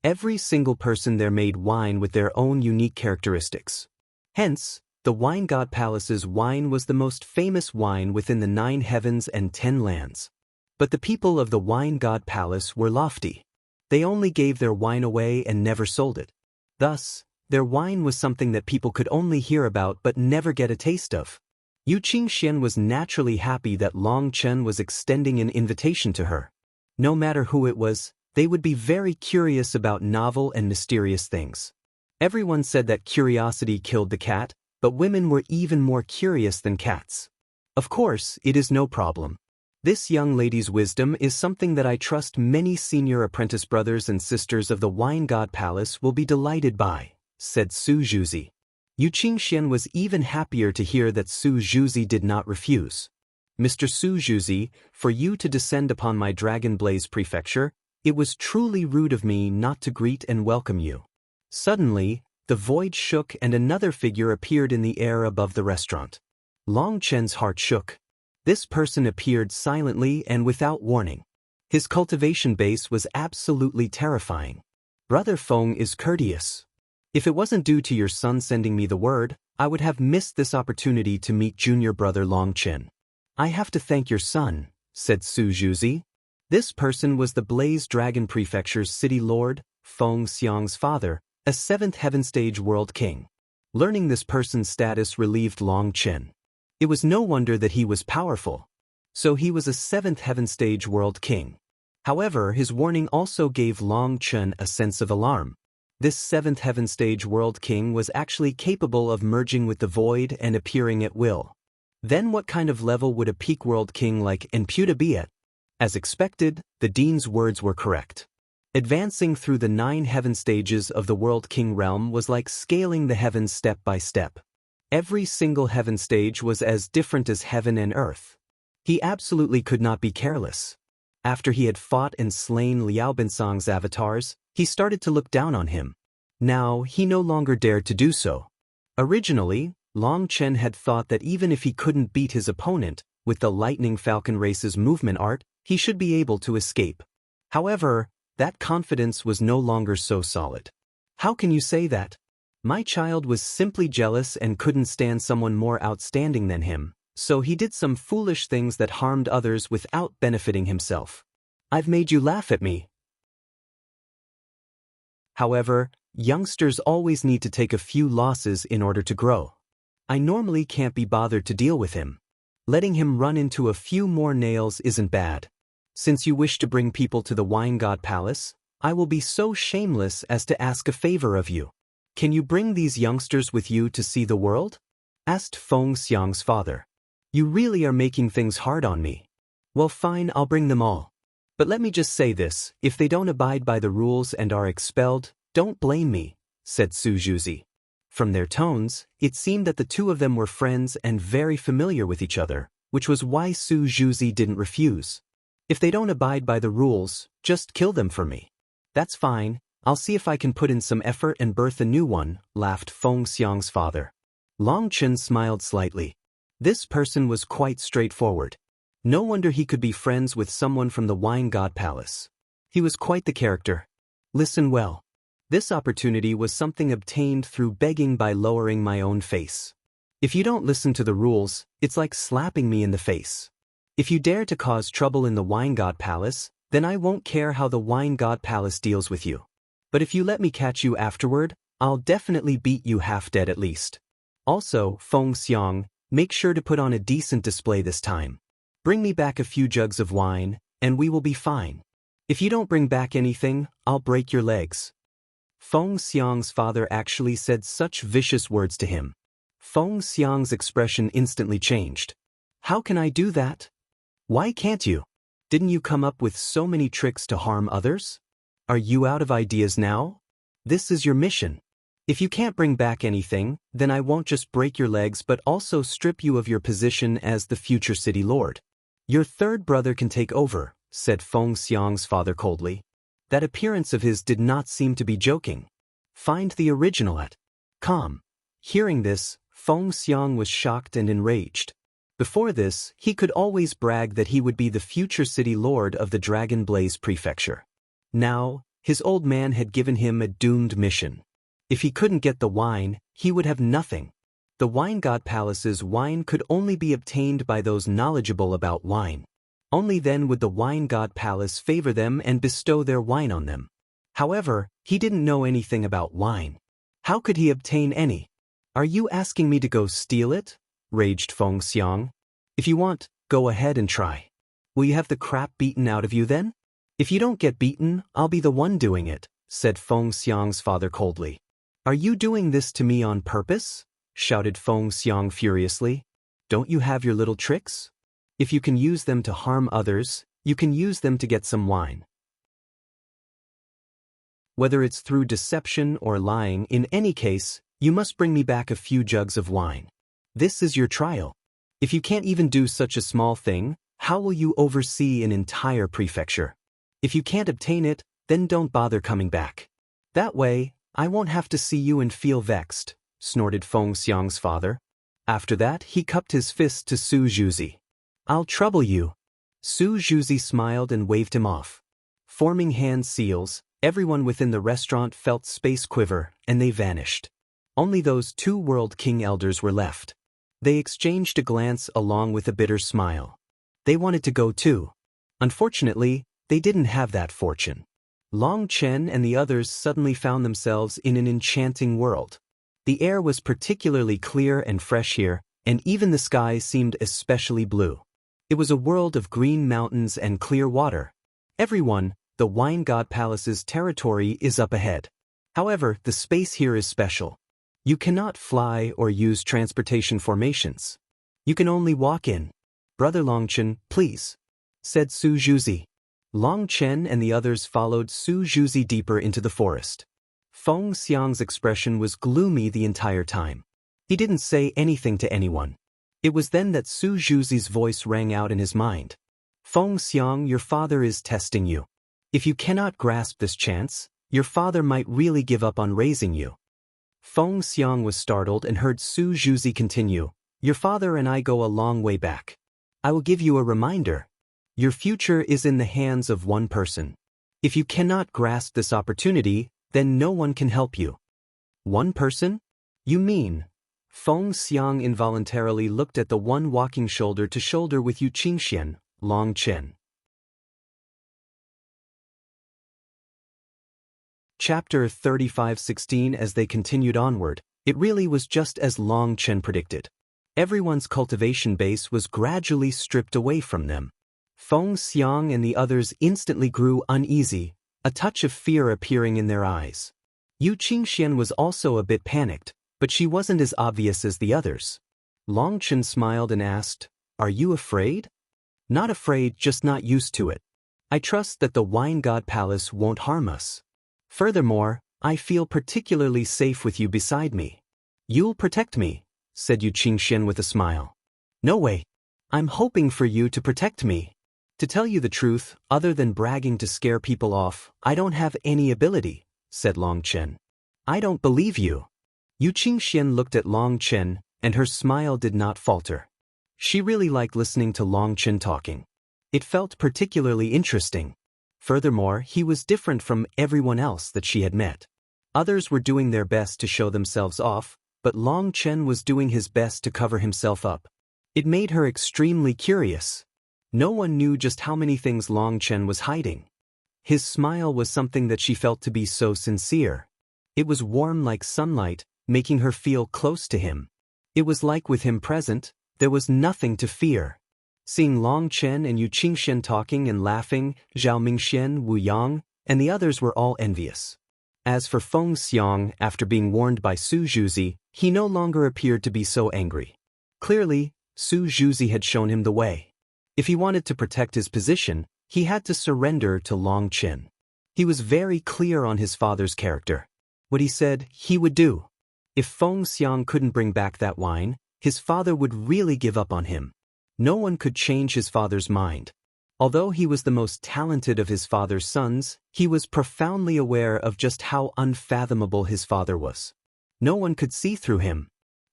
Every single person there made wine with their own unique characteristics. Hence, the Wine God Palace's wine was the most famous wine within the 9 heavens and 10 lands. But the people of the Wine God Palace were lofty. They only gave their wine away and never sold it. Thus, their wine was something that people could only hear about but never get a taste of. Yu Qingxian was naturally happy that Longchen was extending an invitation to her. No matter who it was, they would be very curious about novel and mysterious things. Everyone said that curiosity killed the cat, but women were even more curious than cats. Of course, it is no problem. This young lady's wisdom is something that I trust many senior apprentice brothers and sisters of the Wine God Palace will be delighted by, said Su Zhuzi. Yu Qingxian was even happier to hear that Su Zhuzi did not refuse. Mr. Su Zhuzi, for you to descend upon my Dragon Blaze Prefecture, it was truly rude of me not to greet and welcome you. Suddenly, the void shook and another figure appeared in the air above the restaurant. Longchen's heart shook. This person appeared silently and without warning. His cultivation base was absolutely terrifying. Brother Feng is courteous. If it wasn't due to your son sending me the word, I would have missed this opportunity to meet junior brother Longchen. I have to thank your son, said Su Zhuzi. This person was the Blaze Dragon Prefecture's city lord, Feng Xiang's father, a 7th Heaven Stage World King. Learning this person's status relieved Longchen. It was no wonder that he was powerful. So he was a 7th Heaven Stage World King. However, his warning also gave Longchen a sense of alarm. This 7th Heaven Stage World King was actually capable of merging with the void and appearing at will. Then what kind of level would a peak World King like Enputa be at? As expected, the Dean's words were correct. Advancing through the 9 heaven stages of the World King realm was like scaling the heavens step by step. Every single heaven stage was as different as heaven and earth. He absolutely could not be careless. After he had fought and slain Liao Binsong's avatars, he started to look down on him. Now, he no longer dared to do so. Originally, Longchen had thought that even if he couldn't beat his opponent, with the Lightning Falcon race's movement art, he should be able to escape. However, That confidence was no longer so solid. How can you say that? My child was simply jealous and couldn't stand someone more outstanding than him, so he did some foolish things that harmed others without benefiting himself. I've made you laugh at me. However, youngsters always need to take a few losses in order to grow. I normally can't be bothered to deal with him. Letting him run into a few more nails isn't bad. Since you wish to bring people to the Wine God Palace, I will be so shameless as to ask a favor of you. Can you bring these youngsters with you to see the world? Asked Feng Xiang's father. You really are making things hard on me. Well, fine, I'll bring them all. But let me just say this, if they don't abide by the rules and are expelled, don't blame me, said Su Zhuzi. From their tones, it seemed that the two of them were friends and very familiar with each other, which was why Su Zhuzi didn't refuse. If they don't abide by the rules, just kill them for me. That's fine, I'll see if I can put in some effort and birth a new one, laughed Feng Xiang's father. Long Chen smiled slightly. This person was quite straightforward. No wonder he could be friends with someone from the Wine God Palace. He was quite the character. Listen well. This opportunity was something obtained through begging by lowering my own face. If you don't listen to the rules, it's like slapping me in the face. If you dare to cause trouble in the Wine God Palace, then I won't care how the Wine God Palace deals with you. But if you let me catch you afterward, I'll definitely beat you half dead at least. Also, Feng Xiang, make sure to put on a decent display this time. Bring me back a few jugs of wine, and we will be fine. If you don't bring back anything, I'll break your legs. Feng Xiang's father actually said such vicious words to him. Feng Xiang's expression instantly changed. How can I do that? Why can't you? Didn't you come up with so many tricks to harm others? Are you out of ideas now? This is your mission. If you can't bring back anything, then I won't just break your legs but also strip you of your position as the future city lord. Your third brother can take over, said Feng Xiang's father coldly. That appearance of his did not seem to be joking. Find the original at com. Hearing this, Feng Xiang was shocked and enraged. Before this, he could always brag that he would be the future city lord of the Dragon Blaze Prefecture. Now, his old man had given him a doomed mission. If he couldn't get the wine, he would have nothing. The Wine God Palace's wine could only be obtained by those knowledgeable about wine. Only then would the Wine God Palace favor them and bestow their wine on them. However, he didn't know anything about wine. How could he obtain any? Are you asking me to go steal it? Raged Feng Xiang. If you want, go ahead and try. Will you have the crap beaten out of you then? If you don't get beaten, I'll be the one doing it, said Feng Xiang's father coldly. Are you doing this to me on purpose? Shouted Feng Xiang furiously. Don't you have your little tricks? If you can use them to harm others, you can use them to get some wine. Whether it's through deception or lying, in any case, you must bring me back a few jugs of wine. This is your trial. If you can't even do such a small thing, how will you oversee an entire prefecture? If you can't obtain it, then don't bother coming back. That way, I won't have to see you and feel vexed, snorted Feng Xiang's father. After that, he cupped his fist to Su Zhuzi. I'll trouble you. Su Zhuzi smiled and waved him off. Forming hand seals, everyone within the restaurant felt space quiver, and they vanished. Only those two World King elders were left. They exchanged a glance along with a bitter smile. They wanted to go too. Unfortunately, they didn't have that fortune. Long Chen and the others suddenly found themselves in an enchanting world. The air was particularly clear and fresh here, and even the sky seemed especially blue. It was a world of green mountains and clear water. Everyone, the Wine God Palace's territory is up ahead. However, the space here is special. You cannot fly or use transportation formations. You can only walk in. Brother Longchen, please, said Su Zhuzi. Long Chen and the others followed Su Zhuzi deeper into the forest. Feng Xiang's expression was gloomy the entire time. He didn't say anything to anyone. It was then that Su Zhuzi's voice rang out in his mind. Feng Xiang, your father is testing you. If you cannot grasp this chance, your father might really give up on raising you. Feng Xiang was startled and heard Su Zhuzi continue. Your father and I go a long way back. I will give you a reminder. Your future is in the hands of one person. If you cannot grasp this opportunity, then no one can help you. One person? You mean? Feng Xiang involuntarily looked at the one walking shoulder to shoulder with Yu Qingxian, Long Chen. Chapter 35:16. As they continued onward, it really was just as Long Chen predicted. Everyone's cultivation base was gradually stripped away from them. Feng Xiang and the others instantly grew uneasy, a touch of fear appearing in their eyes. Yu Qingxian was also a bit panicked, but she wasn't as obvious as the others. Long Chen smiled and asked, "Are you afraid?" "Not afraid, just not used to it. I trust that the Wine God Palace won't harm us. Furthermore, I feel particularly safe with you beside me." "You'll protect me," said Yu Qingxian with a smile. "No way. I'm hoping for you to protect me. To tell you the truth, other than bragging to scare people off, I don't have any ability," said Long Chen. "I don't believe you." Yu Qingxian looked at Long Chen, and her smile did not falter. She really liked listening to Long Chen talking. It felt particularly interesting. Furthermore, he was different from everyone else that she had met. Others were doing their best to show themselves off, but Long Chen was doing his best to cover himself up. It made her extremely curious. No one knew just how many things Long Chen was hiding. His smile was something that she felt to be so sincere. It was warm like sunlight, making her feel close to him. It was like with him present, there was nothing to fear. Seeing Long Chen and Yu Qingxian talking and laughing, Zhao Mingxian, Wu Yang, and the others were all envious. As for Feng Xiang, after being warned by Su Zhuzi, he no longer appeared to be so angry. Clearly, Su Zhuzi had shown him the way. If he wanted to protect his position, he had to surrender to Long Chen. He was very clear on his father's character. What he said, he would do. If Feng Xiang couldn't bring back that wine, his father would really give up on him. No one could change his father's mind. Although he was the most talented of his father's sons, he was profoundly aware of just how unfathomable his father was. No one could see through him.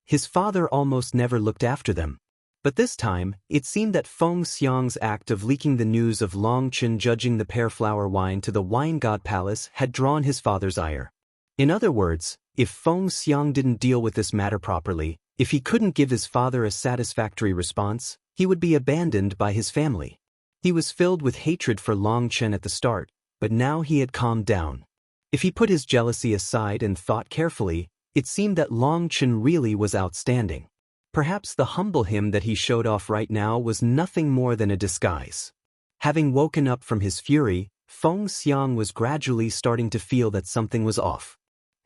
His father almost never looked after them. But this time, it seemed that Feng Xiang's act of leaking the news of Long Chen judging the pear flower wine to the Wine God Palace had drawn his father's ire. In other words, if Feng Xiang didn't deal with this matter properly, if he couldn't give his father a satisfactory response, he would be abandoned by his family. He was filled with hatred for Long Chen at the start, but now he had calmed down. If he put his jealousy aside and thought carefully, it seemed that Long Chen really was outstanding. Perhaps the humble him that he showed off right now was nothing more than a disguise. Having woken up from his fury, Feng Xiang was gradually starting to feel that something was off.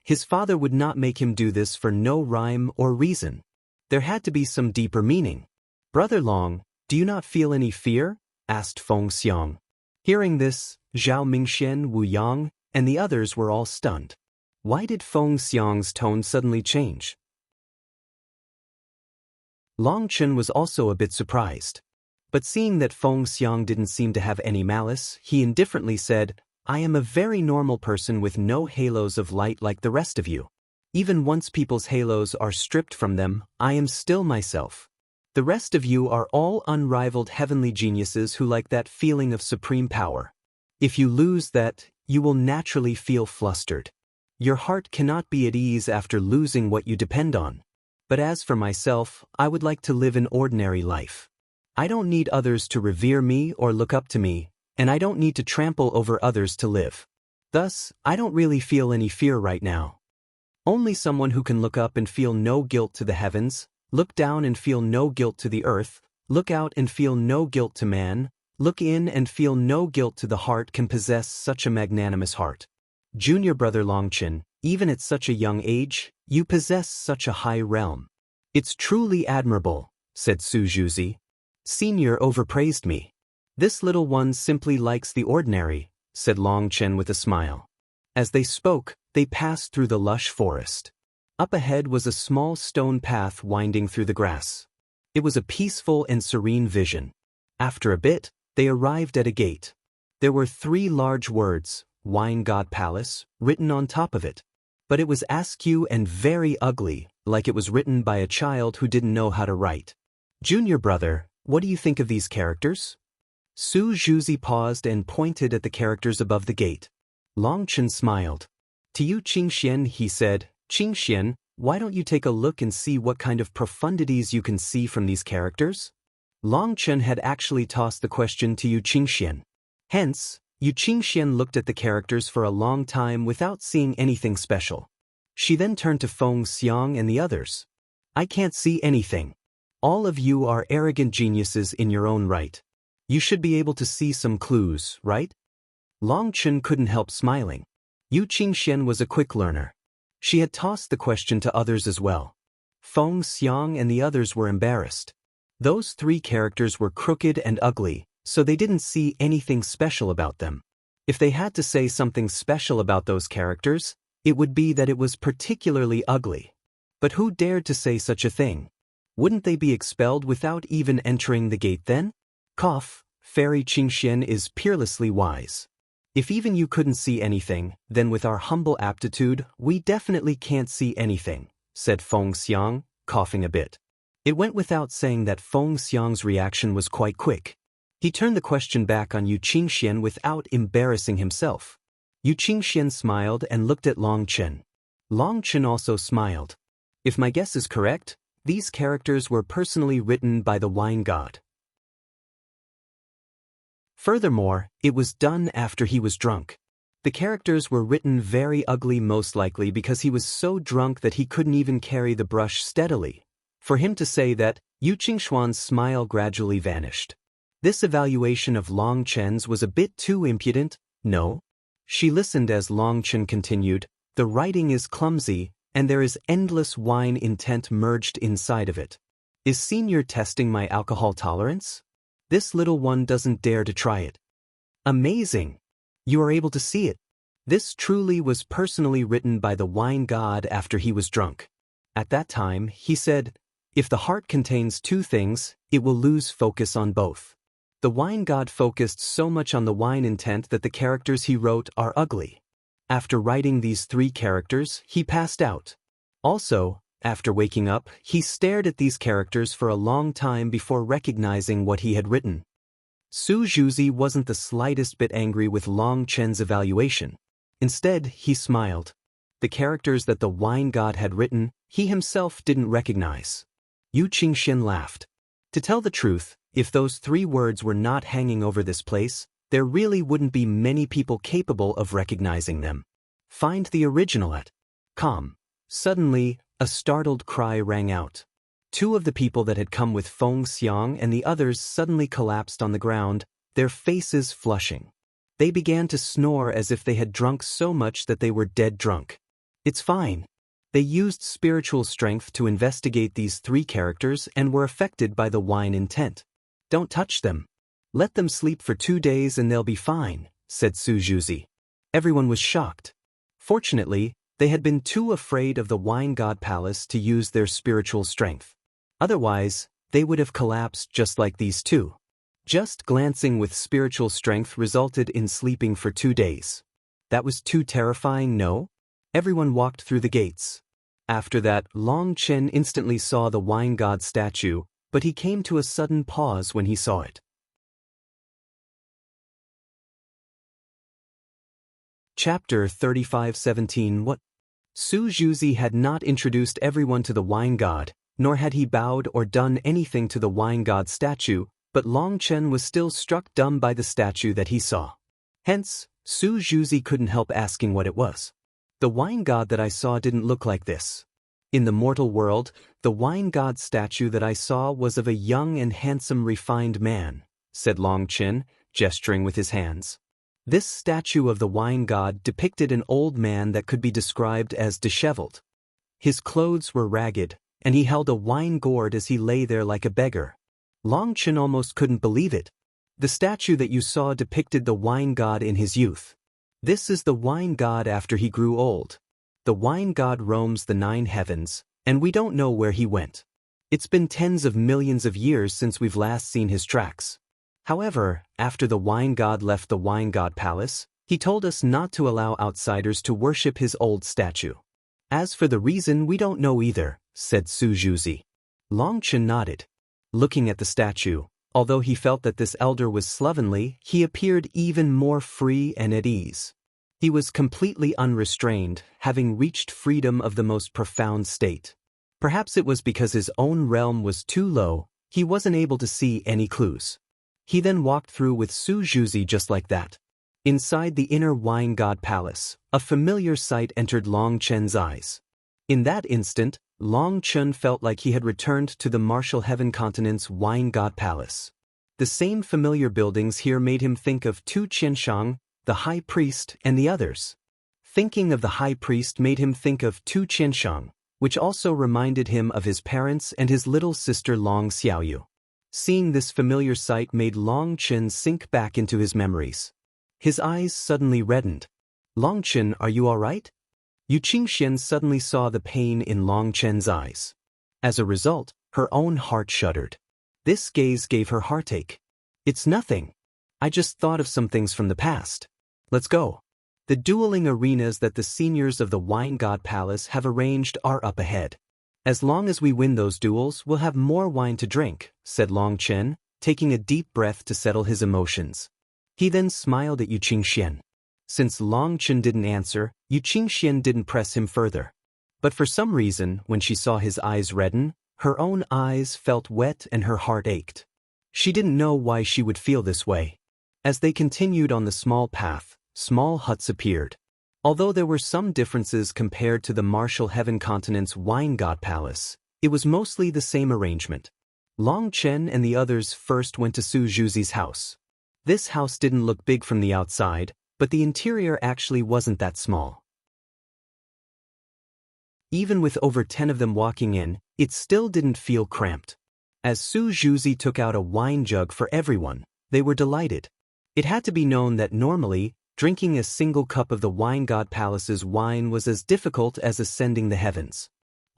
His father would not make him do this for no rhyme or reason. There had to be some deeper meaning. "Brother Long, do you not feel any fear?" asked Feng Xiang. Hearing this, Zhao Mingxian, Wu Yang, and the others were all stunned. Why did Feng Xiang's tone suddenly change? Long Chen was also a bit surprised. But seeing that Feng Xiang didn't seem to have any malice, he indifferently said, "I am a very normal person with no halos of light like the rest of you. Even once people's halos are stripped from them, I am still myself. The rest of you are all unrivaled heavenly geniuses who like that feeling of supreme power. If you lose that, you will naturally feel flustered. Your heart cannot be at ease after losing what you depend on. But as for myself, I would like to live an ordinary life. I don't need others to revere me or look up to me, and I don't need to trample over others to live. Thus, I don't really feel any fear right now. Only someone who can look up and feel no guilt to the heavens, look down and feel no guilt to the earth, look out and feel no guilt to man, look in and feel no guilt to the heart can possess such a magnanimous heart. Junior brother Long Chen, even at such a young age, you possess such a high realm. It's truly admirable," said Su Zhuzi. "Senior overpraised me. This little one simply likes the ordinary," said Long Chen with a smile. As they spoke, they passed through the lush forest. Up ahead was a small stone path winding through the grass. It was a peaceful and serene vision. After a bit, they arrived at a gate. There were 3 large words, "Wine God Palace," written on top of it. But it was askew and very ugly, like it was written by a child who didn't know how to write. "Junior brother, what do you think of these characters?" Su Zhuzi paused and pointed at the characters above the gate. Long Chen smiled. To you Qingxian, he said, Qingxian, why don't you take a look and see what kind of profundities you can see from these characters? Long Chen had actually tossed the question to Yu Qingxian. Hence, Yu Qingxian looked at the characters for a long time without seeing anything special. She then turned to Feng Xiang and the others. I can't see anything. All of you are arrogant geniuses in your own right. You should be able to see some clues, right? Long Chen couldn't help smiling. Yu Qingxian was a quick learner. She had tossed the question to others as well. Feng Xiang and the others were embarrassed. Those three characters were crooked and ugly, so they didn't see anything special about them. If they had to say something special about those characters, it would be that it was particularly ugly. But who dared to say such a thing? Wouldn't they be expelled without even entering the gate then? Cough, Fairy Qingxian is peerlessly wise. If even you couldn't see anything, then with our humble aptitude, we definitely can't see anything, said Feng Xiang, coughing a bit. It went without saying that Feng Xiang's reaction was quite quick. He turned the question back on Yu Qingxian without embarrassing himself. Yu Qingxian smiled and looked at Long Chen. Long Chen also smiled. If my guess is correct, these characters were personally written by the wine god. Furthermore, it was done after he was drunk. The characters were written very ugly, most likely because he was so drunk that he couldn't even carry the brush steadily. For him to say that, Yu Qingxuan's smile gradually vanished. This evaluation of Long Chen's was a bit too impudent, no? She listened as Long Chen continued, the writing is clumsy, and there is endless wine intent merged inside of it. Is Senior testing my alcohol tolerance? This little one doesn't dare to try it. Amazing! You are able to see it. This truly was personally written by the wine god after he was drunk. At that time, he said, if the heart contains two things, it will lose focus on both. The wine god focused so much on the wine intent that the characters he wrote are ugly. After writing these three characters, he passed out. Also, after waking up, he stared at these characters for a long time before recognizing what he had written. Su Zhuzi wasn't the slightest bit angry with Long Chen's evaluation. Instead, he smiled. The characters that the wine god had written, he himself didn't recognize. Yu Qingxian laughed. To tell the truth, if those three words were not hanging over this place, there really wouldn't be many people capable of recognizing them. Find the original at com. Suddenly, a startled cry rang out. Two of the people that had come with Feng Xiang and the others suddenly collapsed on the ground, their faces flushing. They began to snore as if they had drunk so much that they were dead drunk. It's fine. They used spiritual strength to investigate these three characters and were affected by the wine intent. Don't touch them. Let them sleep for 2 days and they'll be fine, said Su Zhuzi. Everyone was shocked. Fortunately, they had been too afraid of the wine god palace to use their spiritual strength. Otherwise, they would have collapsed just like these two. Just glancing with spiritual strength resulted in sleeping for 2 days. That was too terrifying, no? Everyone walked through the gates. After that, Long Chen instantly saw the wine god statue, but he came to a sudden pause when he saw it. Chapter 35:17 What? Su Zhuzi had not introduced everyone to the wine god, nor had he bowed or done anything to the wine god statue, but Long Chen was still struck dumb by the statue that he saw. Hence, Su Zhuzi couldn't help asking what it was. The wine god that I saw didn't look like this. In the mortal world, the wine god statue that I saw was of a young and handsome refined man, said Long Chen, gesturing with his hands. This statue of the wine god depicted an old man that could be described as disheveled. His clothes were ragged, and he held a wine gourd as he lay there like a beggar. Long Chen almost couldn't believe it. The statue that you saw depicted the wine god in his youth. This is the wine god after he grew old. The wine god roams the 9 heavens, and we don't know where he went. It's been tens of millions of years since we've last seen his tracks. However, after the wine god left the wine god palace, he told us not to allow outsiders to worship his old statue. As for the reason, we don't know either, said Su Zhuzi. Long Chen nodded. Looking at the statue, Although he felt that this elder was slovenly, he appeared even more free and at ease. He was completely unrestrained, having reached freedom of the most profound state. Perhaps it was because his own realm was too low, he wasn't able to see any clues. He then walked through with Su Zhuzi just like that. Inside the inner wine god palace, a familiar sight entered Long Chen's eyes. In that instant, Long Chen felt like he had returned to the martial heaven continent's wine god palace. The same familiar buildings here made him think of Tu Qianshang, the high priest, and the others. Thinking of the high priest made him think of Tu Qianshang, which also reminded him of his parents and his little sister Long Xiaoyu. Seeing this familiar sight made Long Chen sink back into his memories. His eyes suddenly reddened. "Long Chen, are you all right?" Yu Qingxian suddenly saw the pain in Long Chen's eyes. As a result, her own heart shuddered. This gaze gave her heartache. "It's nothing. I just thought of some things from the past. Let's go. The dueling arenas that the seniors of the Wine God Palace have arranged are up ahead. As long as we win those duels, we'll have more wine to drink," said Long Chen, taking a deep breath to settle his emotions. He then smiled at Yu Qingxian. Since Long Chen didn't answer, Yu Qingxian didn't press him further. But for some reason, when she saw his eyes redden, her own eyes felt wet and her heart ached. She didn't know why she would feel this way. As they continued on the small path, small huts appeared. Although there were some differences compared to the martial heaven continent's wine god palace, it was mostly the same arrangement. Long Chen and the others first went to Su Zhuzi's house. This house didn't look big from the outside, but the interior actually wasn't that small. Even with over 10 of them walking in, it still didn't feel cramped. As Su Zhuzi took out a wine jug for everyone, they were delighted. It had to be known that normally, drinking a single cup of the wine god palace's wine was as difficult as ascending the heavens.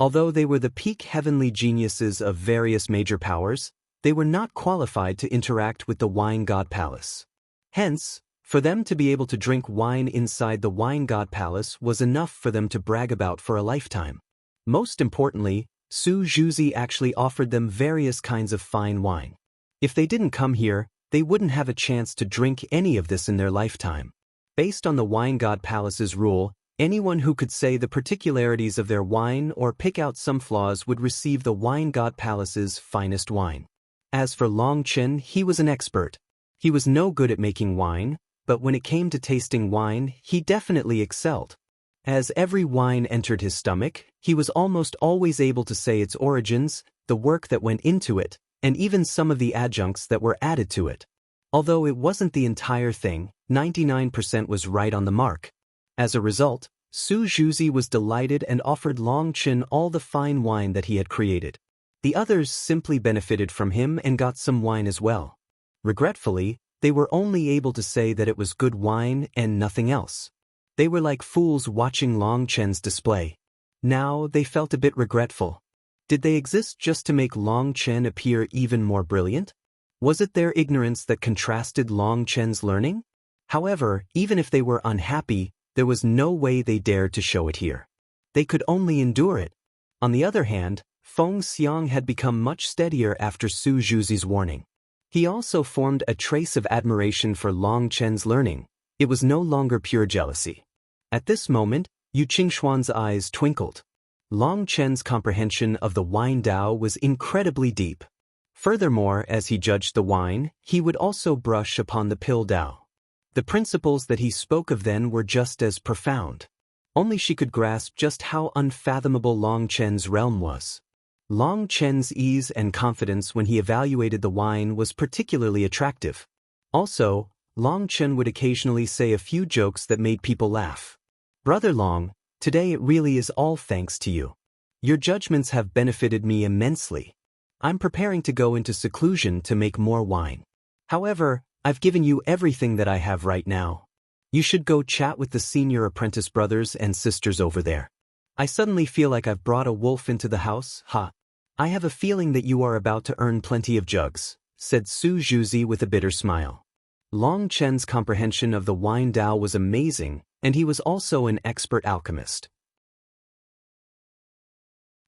Although they were the peak heavenly geniuses of various major powers, they were not qualified to interact with the wine god palace. Hence, for them to be able to drink wine inside the wine god palace was enough for them to brag about for a lifetime. Most importantly, Su Zhuzi actually offered them various kinds of fine wine. If they didn't come here, they wouldn't have a chance to drink any of this in their lifetime. Based on the wine god palace's rule, anyone who could say the particularities of their wine or pick out some flaws would receive the wine god palace's finest wine. As for Long Chen, he was an expert. He was no good at making wine, but when it came to tasting wine, he definitely excelled. As every wine entered his stomach, he was almost always able to say its origins, the work that went into it, and even some of the adjuncts that were added to it. Although it wasn't the entire thing, 99% was right on the mark. As a result, Su Zhuzi was delighted and offered Long Chen all the fine wine that he had created. The others simply benefited from him and got some wine as well. Regretfully, they were only able to say that it was good wine and nothing else. They were like fools watching Long Chen's display. Now they felt a bit regretful. Did they exist just to make Long Chen appear even more brilliant? Was it their ignorance that contrasted Long Chen's learning? However, even if they were unhappy, there was no way they dared to show it here. They could only endure it. On the other hand, Feng Xiang had become much steadier after Su Zhuzi's warning. He also formed a trace of admiration for Long Chen's learning. It was no longer pure jealousy. At this moment, Yu Qingxuan's eyes twinkled. Long Chen's comprehension of the wine Dao was incredibly deep. Furthermore, as he judged the wine, he would also brush upon the pill Dao. The principles that he spoke of then were just as profound. Only she could grasp just how unfathomable Long Chen's realm was. Long Chen's ease and confidence when he evaluated the wine was particularly attractive. Also, Long Chen would occasionally say a few jokes that made people laugh. "Brother Long, today it really is all thanks to you. Your judgments have benefited me immensely. I'm preparing to go into seclusion to make more wine. However, I've given you everything that I have right now. You should go chat with the senior apprentice brothers and sisters over there. I suddenly feel like I've brought a wolf into the house, ha. I have a feeling that you are about to earn plenty of jugs," said Su Zhuzi with a bitter smile. Long Chen's comprehension of the wine Dao was amazing, and he was also an expert alchemist.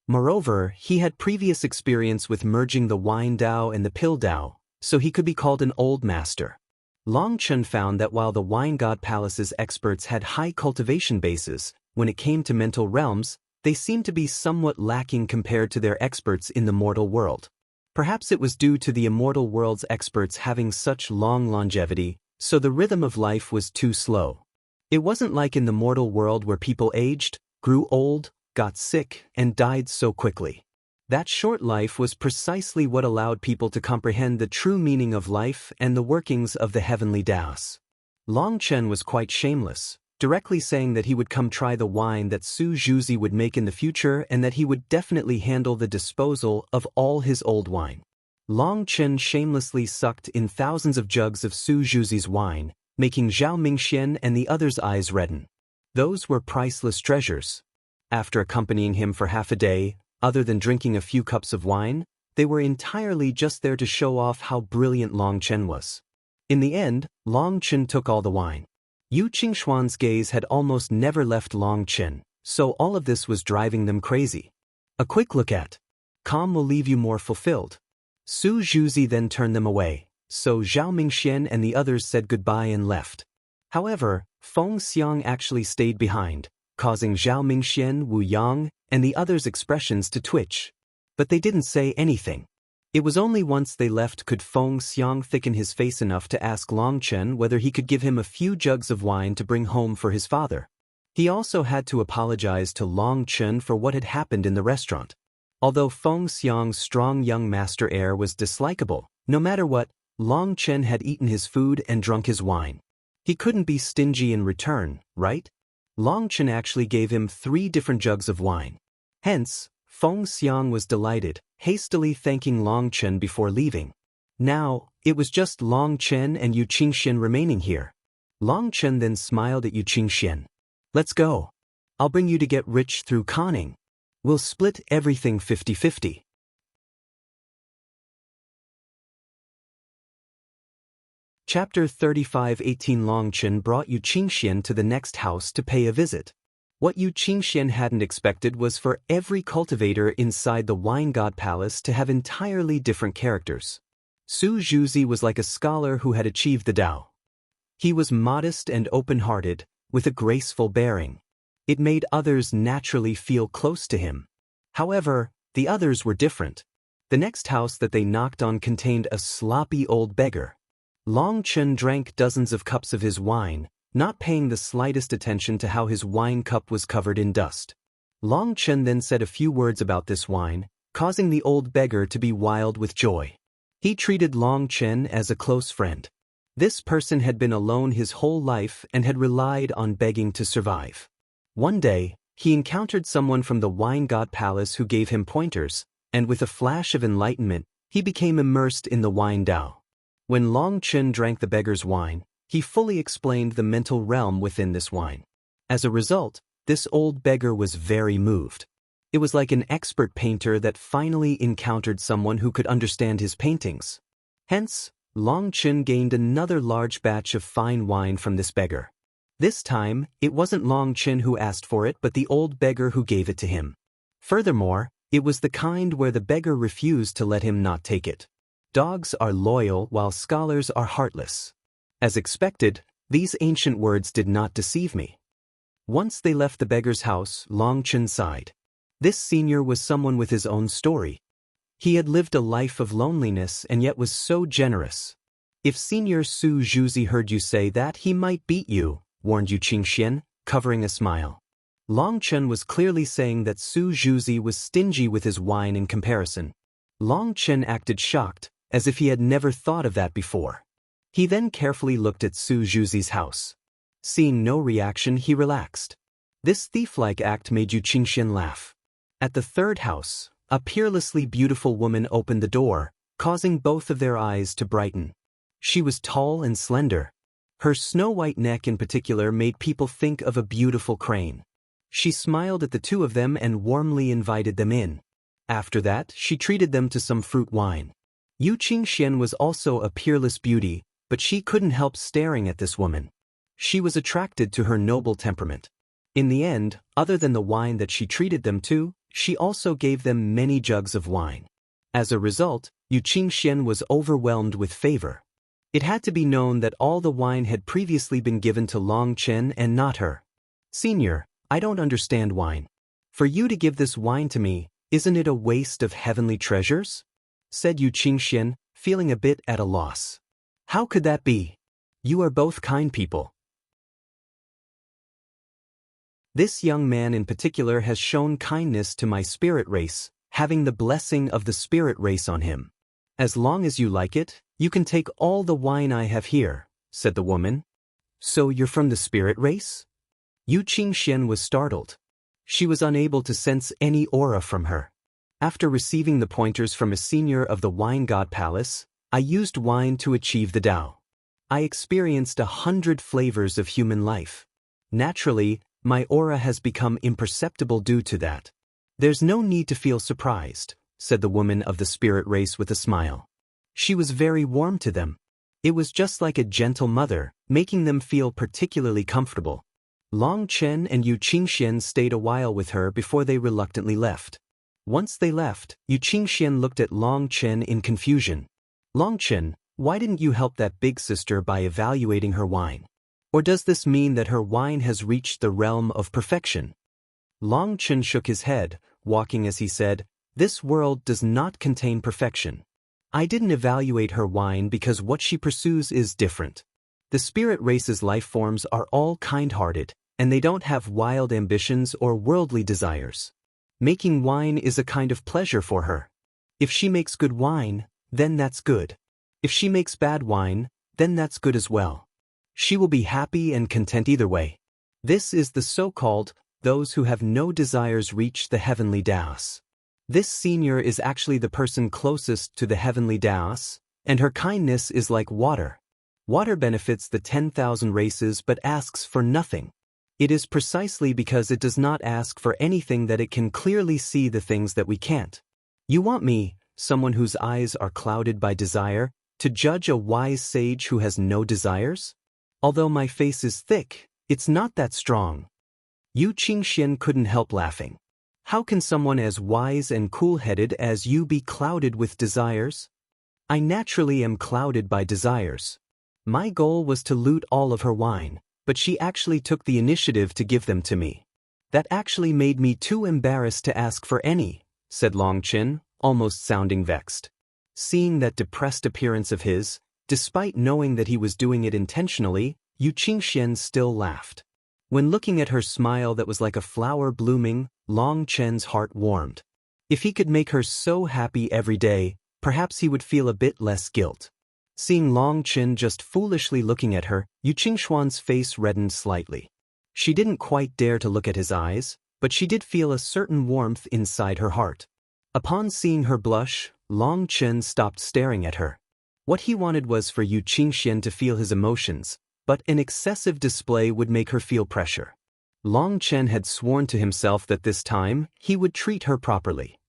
Moreover, he had previous experience with merging the wine Dao and the pill Dao, so he could be called an old master. Long Chen found that while the Wine God Palace's experts had high cultivation bases, when it came to mental realms, they seemed to be somewhat lacking compared to their experts in the mortal world. Perhaps it was due to the immortal world's experts having such long longevity, so the rhythm of life was too slow. It wasn't like in the mortal world where people aged, grew old, got sick, and died so quickly. That short life was precisely what allowed people to comprehend the true meaning of life and the workings of the heavenly Taos. Long Chen was quite shameless, directly saying that he would come try the wine that Su Zhuzi would make in the future and that he would definitely handle the disposal of all his old wine. Long Chen shamelessly sucked in thousands of jugs of Su Zhuzi's wine, making Zhao Mingxian and the others' eyes redden. Those were priceless treasures. After accompanying him for half a day, other than drinking a few cups of wine, they were entirely just there to show off how brilliant Long Chen was. In the end, Long Chen took all the wine. Yu Qingxuan's gaze had almost never left Long Chen, so all of this was driving them crazy. A quick look at Calm will leave you more fulfilled. Su Zhuzi then turned them away, so Zhao Mingxian and the others said goodbye and left. However, Feng Xiang actually stayed behind, causing Zhao Mingxian, Wu Yang, and the others' expressions to twitch. But they didn't say anything. It was only once they left could Feng Xiang thicken his face enough to ask Long Chen whether he could give him a few jugs of wine to bring home for his father. He also had to apologize to Long Chen for what had happened in the restaurant. Although Feng Xiang's strong young master air was dislikable, no matter what, Long Chen had eaten his food and drunk his wine. He couldn't be stingy in return, right? Long Chen actually gave him 3 different jugs of wine. Hence, Feng Xiang was delighted, hastily thanking Long Chen before leaving. Now, it was just Long Chen and Yu Qingxian remaining here. Long Chen then smiled at Yu Qingxian. Let's go. I'll bring you to get rich through conning. We'll split everything 50-50. Chapter 35:18 Long Chen brought Yu Qingxian to the next house to pay a visit. What Yu Qingxian hadn't expected was for every cultivator inside the Wine God Palace to have entirely different characters. Su Zhuzi was like a scholar who had achieved the Tao. He was modest and open-hearted, with a graceful bearing. It made others naturally feel close to him. However, the others were different. The next house that they knocked on contained a sloppy old beggar. Long Chen drank dozens of cups of his wine, not paying the slightest attention to how his wine cup was covered in dust. Long Chen then said a few words about this wine, causing the old beggar to be wild with joy. He treated Long Chen as a close friend. This person had been alone his whole life and had relied on begging to survive. One day, he encountered someone from the Wine God Palace who gave him pointers, and with a flash of enlightenment, he became immersed in the wine Tao. When Long Chen drank the beggar's wine, he fully explained the mental realm within this wine. As a result, this old beggar was very moved. It was like an expert painter that finally encountered someone who could understand his paintings. Hence, Long Chen gained another large batch of fine wine from this beggar. This time, it wasn't Long Chen who asked for it but the old beggar who gave it to him. Furthermore, it was the kind where the beggar refused to let him not take it. Dogs are loyal while scholars are heartless. As expected, these ancient words did not deceive me. Once they left the beggar's house, Long Chen sighed. This senior was someone with his own story. He had lived a life of loneliness and yet was so generous. If Senior Su Zhuzi heard you say that, he might beat you, warned Yu Qingxian, covering a smile. Long Chen was clearly saying that Su Zhuzi was stingy with his wine in comparison. Long Chen acted shocked, as if he had never thought of that before. He then carefully looked at Su Zhuzi's house. Seeing no reaction, he relaxed. This thief-like act made Yu Qingxian laugh. At the third house, a peerlessly beautiful woman opened the door, causing both of their eyes to brighten. She was tall and slender. Her snow-white neck in particular made people think of a beautiful crane. She smiled at the two of them and warmly invited them in. After that, she treated them to some fruit wine. Yu Qingxian was also a peerless beauty, but she couldn't help staring at this woman. She was attracted to her noble temperament. In the end, other than the wine that she treated them to, she also gave them many jugs of wine. As a result, Yu Qingxian was overwhelmed with favor. It had to be known that all the wine had previously been given to Long Chen and not her. Senior, I don't understand wine. For you to give this wine to me, isn't it a waste of heavenly treasures? Said Yu Qingxian, feeling a bit at a loss. How could that be? You are both kind people. This young man in particular has shown kindness to my spirit race, having the blessing of the spirit race on him. As long as you like it, you can take all the wine I have here, said the woman. So you're from the spirit race? Yu Qingxian was startled. She was unable to sense any aura from her. After receiving the pointers from a senior of the Wine God Palace, I used wine to achieve the Tao. I experienced 100 flavors of human life. Naturally, my aura has become imperceptible due to that. There's no need to feel surprised, said the woman of the spirit race with a smile. She was very warm to them. It was just like a gentle mother, making them feel particularly comfortable. Long Chen and Yu Qingxian stayed a while with her before they reluctantly left. Once they left, Yu Qingxian looked at Long Chen in confusion. Long Chen, why didn't you help that big sister by evaluating her wine? Or does this mean that her wine has reached the realm of perfection? Long Chen shook his head, walking as he said, This world does not contain perfection. I didn't evaluate her wine because what she pursues is different. The spirit race's life forms are all kind-hearted, and they don't have wild ambitions or worldly desires. Making wine is a kind of pleasure for her. If she makes good wine, then that's good. If she makes bad wine, then that's good as well. She will be happy and content either way. This is the so-called, those who have no desires reach the heavenly Taos. This senior is actually the person closest to the heavenly Taos, and her kindness is like water. Water benefits the 10,000 races but asks for nothing. It is precisely because it does not ask for anything that it can clearly see the things that we can't. You want me, someone whose eyes are clouded by desire, to judge a wise sage who has no desires? Although my face is thick, it's not that strong. Yu Qingxian couldn't help laughing. How can someone as wise and cool-headed as you be clouded with desires? I naturally am clouded by desires. My goal was to loot all of her wine, but she actually took the initiative to give them to me. That actually made me too embarrassed to ask for any, said Long Chen, almost sounding vexed. Seeing that depressed appearance of his, despite knowing that he was doing it intentionally, Yu Qingxian still laughed. When looking at her smile that was like a flower blooming, Long Chen's heart warmed. If he could make her so happy every day, perhaps he would feel a bit less guilt. Seeing Long Chen just foolishly looking at her, Yu Qingxuan's face reddened slightly. She didn't quite dare to look at his eyes, but she did feel a certain warmth inside her heart. Upon seeing her blush, Long Chen stopped staring at her. What he wanted was for Yu Qingxian to feel his emotions, but an excessive display would make her feel pressure. Long Chen had sworn to himself that this time, he would treat her properly.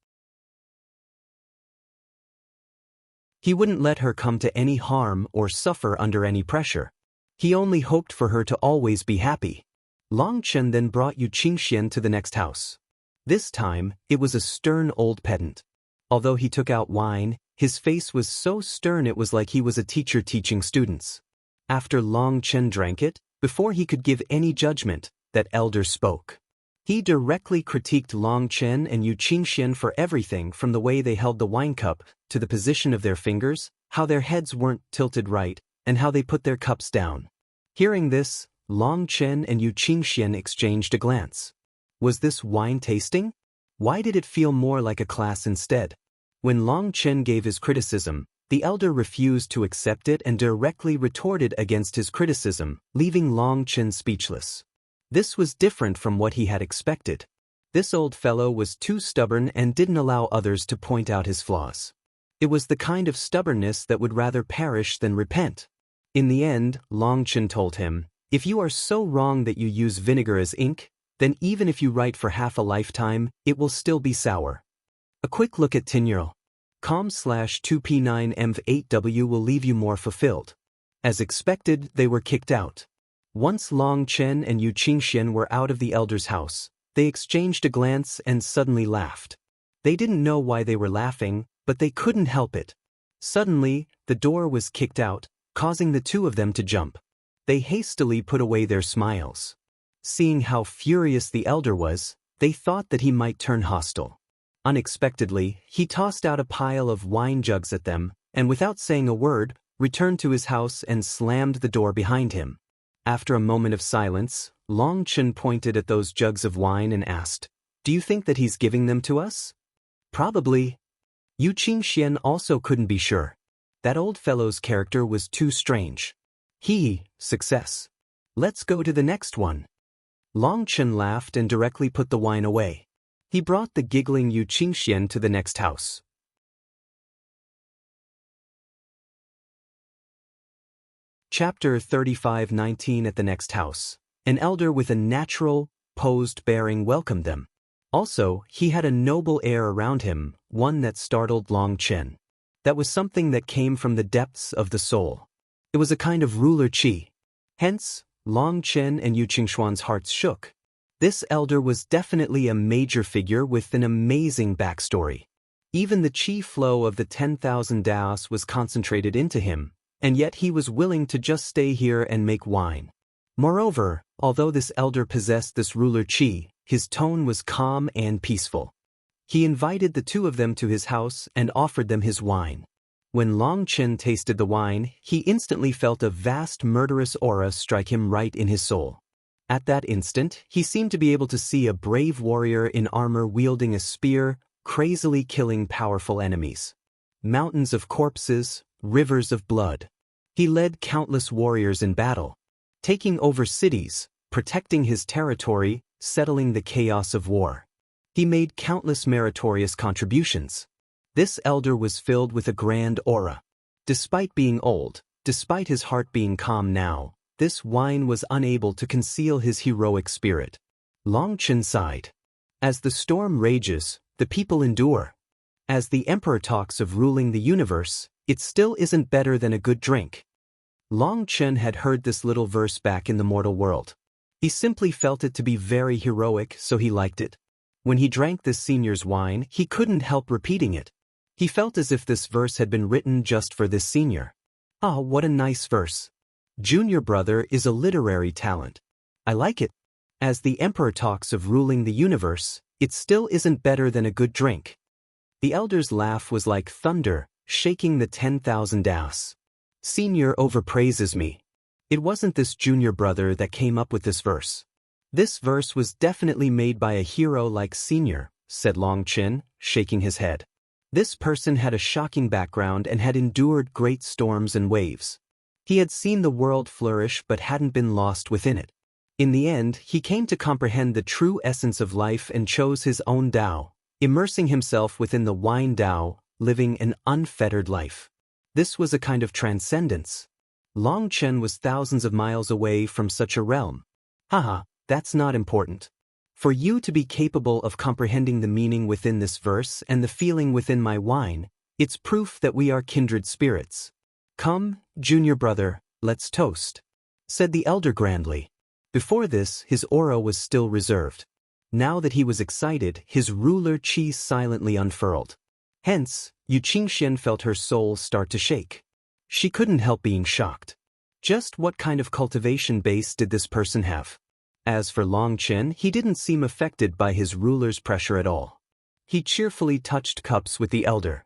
He wouldn't let her come to any harm or suffer under any pressure. He only hoped for her to always be happy. Long Chen then brought Yu Qingxian to the next house. This time, it was a stern old pedant. Although he took out wine, his face was so stern it was like he was a teacher teaching students. After Long Chen drank it, before he could give any judgment, that elder spoke. He directly critiqued Long Chen and Yu Qingxian for everything from the way they held the wine cup, to the position of their fingers, how their heads weren't tilted right, and how they put their cups down. Hearing this, Long Chen and Yu Qingxian exchanged a glance. Was this wine tasting? Why did it feel more like a class instead? When Long Chen gave his criticism, the elder refused to accept it and directly retorted against his criticism, leaving Long Chen speechless. This was different from what he had expected. This old fellow was too stubborn and didn't allow others to point out his flaws. It was the kind of stubbornness that would rather perish than repent. In the end, Long Chen told him, if you are so wrong that you use vinegar as ink, then even if you write for half a lifetime, it will still be sour. A quick look at Tinyurl. com/2p9mv8w will leave you more fulfilled. As expected, they were kicked out. Once Long Chen and Yu Qingxian were out of the elder's house, they exchanged a glance and suddenly laughed. They didn't know why they were laughing, but they couldn't help it. Suddenly, the door was kicked out, causing the two of them to jump. They hastily put away their smiles. Seeing how furious the elder was, they thought that he might turn hostile. Unexpectedly, he tossed out a pile of wine jugs at them, and without saying a word, returned to his house and slammed the door behind him. After a moment of silence, Long Chen pointed at those jugs of wine and asked, "Do you think that he's giving them to us?" "Probably." Yu Qingxian also couldn't be sure. That old fellow's character was too strange. Success. Let's go to the next one. Long Chen laughed and directly put the wine away. He brought the giggling Yu Qingxian to the next house. Chapter 35:19 At the next house. An elder with a natural, posed bearing welcomed them. Also, he had a noble air around him, one that startled Long Chen. That was something that came from the depths of the soul. It was a kind of ruler qi. Hence, Long Chen and Yu Qingshuan's hearts shook. This elder was definitely a major figure with an amazing backstory. Even the qi flow of the 10,000 Daos was concentrated into him, and yet he was willing to just stay here and make wine. Moreover, although this elder possessed this ruler qi, his tone was calm and peaceful. He invited the two of them to his house and offered them his wine. When Long Chen tasted the wine, he instantly felt a vast murderous aura strike him right in his soul. At that instant, he seemed to be able to see a brave warrior in armor wielding a spear, crazily killing powerful enemies. Mountains of corpses, rivers of blood. He led countless warriors in battle, taking over cities, protecting his territory, settling the chaos of war. He made countless meritorious contributions. This elder was filled with a grand aura. Despite being old, despite his heart being calm now, this wine was unable to conceal his heroic spirit. Long Chen sighed. As the storm rages, the people endure. As the emperor talks of ruling the universe, it still isn't better than a good drink. Long Chen had heard this little verse back in the mortal world. He simply felt it to be very heroic, so he liked it. When he drank this senior's wine, he couldn't help repeating it. He felt as if this verse had been written just for this senior. Ah, what a nice verse. Junior brother is a literary talent. I like it. As the emperor talks of ruling the universe, it still isn't better than a good drink. The elder's laugh was like thunder, shaking the 10,000 Daos. Senior overpraises me. It wasn't this junior brother that came up with this verse. This verse was definitely made by a hero like Senior, said Long Chen, shaking his head. This person had a shocking background and had endured great storms and waves. He had seen the world flourish but hadn't been lost within it. In the end, he came to comprehend the true essence of life and chose his own Tao, immersing himself within the wine Tao, living an unfettered life. This was a kind of transcendence. Long Chen was thousands of miles away from such a realm. Haha, that's not important. For you to be capable of comprehending the meaning within this verse and the feeling within my wine, it's proof that we are kindred spirits. Come, junior brother, let's toast, said the elder grandly. Before this, his aura was still reserved. Now that he was excited, his ruler qi silently unfurled. Hence, Yu Qingxian felt her soul start to shake. She couldn't help being shocked. Just what kind of cultivation base did this person have? As for Long Chen, he didn't seem affected by his ruler's pressure at all. He cheerfully touched cups with the elder.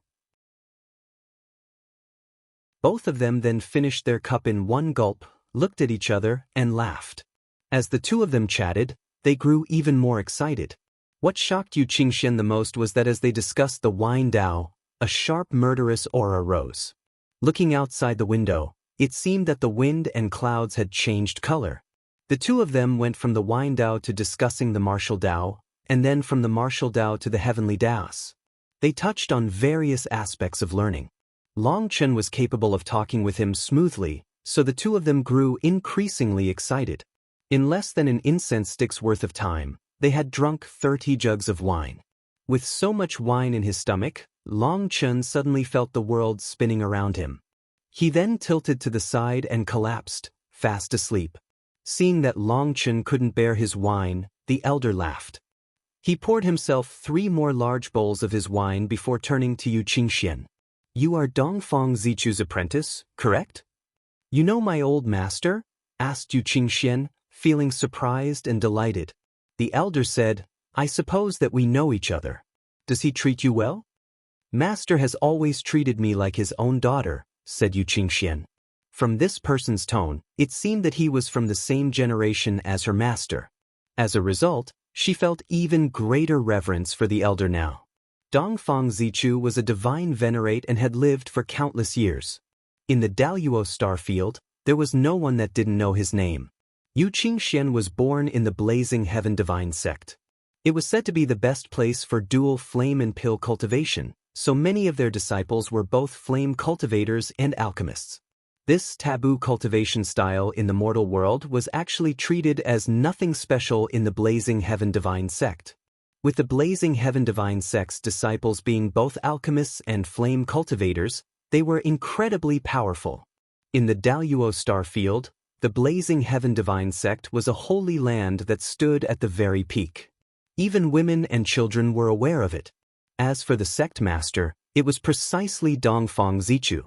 Both of them then finished their cup in one gulp, looked at each other, and laughed. As the two of them chatted, they grew even more excited. What shocked Yu Qingxian the most was that as they discussed the wine Tao, a sharp murderous aura rose. Looking outside the window, it seemed that the wind and clouds had changed color. The two of them went from the wine Tao to discussing the martial Tao, and then from the martial Tao to the heavenly Daos. They touched on various aspects of learning. Long Chen was capable of talking with him smoothly, so the two of them grew increasingly excited. In less than an incense stick's worth of time, they had drunk 30 jugs of wine. With so much wine in his stomach, Long Chen suddenly felt the world spinning around him. He then tilted to the side and collapsed, fast asleep. Seeing that Long Chen couldn't bear his wine, the elder laughed. He poured himself 3 more large bowls of his wine before turning to Yu Qingxian. You are Dongfang Zichu's apprentice, correct? You know my old master? Asked Yu Qingxian, feeling surprised and delighted. The elder said, I suppose that we know each other. Does he treat you well? Master has always treated me like his own daughter, said Yu Qingxian. From this person's tone, it seemed that he was from the same generation as her master. As a result, she felt even greater reverence for the elder now. Dongfang Zichu was a divine venerate and had lived for countless years. In the Daluo star field, there was no one that didn't know his name. Yu Qingxian was born in the Blazing Heaven Divine sect. It was said to be the best place for dual flame and pill cultivation, so many of their disciples were both flame cultivators and alchemists. This taboo cultivation style in the mortal world was actually treated as nothing special in the Blazing Heaven Divine sect. With the Blazing Heaven Divine sect's disciples being both alchemists and flame cultivators, they were incredibly powerful. In the Daluo star field, the Blazing Heaven Divine sect was a holy land that stood at the very peak. Even women and children were aware of it. As for the sect master, it was precisely Dongfang Zichu.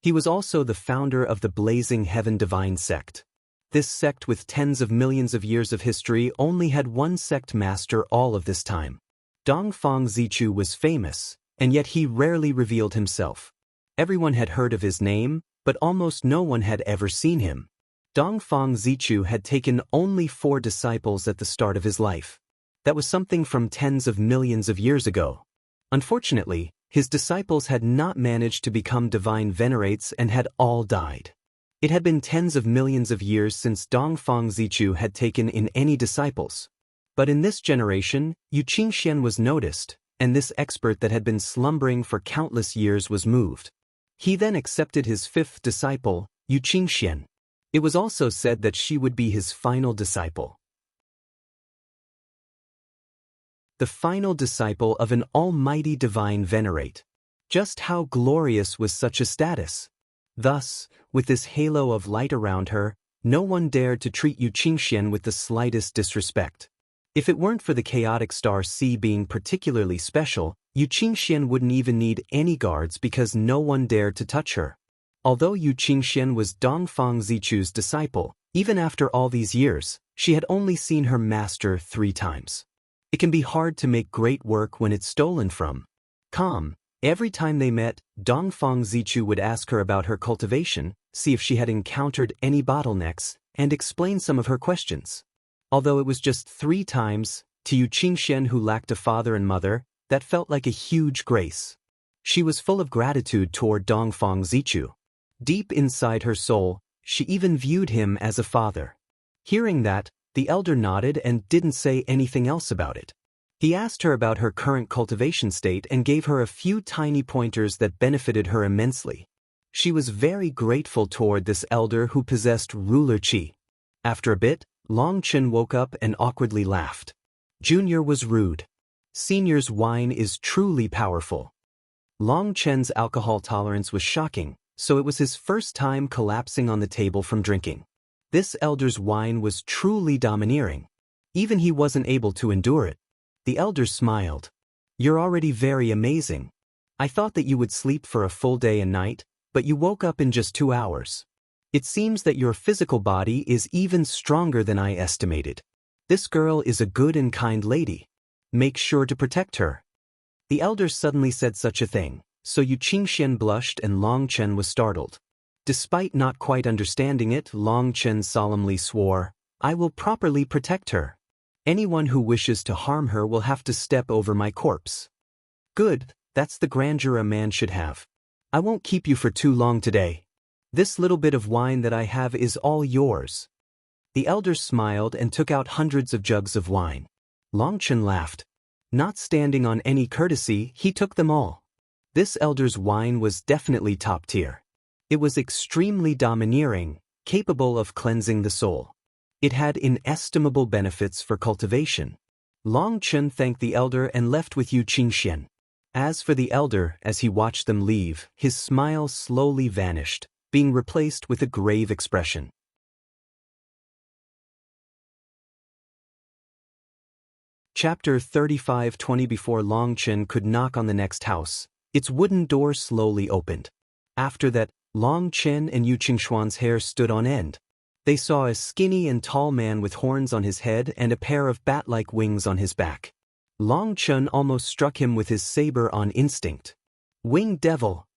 He was also the founder of the Blazing Heaven Divine sect. This sect with tens of millions of years of history only had one sect master all of this time. Dongfang Zichu was famous, and yet he rarely revealed himself. Everyone had heard of his name, but almost no one had ever seen him. Dongfang Zichu had taken only 4 disciples at the start of his life. That was something from tens of millions of years ago. Unfortunately, his disciples had not managed to become divine venerates and had all died. It had been tens of millions of years since Dongfang Zichu had taken in any disciples. But in this generation, Yu Qingxian was noticed, and this expert that had been slumbering for countless years was moved. He then accepted his 5th disciple, Yu Qingxian. It was also said that she would be his final disciple. The final disciple of an almighty divine venerate. Just how glorious was such a status? Thus, with this halo of light around her, no one dared to treat Yu Qingxian with the slightest disrespect. If it weren't for the chaotic star C being particularly special, Yu Qingxian wouldn't even need any guards because no one dared to touch her. Although Yu Qingxian was Dongfang Zichu's disciple, even after all these years, she had only seen her master 3 times. It can be hard to make great work when it's stolen from. Every time they met, Dongfang Zichu would ask her about her cultivation, see if she had encountered any bottlenecks, and explain some of her questions. Although it was just 3 times, to Yu Qingxian who lacked a father and mother, that felt like a huge grace. She was full of gratitude toward Dongfang Zichu. Deep inside her soul, she even viewed him as a father. Hearing that, the elder nodded and didn't say anything else about it. He asked her about her current cultivation state and gave her a few tiny pointers that benefited her immensely. She was very grateful toward this elder who possessed ruler qi. After a bit, Long Chen woke up and awkwardly laughed. Junior was rude. Senior's wine is truly powerful. Long Chen's alcohol tolerance was shocking, so it was his first time collapsing on the table from drinking. This elder's wine was truly domineering. Even he wasn't able to endure it. The elder smiled. You're already very amazing. I thought that you would sleep for a full day and night, but you woke up in just 2 hours. It seems that your physical body is even stronger than I estimated. This girl is a good and kind lady. Make sure to protect her. The elder suddenly said such a thing, so Yu Qingxian blushed and Long Chen was startled. Despite not quite understanding it, Long Chen solemnly swore, I will properly protect her. Anyone who wishes to harm her will have to step over my corpse. Good, that's the grandeur a man should have. I won't keep you for too long today. This little bit of wine that I have is all yours. The elder smiled and took out hundreds of jugs of wine. Long Chen laughed. Not standing on any courtesy, he took them all. This elder's wine was definitely top tier. It was extremely domineering, capable of cleansing the soul. It had inestimable benefits for cultivation. Long Chen thanked the elder and left with Yu Qingxian. As for the elder, as he watched them leave, his smile slowly vanished, being replaced with a grave expression. Chapter 35:20. Before Long Chen could knock on the next house, its wooden door slowly opened. After that, Long Chen and Yu Qingshuan's hair stood on end. They saw a skinny and tall man with horns on his head and a pair of bat-like wings on his back. Long Chen almost struck him with his saber on instinct. Winged Devil!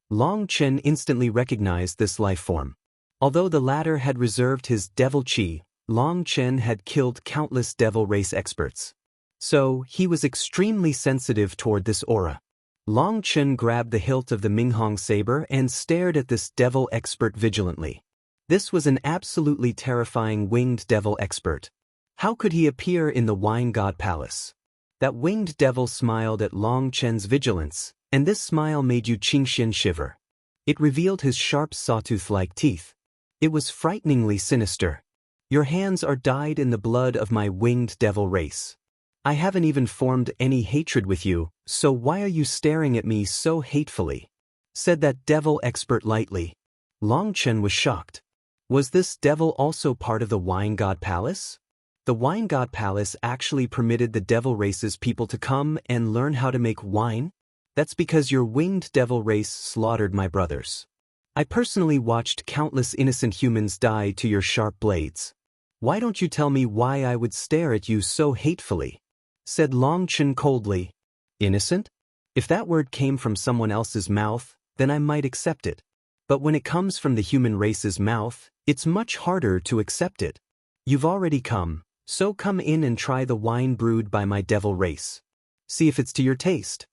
Long Chen instantly recognized this life form. Although the latter had reserved his devil chi, Long Chen had killed countless devil race experts. So, he was extremely sensitive toward this aura. Long Chen grabbed the hilt of the Minghong saber and stared at this devil expert vigilantly. This was an absolutely terrifying winged devil expert. How could he appear in the Wine God Palace? That winged devil smiled at Long Chen's vigilance, and this smile made Yu Qingxian shiver. It revealed his sharp sawtooth-like teeth. It was frighteningly sinister. Your hands are dyed in the blood of my winged devil race. I haven't even formed any hatred with you, so why are you staring at me so hatefully? Said that devil expert lightly. Long Chen was shocked. Was this devil also part of the Wine God Palace? The Wine God Palace actually permitted the devil race's people to come and learn how to make wine? That's because your winged devil race slaughtered my brothers. I personally watched countless innocent humans die to your sharp blades. Why don't you tell me why I would stare at you so hatefully? Said Long Chen coldly. Innocent? If that word came from someone else's mouth, then I might accept it. But when it comes from the human race's mouth, it's much harder to accept it. You've already come, so come in and try the wine brewed by my devil race. See if it's to your taste.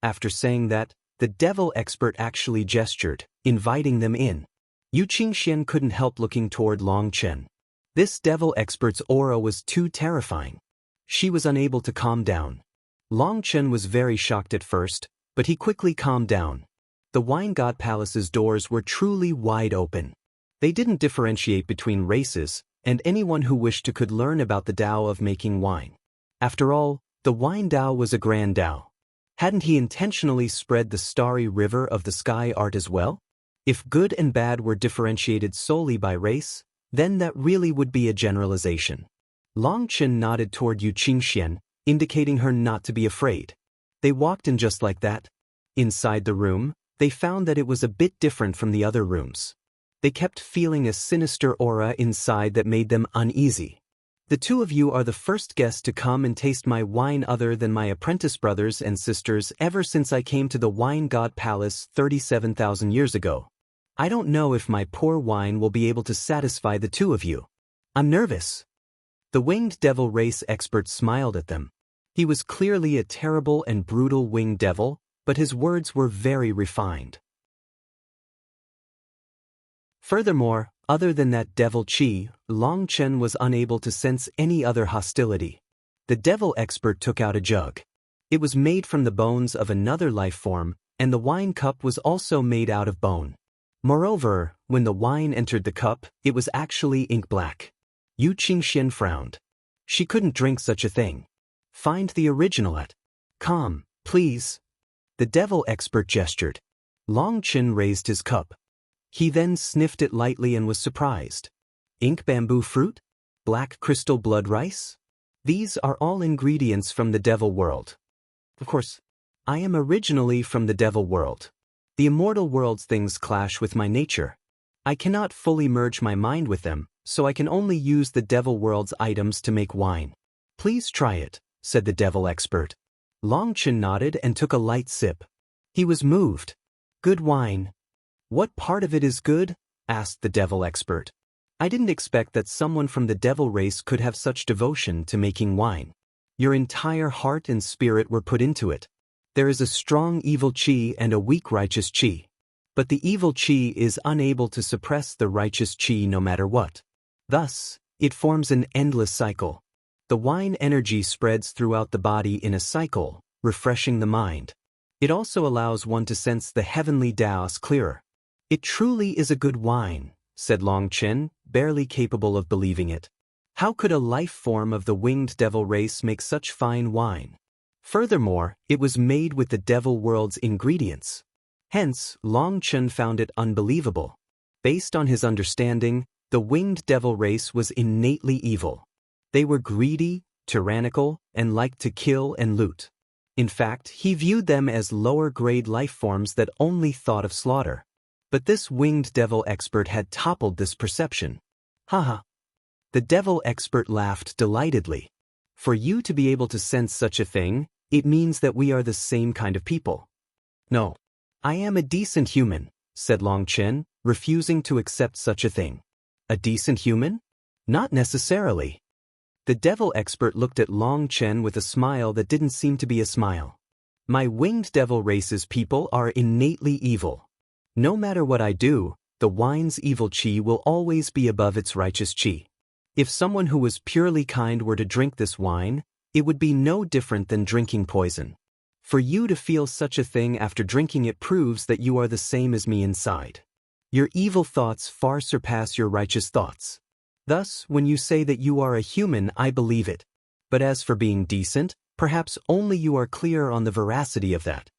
After saying that, the devil expert actually gestured, inviting them in. Yu Qingxian couldn't help looking toward Long Chen. This devil expert's aura was too terrifying. She was unable to calm down. Long Chen was very shocked at first, but he quickly calmed down. The Wine God Palace's doors were truly wide open. They didn't differentiate between races, and anyone who wished to could learn about the Tao of making wine. After all, the wine Tao was a grand Tao. Hadn't he intentionally spread the starry river of the sky art as well? If good and bad were differentiated solely by race, then that really would be a generalization. Long Chen nodded toward Yu Qingxian, indicating her not to be afraid. They walked in just like that. Inside the room, they found that it was a bit different from the other rooms. They kept feeling a sinister aura inside that made them uneasy. The two of you are the first guests to come and taste my wine other than my apprentice brothers and sisters ever since I came to the Wine God Palace 37,000 years ago. I don't know if my poor wine will be able to satisfy the two of you. I'm nervous. The winged devil race expert smiled at them. He was clearly a terrible and brutal winged devil, but his words were very refined. Furthermore, other than that devil chi, Long Chen was unable to sense any other hostility. The devil expert took out a jug. It was made from the bones of another life form, and the wine cup was also made out of bone. Moreover, when the wine entered the cup, it was actually ink black. Yu Qingxian frowned. She couldn't drink such a thing. Find the original at. Calm, please. The devil expert gestured. Long Chen raised his cup. He then sniffed it lightly and was surprised. Ink bamboo fruit? Black crystal blood rice? These are all ingredients from the devil world. Of course, I am originally from the devil world. The immortal world's things clash with my nature. I cannot fully merge my mind with them, so I can only use the devil world's items to make wine. Please try it, said the devil expert. Long Chen nodded and took a light sip. He was moved. Good wine. What part of it is good? Asked the devil expert. I didn't expect that someone from the devil race could have such devotion to making wine. Your entire heart and spirit were put into it. There is a strong evil chi and a weak righteous chi. But the evil chi is unable to suppress the righteous chi no matter what. Thus, it forms an endless cycle. The wine energy spreads throughout the body in a cycle, refreshing the mind. It also allows one to sense the heavenly Taos clearer. It truly is a good wine, said Long Chen, barely capable of believing it. How could a life form of the winged devil race make such fine wine? Furthermore, it was made with the devil world's ingredients. Hence, Long Chen found it unbelievable. Based on his understanding, the winged devil race was innately evil. They were greedy, tyrannical, and liked to kill and loot. In fact, he viewed them as lower-grade life forms that only thought of slaughter. But this winged devil expert had toppled this perception. Haha. The devil expert laughed delightedly. For you to be able to sense such a thing, it means that we are the same kind of people. No. I am a decent human, said Long Chen, refusing to accept such a thing. A decent human? Not necessarily. The devil expert looked at Long Chen with a smile that didn't seem to be a smile. My winged devil race's people are innately evil. No matter what I do, the wine's evil qi will always be above its righteous qi. If someone who was purely kind were to drink this wine, it would be no different than drinking poison. For you to feel such a thing after drinking it proves that you are the same as me inside. Your evil thoughts far surpass your righteous thoughts. Thus, when you say that you are a human, I believe it. But as for being decent, perhaps only you are clear on the veracity of that.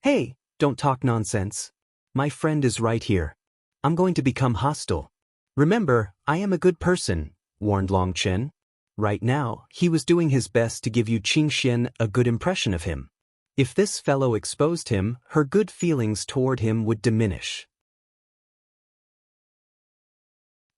Hey, don't talk nonsense. My friend is right here. I'm going to become hostile. Remember, I am a good person, warned Long Chen. Right now, he was doing his best to give Yu Qingxian a good impression of him. If this fellow exposed him, her good feelings toward him would diminish.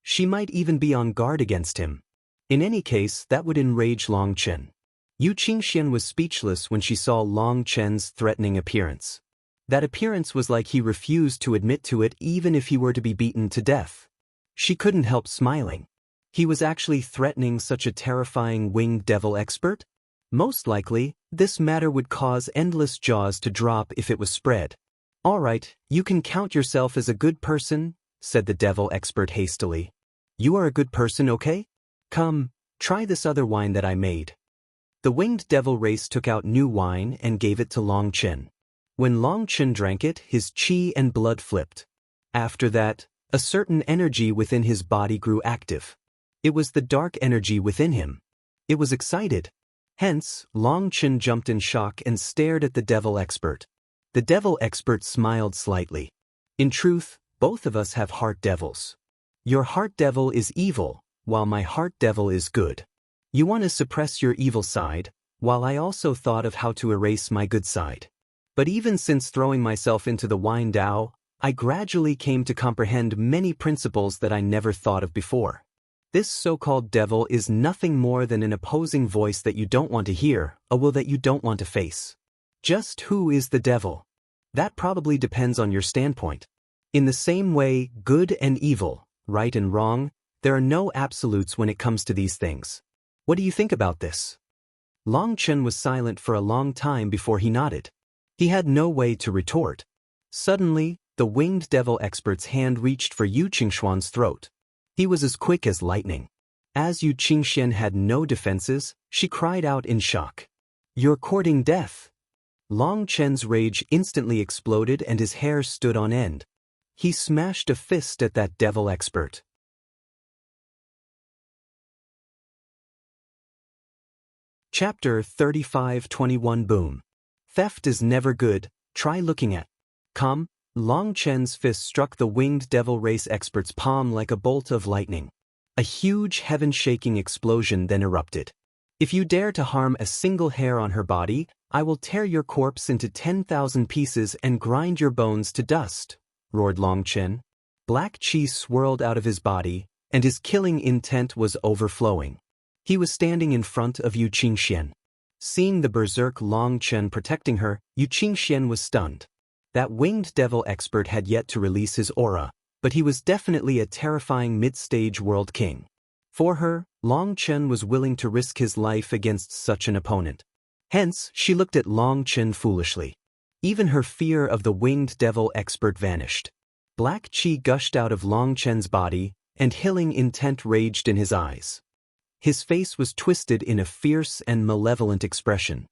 She might even be on guard against him. In any case, that would enrage Long Chen. Yu Qingxian was speechless when she saw Long Chen's threatening appearance. That appearance was like he refused to admit to it even if he were to be beaten to death. She couldn't help smiling. He was actually threatening such a terrifying winged devil expert? Most likely, this matter would cause endless jaws to drop if it was spread. All right, you can count yourself as a good person, said the devil expert hastily. You are a good person, okay? Come, try this other wine that I made. The winged devil race took out new wine and gave it to Long Chen. When Long Chen drank it, his qi and blood flipped. After that, a certain energy within his body grew active. It was the dark energy within him. It was excited. Hence, Long Chen jumped in shock and stared at the devil expert. The devil expert smiled slightly. In truth, both of us have heart devils. Your heart devil is evil, while my heart devil is good. You want to suppress your evil side, while I also thought of how to erase my good side. But even since throwing myself into the wine Dao, I gradually came to comprehend many principles that I never thought of before. This so-called devil is nothing more than an opposing voice that you don't want to hear, a will that you don't want to face. Just who is the devil? That probably depends on your standpoint. In the same way, good and evil, right and wrong, there are no absolutes when it comes to these things. What do you think about this? Long Chen was silent for a long time before he nodded. He had no way to retort. Suddenly, the winged devil expert's hand reached for Yu Qingxuan's throat. He was as quick as lightning. As Yu Qingxian had no defenses, she cried out in shock. You're courting death. Long Chen's rage instantly exploded and his hair stood on end. He smashed a fist at that devil expert. Chapter 35-21 Boom. Theft is never good, try looking at. Come. Long Chen's fist struck the winged devil race expert's palm like a bolt of lightning. A huge heaven-shaking explosion then erupted. If you dare to harm a single hair on her body, I will tear your corpse into 10,000 pieces and grind your bones to dust, roared Long Chen. Black qi swirled out of his body, and his killing intent was overflowing. He was standing in front of Yu Qingxian. Seeing the berserk Long Chen protecting her, Yu Qingxian was stunned. That winged devil expert had yet to release his aura, but he was definitely a terrifying mid-stage world king. For her, Long Chen was willing to risk his life against such an opponent. Hence, she looked at Long Chen foolishly. Even her fear of the winged devil expert vanished. Black qi gushed out of Long Chen's body, and healing intent raged in his eyes. His face was twisted in a fierce and malevolent expression.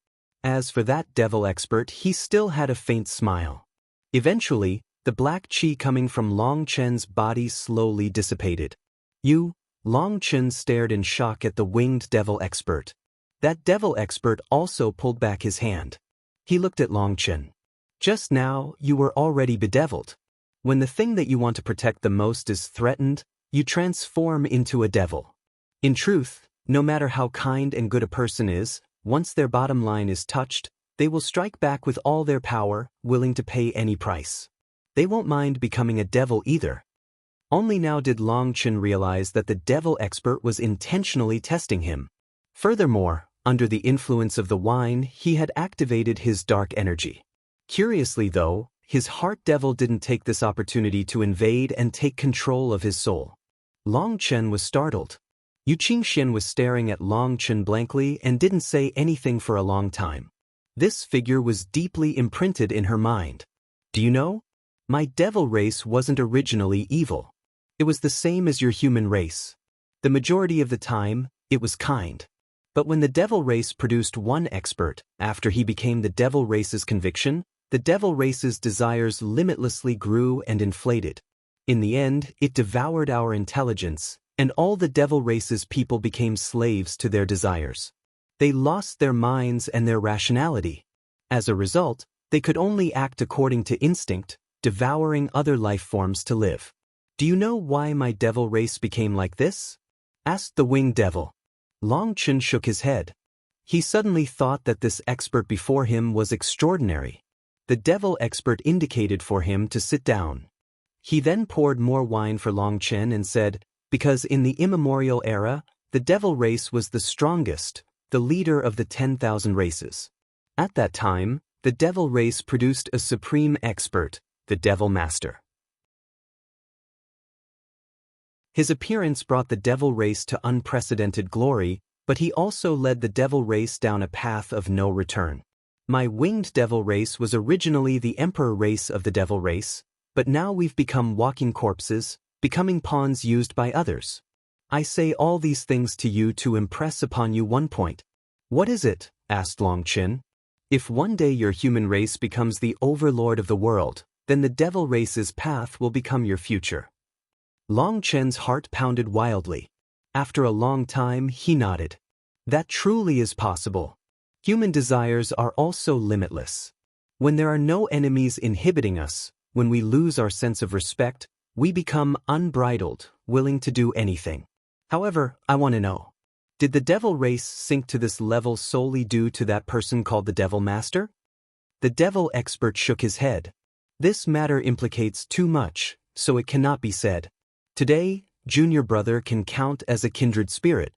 As for that devil expert, he still had a faint smile. Eventually, the black qi coming from Long Chen's body slowly dissipated. Long Chen stared in shock at the winged devil expert. That devil expert also pulled back his hand. He looked at Long Chen. Just now, you were already bedeviled. When the thing that you want to protect the most is threatened, you transform into a devil. In truth, No matter how kind and good a person is, once their bottom line is touched, they will strike back with all their power, willing to pay any price. They won't mind becoming a devil either. Only now did Long Chen realize that the devil expert was intentionally testing him. Furthermore, under the influence of the wine, he had activated his dark energy. Curiously though, his heart devil didn't take this opportunity to invade and take control of his soul. Long Chen was startled. Yu Qingxian was staring at Long Chen blankly and didn't say anything for a long time. This figure was deeply imprinted in her mind. Do you know? My devil race wasn't originally evil. It was the same as your human race. The majority of the time, it was kind. But when the devil race produced one expert, after he became the devil race's conviction, the devil race's desires limitlessly grew and inflated. In the end, it devoured our intelligence, and all the devil race's people became slaves to their desires. They lost their minds and their rationality. As a result, they could only act according to instinct, devouring other life forms to live. Do you know why my devil race became like this? Asked the winged devil. Long Chen shook his head. He suddenly thought that this expert before him was extraordinary. The devil expert indicated for him to sit down. He then poured more wine for Long Chen and said, because in the immemorial era, the devil race was the strongest, the leader of the 10,000 races. At that time, the devil race produced a supreme expert, the devil master. His appearance brought the devil race to unprecedented glory, but he also led the devil race down a path of no return. My winged devil race was originally the emperor race of the devil race, but now we've become walking corpses, becoming pawns used by others. I say all these things to you to impress upon you one point. What is it? Asked Long Chen. If one day your human race becomes the overlord of the world, then the devil race's path will become your future. Long Chen's heart pounded wildly. After a long time, he nodded. That truly is possible. Human desires are also limitless. When there are no enemies inhibiting us, when we lose our sense of respect, we become unbridled, willing to do anything. However, I want to know, did the devil race sink to this level solely due to that person called the devil master? The devil expert shook his head. This matter implicates too much, so it cannot be said. Today, junior brother can count as a kindred spirit.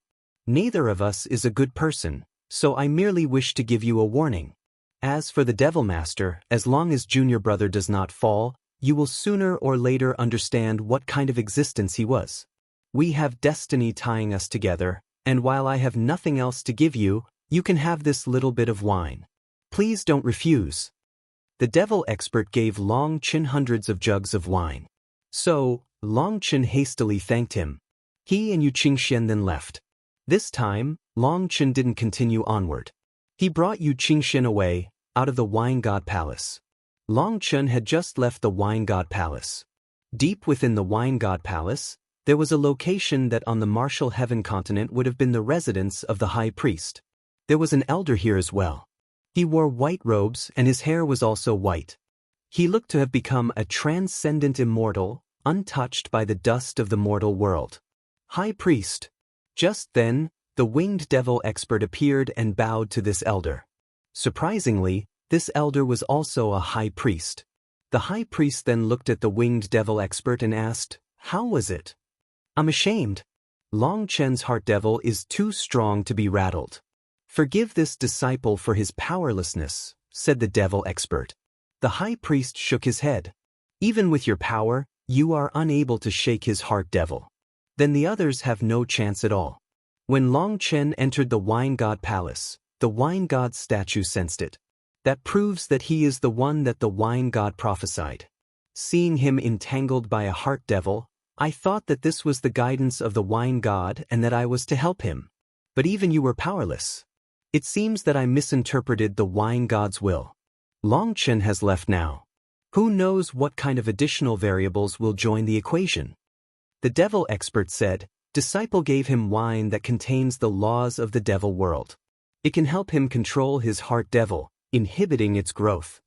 Neither of us is a good person, so I merely wish to give you a warning. As for the devil master, as long as junior brother does not fall, you will sooner or later understand what kind of existence he was. We have destiny tying us together, and while I have nothing else to give you, you can have this little bit of wine. Please don't refuse. The devil expert gave Long Chen hundreds of jugs of wine. So, Long Chen hastily thanked him. He and Yu Qingxian then left. This time, Long Chen didn't continue onward. He brought Yu Qingxian away, out of the Wine God Palace. Long Chen had just left the Wine God Palace. Deep within the Wine God Palace, there was a location that on the martial heaven continent would have been the residence of the high priest. There was an elder here as well. He wore white robes and his hair was also white. He looked to have become a transcendent immortal, untouched by the dust of the mortal world. High priest. Just then, the winged devil expert appeared and bowed to this elder. Surprisingly, this elder was also a high priest. The high priest then looked at the winged devil expert and asked, "How was it?" "I'm ashamed. Long Chen's heart devil is too strong to be rattled. Forgive this disciple for his powerlessness," said the devil expert. The high priest shook his head. "Even with your power, you are unable to shake his heart devil. Then the others have no chance at all." When Long Chen entered the Wine God Palace, the Wine God's statue sensed it. That proves that he is the one that the Wine God prophesied. Seeing him entangled by a heart devil, I thought that this was the guidance of the Wine God and that I was to help him. But even you were powerless. It seems that I misinterpreted the Wine God's will. Long Chen has left now. Who knows what kind of additional variables will join the equation? The devil expert said, disciple gave him wine that contains the laws of the devil world. It can help him control his heart devil, inhibiting its growth.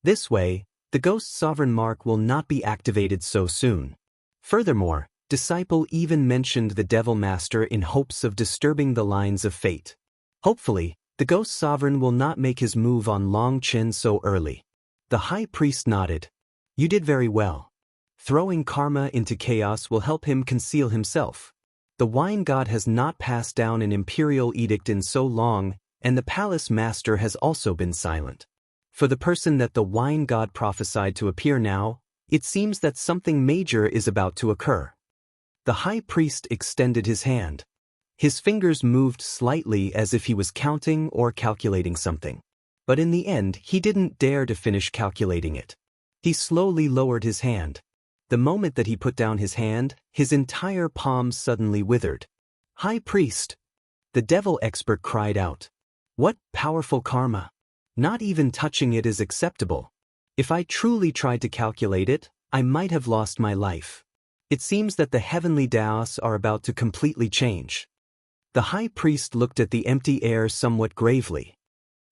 This way, the ghost sovereign mark will not be activated so soon. Furthermore, disciple even mentioned the Devil Master in hopes of disturbing the lines of fate. Hopefully, the Ghost Sovereign will not make his move on Long Chen so early. The High Priest nodded. You did very well. Throwing karma into chaos will help him conceal himself. The Wine God has not passed down an imperial edict in so long, and the Palace Master has also been silent. For the person that the Wine God prophesied to appear now, it seems that something major is about to occur. The High Priest extended his hand. His fingers moved slightly as if he was counting or calculating something. But in the end, he didn't dare to finish calculating it. He slowly lowered his hand. The moment that he put down his hand, his entire palm suddenly withered. High Priest! The devil expert cried out. What powerful karma! Not even touching it is acceptable. If I truly tried to calculate it, I might have lost my life. It seems that the heavenly Daos are about to completely change. The High Priest looked at the empty air somewhat gravely.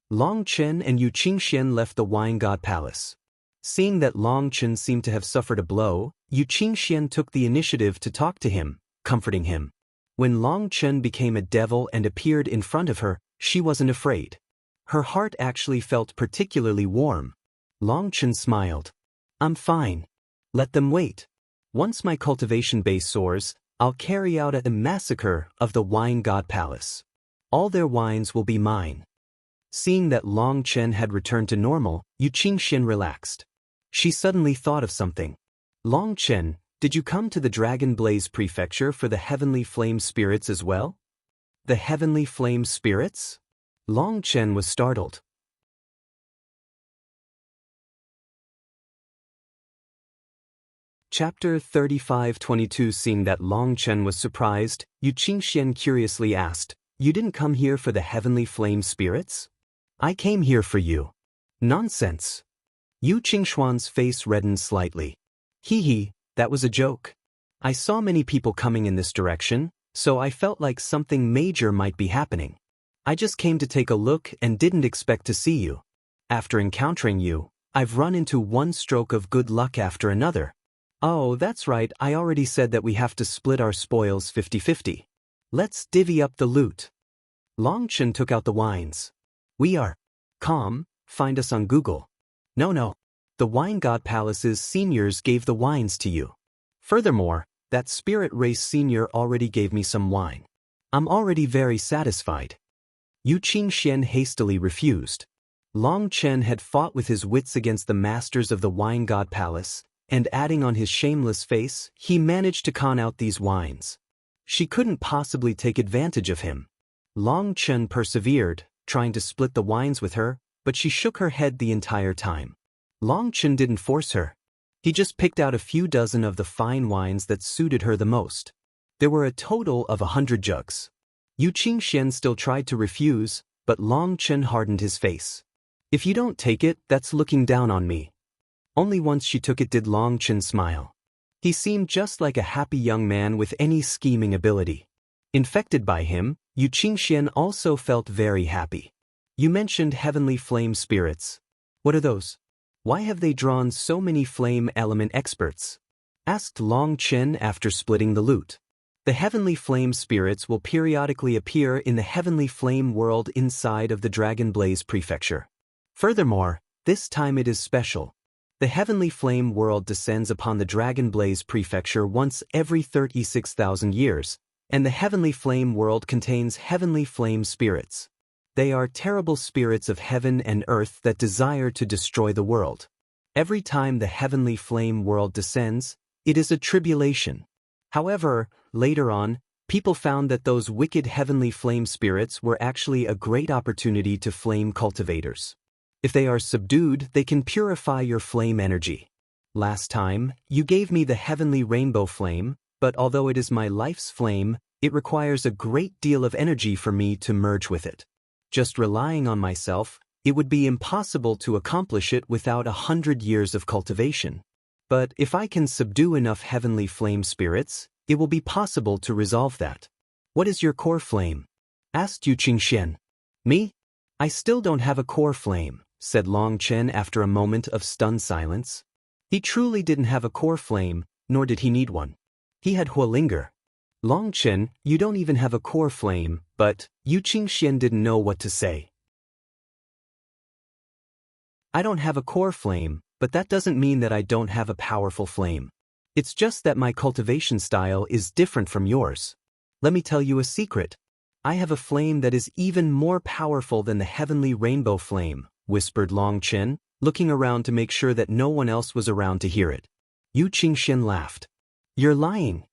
Long Chen and Yu Qingxian left the Wine God Palace. Seeing that Long Chen seemed to have suffered a blow, Yu Qingxian took the initiative to talk to him, comforting him. When Long Chen became a devil and appeared in front of her, she wasn't afraid. Her heart actually felt particularly warm. Long Chen smiled. I'm fine. Let them wait. Once my cultivation base soars, I'll carry out a massacre of the Wine God Palace. All their wines will be mine. Seeing that Long Chen had returned to normal, Yu Qingxian relaxed. She suddenly thought of something. Long Chen, did you come to the Dragon Blaze Prefecture for the Heavenly Flame Spirits as well? The Heavenly Flame Spirits? Long Chen was startled. Chapter 35-22. Seeing that Long Chen was surprised, Yu Qingxian curiously asked, You didn't come here for the Heavenly Flame Spirits? I came here for you. Nonsense. Yu Qingxuan's face reddened slightly. Hee, that was a joke. I saw many people coming in this direction, so I felt like something major might be happening. I just came to take a look and didn't expect to see you. After encountering you, I've run into one stroke of good luck after another. Oh, that's right, I already said that we have to split our spoils 50-50. Let's divvy up the loot. Long Chen took out the wines. We are calm, find us on Google. No. The Wine God Palace's seniors gave the wines to you. Furthermore, that Spirit Race senior already gave me some wine. I'm already very satisfied. Yu Qingxian hastily refused. Long Chen had fought with his wits against the masters of the Wine God Palace, and adding on his shameless face, he managed to con out these wines. She couldn't possibly take advantage of him. Long Chen persevered, trying to split the wines with her, but she shook her head the entire time. Long Chen didn't force her. He just picked out a few dozen of the fine wines that suited her the most. There were a total of 100 jugs. Yu Qingxian still tried to refuse, but Long Chen hardened his face. If you don't take it, that's looking down on me. Only once she took it did Long Chen smile. He seemed just like a happy young man with any scheming ability. Infected by him, Yu Qingxian also felt very happy. You mentioned heavenly flame spirits. What are those? Why have they drawn so many flame element experts? Asked Long Chen after splitting the loot. The heavenly flame spirits will periodically appear in the heavenly flame world inside of the Dragon Blaze Prefecture. Furthermore, this time it is special. The heavenly flame world descends upon the Dragon Blaze Prefecture once every 36,000 years, and the heavenly flame world contains heavenly flame spirits. They are terrible spirits of heaven and earth that desire to destroy the world. Every time the heavenly flame world descends, it is a tribulation. However, later on, people found that those wicked heavenly flame spirits were actually a great opportunity to flame cultivators. If they are subdued, they can purify your flame energy. Last time, you gave me the heavenly rainbow flame, but although it is my life's flame, it requires a great deal of energy for me to merge with it. Just relying on myself, it would be impossible to accomplish it without 100 years of cultivation. But if I can subdue enough heavenly flame spirits, it will be possible to resolve that. What is your core flame? Asked Yu Qingxian. Me? I still don't have a core flame, said Long Chen after a moment of stunned silence. He truly didn't have a core flame, nor did he need one. He had Huolinger. Long Chen, you don't even have a core flame, but Yu Qingxian didn't know what to say. I don't have a core flame, but that doesn't mean that I don't have a powerful flame. It's just that my cultivation style is different from yours. Let me tell you a secret. I have a flame that is even more powerful than the heavenly rainbow flame, whispered Long Chen, looking around to make sure that no one else was around to hear it. Yu Qingxian laughed. You're lying.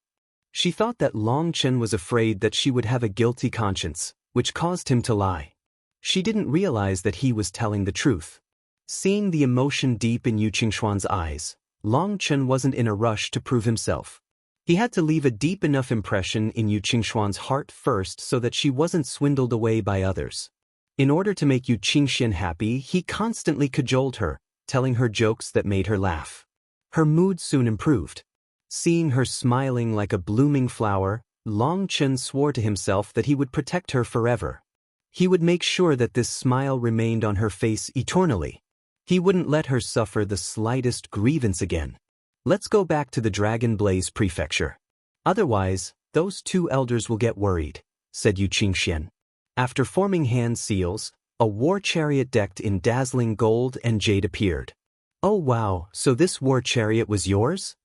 She thought that Long Chen was afraid that she would have a guilty conscience, which caused him to lie. She didn't realize that he was telling the truth. Seeing the emotion deep in Yu Qingxuan's eyes, Long Chen wasn't in a rush to prove himself. He had to leave a deep enough impression in Yu Qingxuan's heart first so that she wasn't swindled away by others. In order to make Yu Qingxian happy, he constantly cajoled her, telling her jokes that made her laugh. Her mood soon improved. Seeing her smiling like a blooming flower, Long Chen swore to himself that he would protect her forever. He would make sure that this smile remained on her face eternally. He wouldn't let her suffer the slightest grievance again. Let's go back to the Dragon Blaze Prefecture. Otherwise, those two elders will get worried, said Yu Qingxian. After forming hand seals, a war chariot decked in dazzling gold and jade appeared. Oh wow, so this war chariot was yours?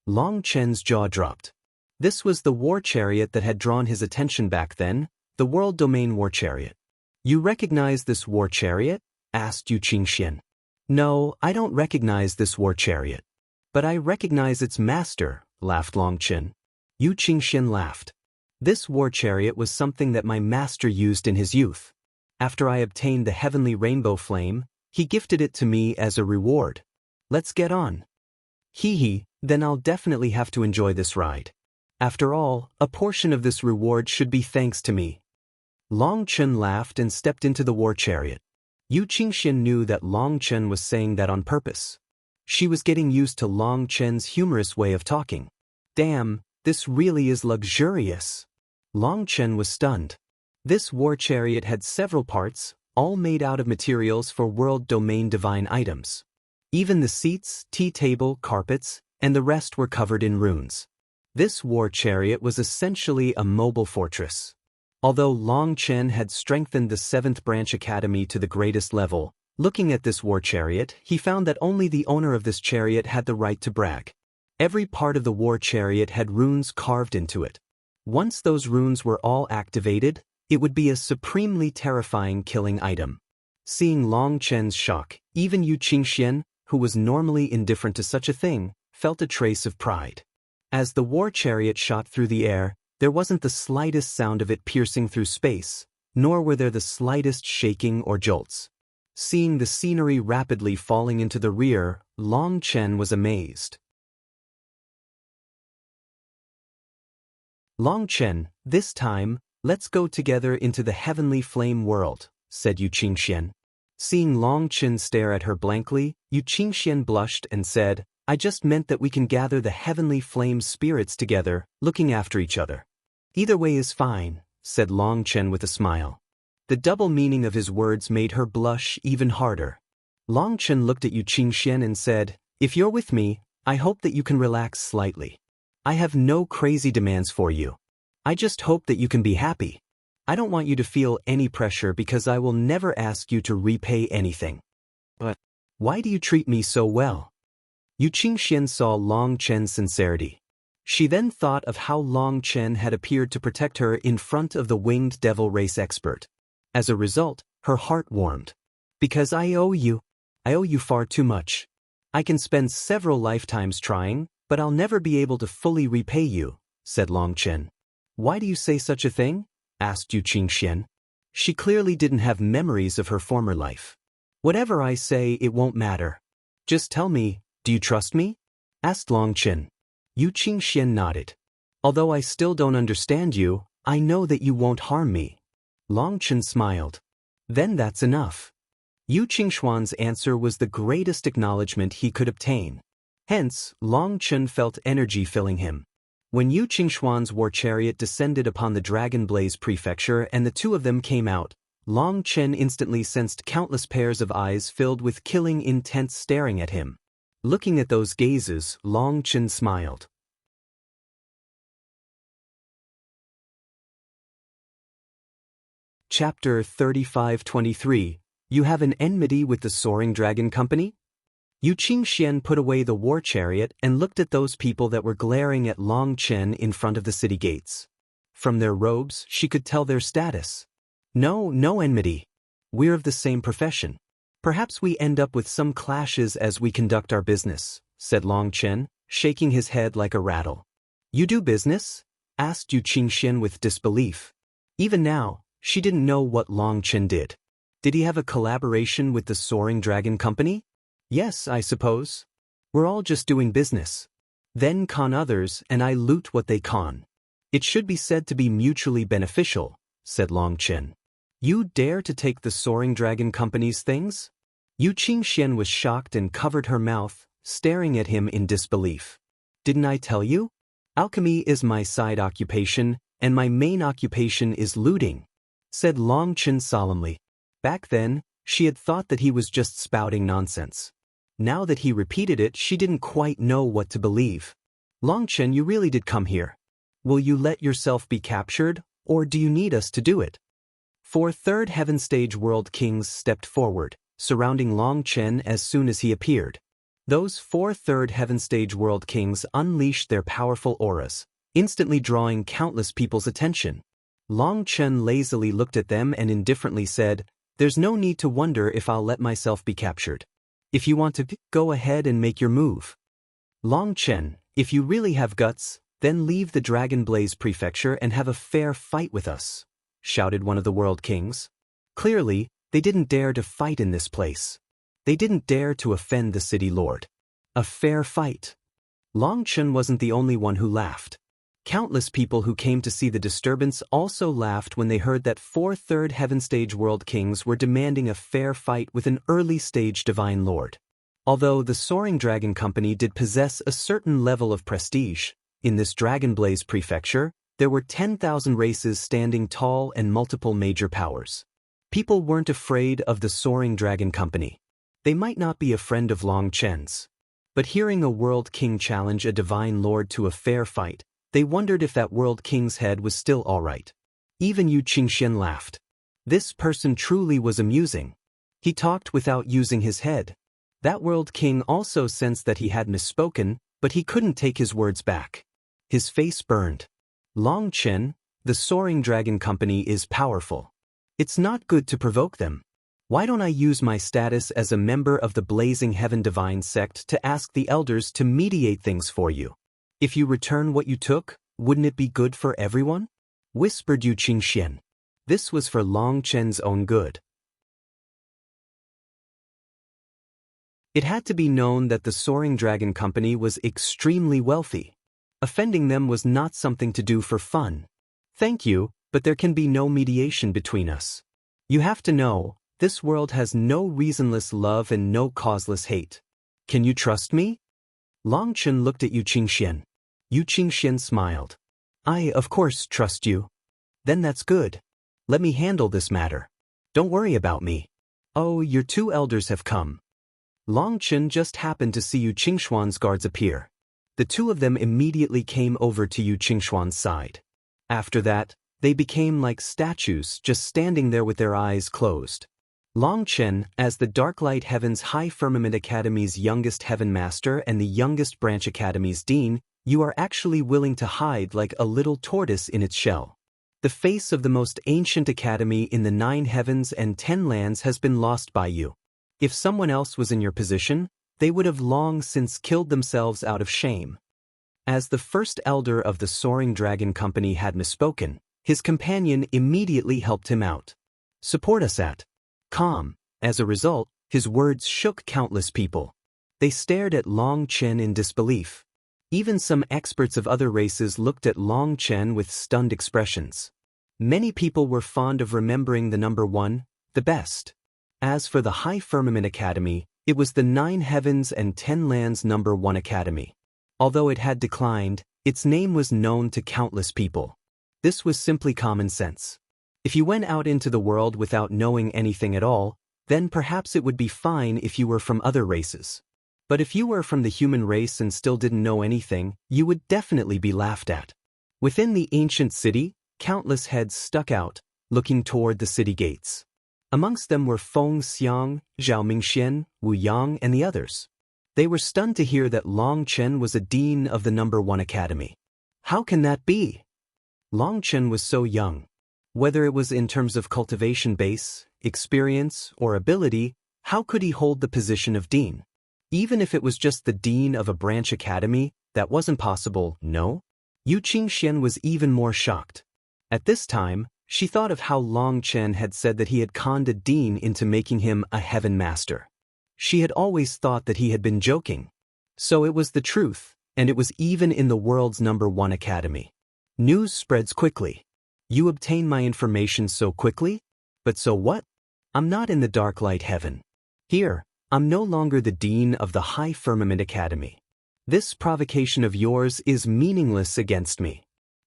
Long Chen's jaw dropped. This was the war chariot that had drawn his attention back then, the World Domain War Chariot. You recognize this war chariot? Asked Yu Qingxian. No, I don't recognize this war chariot. But I recognize its master, laughed Long Chen. Yu Qingxian laughed. This war chariot was something that my master used in his youth. After I obtained the heavenly rainbow flame, he gifted it to me as a reward. Let's get on. Hee, then I'll definitely have to enjoy this ride. After all, a portion of this reward should be thanks to me. Long Chen laughed and stepped into the war chariot. Yu Qingxian knew that Long Chen was saying that on purpose. She was getting used to Long Chen's humorous way of talking. Damn, this really is luxurious. Long Chen was stunned. This war chariot had several parts, all made out of materials for world domain divine items. Even the seats, tea table, carpets, and the rest were covered in runes. This war chariot was essentially a mobile fortress. Although Long Chen had strengthened the 7th Branch Academy to the greatest level, looking at this war chariot, he found that only the owner of this chariot had the right to brag. Every part of the war chariot had runes carved into it. Once those runes were all activated, it would be a supremely terrifying killing item. Seeing Long Chen's shock, even Yu Qingxian, who was normally indifferent to such a thing, felt a trace of pride. As the war chariot shot through the air, there wasn't the slightest sound of it piercing through space, nor were there the slightest shaking or jolts. Seeing the scenery rapidly falling into the rear, Long Chen was amazed. Long Chen, this time, let's go together into the heavenly flame world, said Yu Qingxian. Seeing Long Chen stare at her blankly, Yu Qingxian blushed and said, I just meant that we can gather the heavenly flame spirits together, looking after each other. Either way is fine, said Long Chen with a smile. The double meaning of his words made her blush even harder. Long Chen looked at Yu Qingxian and said, if you're with me, I hope that you can relax slightly. I have no crazy demands for you. I just hope that you can be happy. I don't want you to feel any pressure because I will never ask you to repay anything. But why do you treat me so well? Yu Qingxian saw Long Chen's sincerity. She then thought of how Long Chen had appeared to protect her in front of the winged devil race expert. As a result, her heart warmed. Because I owe you far too much. I can spend several lifetimes trying, but I'll never be able to fully repay you, said Long Chen. Why do you say such a thing? Asked Yu Qingxian. She clearly didn't have memories of her former life. Whatever I say, it won't matter. Just tell me, do you trust me? Asked Long Chen. Yu Qingxian nodded. Although I still don't understand you, I know that you won't harm me. Long Chen smiled. Then that's enough. Yu Qingxuan's answer was the greatest acknowledgement he could obtain. Hence, Long Chen felt energy filling him. When Yu Qingxuan's war chariot descended upon the Dragon Blaze Prefecture and the two of them came out, Long Chen instantly sensed countless pairs of eyes filled with killing intent staring at him. Looking at those gazes, Long Chen smiled. Chapter 35-23. You have an enmity with the Soaring Dragon Company? Yu Qingxian put away the war chariot and looked at those people that were glaring at Long Chen in front of the city gates. From their robes, she could tell their status. No enmity. We're of the same profession. Perhaps we end up with some clashes as we conduct our business, said Long Chen, shaking his head like a rattle. You do business? Asked Yu Qingxian with disbelief. Even now, she didn't know what Long Chen did. Did he have a collaboration with the Soaring Dragon Company? Yes, I suppose. We're all just doing business. Then con others and I loot what they con. It should be said to be mutually beneficial, said Long Chen. You dare to take the Soaring Dragon Company's things? Yu Qingxian was shocked and covered her mouth, staring at him in disbelief. Didn't I tell you? Alchemy is my side occupation, and my main occupation is looting, said Long Chen solemnly. Back then, she had thought that he was just spouting nonsense. Now that he repeated it, she didn't quite know what to believe. Long Chen, you really did come here. Will you let yourself be captured, or do you need us to do it? 4 third Heaven Stage World Kings stepped forward, surrounding Long Chen as soon as he appeared. Those 4 third Heaven Stage World Kings unleashed their powerful auras, instantly drawing countless people's attention. Long Chen lazily looked at them and indifferently said, "There's no need to wonder if I'll let myself be captured. If you want to, go ahead and make your move." Long Chen, if you really have guts, then leave the Dragon Blaze Prefecture and have a fair fight with us, shouted one of the World Kings. Clearly, they didn't dare to fight in this place. They didn't dare to offend the city lord. A fair fight. Long Chen wasn't the only one who laughed. Countless people who came to see the disturbance also laughed when they heard that 4 third Heaven Stage World Kings were demanding a fair fight with an early stage Divine Lord. Although the Soaring Dragon Company did possess a certain level of prestige, in this Dragon Blaze Prefecture, there were 10,000 races standing tall and multiple major powers. People weren't afraid of the Soaring Dragon Company. They might not be a friend of Long Chen's. But hearing a World King challenge a Divine Lord to a fair fight, they wondered if that World King's head was still all right. Even Yu Qingxian laughed. This person truly was amusing. He talked without using his head. That World King also sensed that he had misspoken, but he couldn't take his words back. His face burned. Long Chen, the Soaring Dragon Company is powerful. It's not good to provoke them. Why don't I use my status as a member of the Blazing Heaven Divine Sect to ask the elders to mediate things for you? If you return what you took, wouldn't it be good for everyone? Whispered Yu Qingxian. This was for Long Chen's own good. It had to be known that the Soaring Dragon Company was extremely wealthy. Offending them was not something to do for fun. Thank you, but there can be no mediation between us. You have to know, this world has no reasonless love and no causeless hate. Can you trust me? Long Chen looked at Yu Qingxian. Yu Qingxian smiled. I, of course, trust you. Then that's good. Let me handle this matter. Don't worry about me. Oh, your 2 elders have come. Long Chen just happened to see Yu Qingxuan's guards appear. The 2 of them immediately came over to Yu Qingxuan's side. After that, they became like statues, just standing there with their eyes closed. Long Chen, as the Darklight Heaven's High Firmament Academy's youngest Heaven Master and the youngest Branch Academy's Dean, you are actually willing to hide like a little tortoise in its shell. The face of the most ancient academy in the 9 heavens and 10 lands has been lost by you. If someone else was in your position, they would have long since killed themselves out of shame. As the first elder of the Soaring Dragon Company had misspoken, his companion immediately helped him out. Support us at calm. As a result, his words shook countless people. They stared at Long Chen in disbelief. Even some experts of other races looked at Long Chen with stunned expressions. Many people were fond of remembering the number 1, the best. As for the High Firmament Academy, it was the 9 heavens and 10 lands number 1 academy. Although it had declined, its name was known to countless people. This was simply common sense. If you went out into the world without knowing anything at all, then perhaps it would be fine if you were from other races. But if you were from the human race and still didn't know anything, you would definitely be laughed at. Within the ancient city, countless heads stuck out, looking toward the city gates. Amongst them were Feng Xiang, Zhao Mingxian, Wu Yang, and the others. They were stunned to hear that Long Chen was a dean of the number 1 academy. How can that be? Long Chen was so young. Whether it was in terms of cultivation base, experience, or ability, how could he hold the position of dean? Even if it was just the dean of a branch academy, that wasn't possible, no? Yu Qingxian was even more shocked. At this time, she thought of how Long Chen had said that he had conned a dean into making him a heaven master. She had always thought that he had been joking. So it was the truth, and it was even in the world's number 1 academy. News spreads quickly. You obtain my information so quickly? But so what? I'm not in the dark light heaven. Here, I'm no longer the dean of the High Firmament Academy. This provocation of yours is meaningless against me.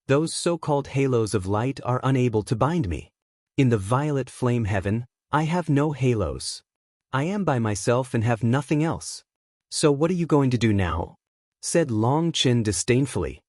Those so-called halos of light are unable to bind me. In the violet flame heaven, I have no halos. I am by myself and have nothing else. So what are you going to do now? Said Long Chen disdainfully.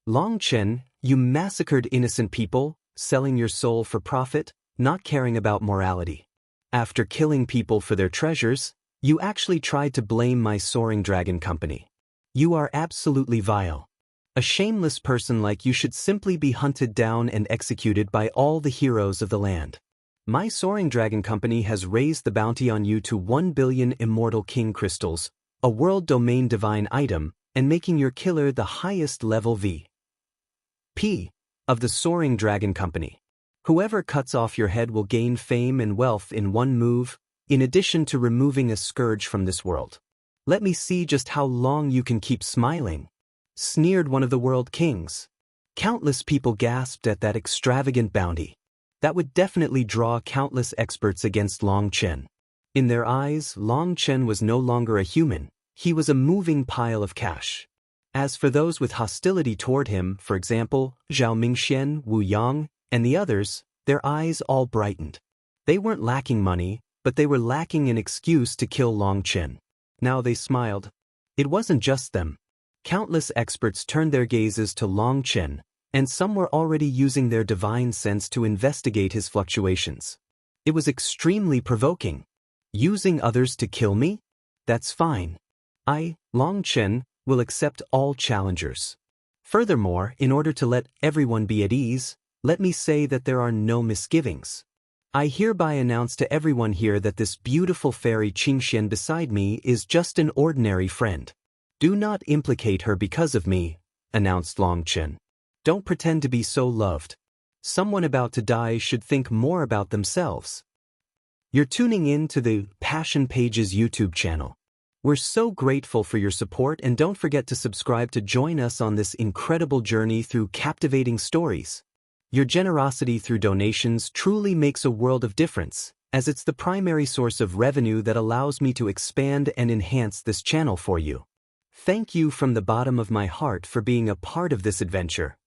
Long Chen, you massacred innocent people, selling your soul for profit, not caring about morality. After killing people for their treasures, you actually tried to blame my Soaring Dragon Company. You are absolutely vile. A shameless person like you should simply be hunted down and executed by all the heroes of the land. My Soaring Dragon Company has raised the bounty on you to 1 billion Immortal King Crystals, a world domain divine item, and making your killer the highest level V.P. of the Soaring Dragon Company. Whoever cuts off your head will gain fame and wealth in one move, in addition to removing a scourge from this world. Let me see just how long you can keep smiling. Sneered one of the world kings. Countless people gasped at that extravagant bounty. That would definitely draw countless experts against Long Chen. In their eyes, Long Chen was no longer a human, he was a moving pile of cash. As for those with hostility toward him, for example, Zhao Mingxian, Wu Yang, and the others, their eyes all brightened. They weren't lacking money, but they were lacking an excuse to kill Long Chen. Now they smiled. It wasn't just them. Countless experts turned their gazes to Long Chen, and some were already using their divine sense to investigate his fluctuations. It was extremely provoking. Using others to kill me? That's fine. I, Long Chen, will accept all challengers. Furthermore, in order to let everyone be at ease, let me say that there are no misgivings. I hereby announce to everyone here that this beautiful fairy Qingxian beside me is just an ordinary friend. Do not implicate her because of me, announced Long Chen. Don't pretend to be so loved. Someone about to die should think more about themselves. You're tuning in to the Passion Pages YouTube channel. We're so grateful for your support, and don't forget to subscribe to join us on this incredible journey through captivating stories. Your generosity through donations truly makes a world of difference, as it's the primary source of revenue that allows me to expand and enhance this channel for you. Thank you from the bottom of my heart for being a part of this adventure.